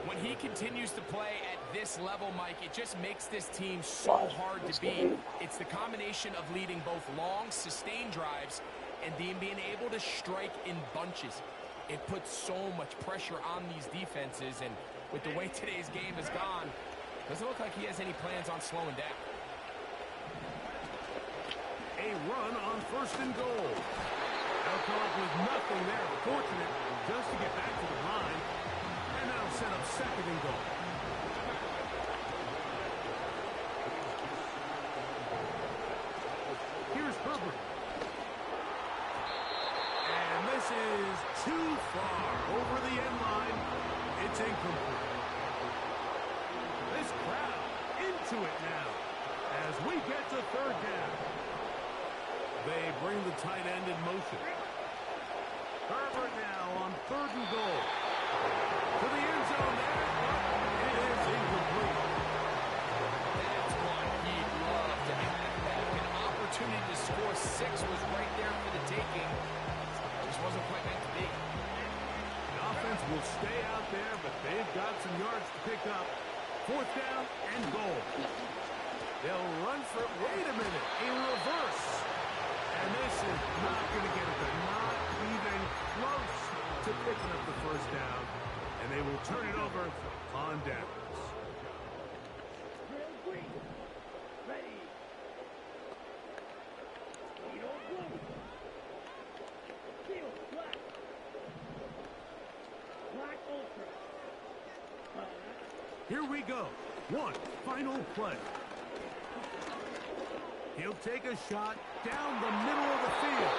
When he continues to play at this level, Mike, it just makes this team so hard to beat. It's the combination of leading both long, sustained drives and being able to strike in bunches. It puts so much pressure on these defenses, and with the way today's game has gone, doesn't look like he has any plans on slowing down. A run on 1st and goal. They'll come up with nothing there. Fortunate just to get back to the line. And that'll set up 2nd and goal. Here's Herbert. And this is too far over the end line. It's incomplete. This crowd into it now as we get to 3rd down. They bring the tight end in motion. Herbert now on 3rd and goal. To the end zone there. It is incomplete. That's one he'd love to have back. An opportunity to score 6 was right there for the taking. Just wasn't quite meant to be. The offense will stay out there, but they've got some yards to pick up. 4th down and goal. They'll run for it. Wait a minute. In reverse. And this is not going to get it. They're not even close to picking up the 1st down. And they will turn it over on downs. Real green. Ready. Lead on blue. Field black. Black ultra. Here we go. One final play. He'll take a shot down the middle of the field.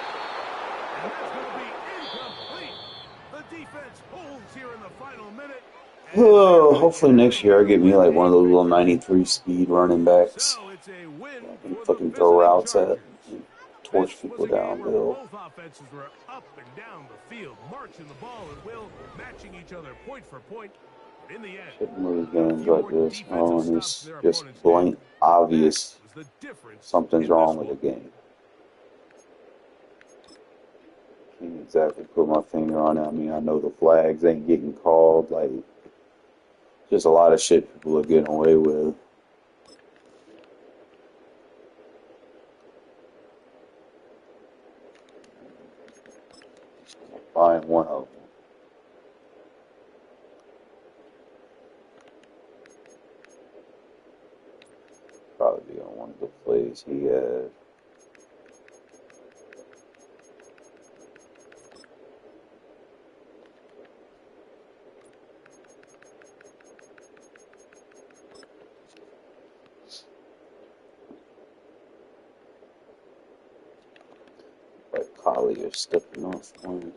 And that's going to be incomplete. The defense holds here in the final minute. Oh, hopefully next year I get me like one of those little 93 speed running backs. So it's a win I can for fucking the throw visiting routes at Chargers. and torch This was people a game where downhill. both offenses were up and down the field, marching the ball at will, matching each other point for point. But in the end, Shouldn't lose a games few like more this. defensive Oh, and stops it's their just opponents blank, did. obvious That was the difference something's in wrong this with the one. game. Can't exactly put my finger on it. I mean, I know the flags ain't getting called. Like, just a lot of shit people are getting away with. Buying one of them. Probably be on one of the plays he had. Like Collier stepping off one.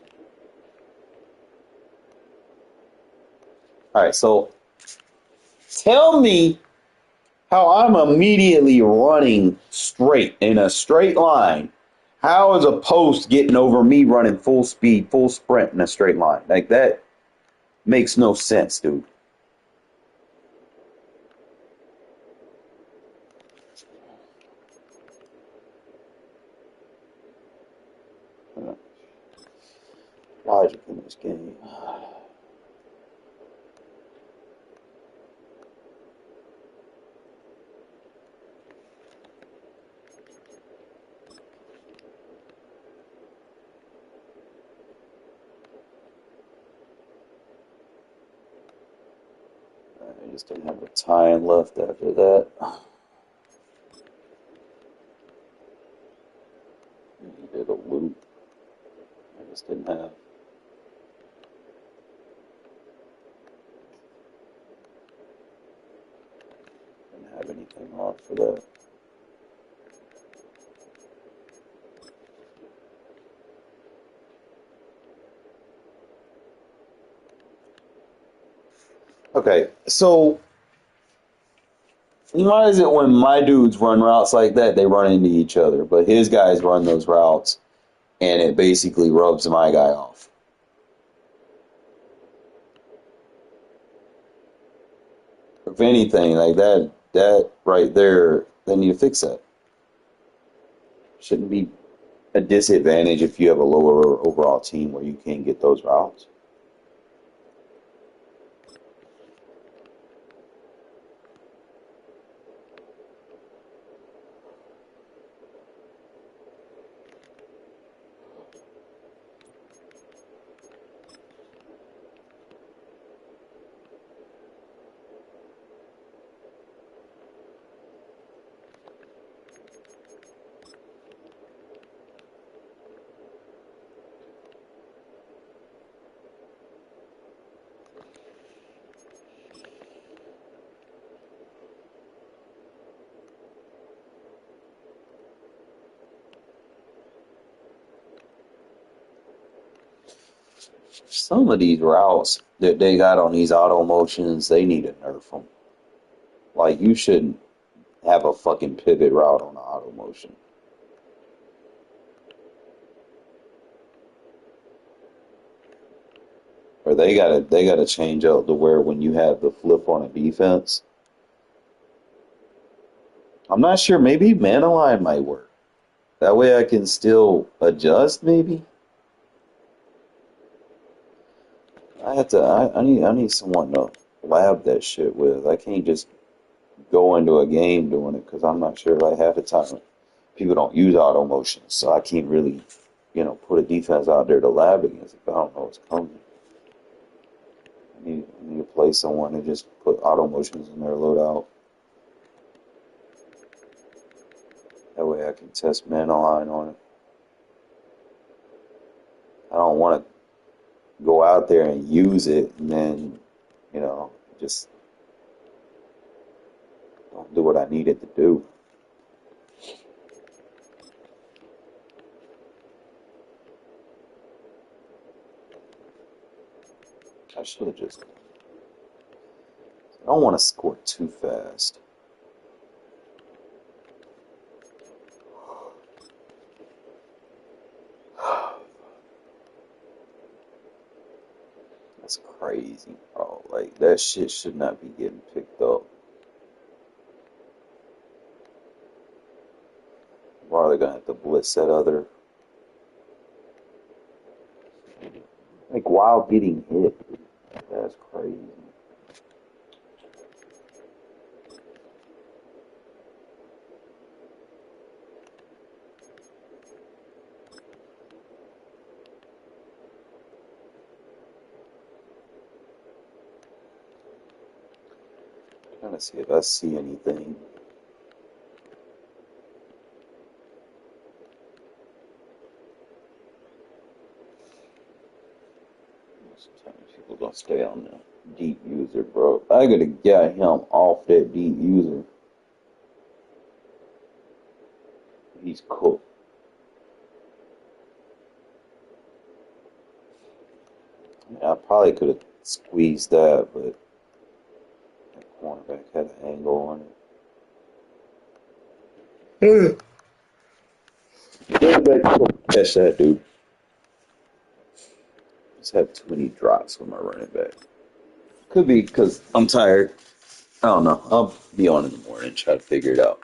All right, so tell me how I'm immediately running straight in a straight line. How is a post getting over me running full speed, full sprint in a straight line? Like that makes no sense, dude. Logic in this game. I just didn't have a time left after that. He did a loop. I just didn't have anything off for that. Okay, so why is it when my dudes run routes like that, they run into each other, but his guys run those routes and it basically rubs my guy off? If anything, like that right there, they need to fix that. Shouldn't be a disadvantage if you have a lower overall team where you can't get those routes. Some of these routes that they got on these auto motions, they need to nerf them. Like, you shouldn't have a fucking pivot route on the auto motion. Or they gotta change up to where when you have the flip on a defense. I'm not sure, maybe Manaline might work. That way I can still adjust, maybe. I need someone to lab that shit with. I can't just go into a game doing it because I'm not sure, like, half the time people don't use auto motions, so I can't really, put a defense out there to lab against if I don't know what's coming. I need to play someone and just put auto motions in their loadout. That way I can test mana line on it. I don't want to go out there and use it and then, just don't do what I needed to do. I should have just. I don't want to score too fast. That's crazy, bro. Like, that shit should not be getting picked up. Why are they gonna have to blitz that other? Like, while getting hit. That's crazy. I'm trying to see if I see anything. Sometimes people don't stay on the deep user, bro. I gotta get him off that deep user. He's cooked. I probably could have squeezed that, but that cornerback had an angle on it. Catch that, dude. Just have too many drops with my running back. Could be because I'm tired. I don't know. I'll be on in the morning and try to figure it out.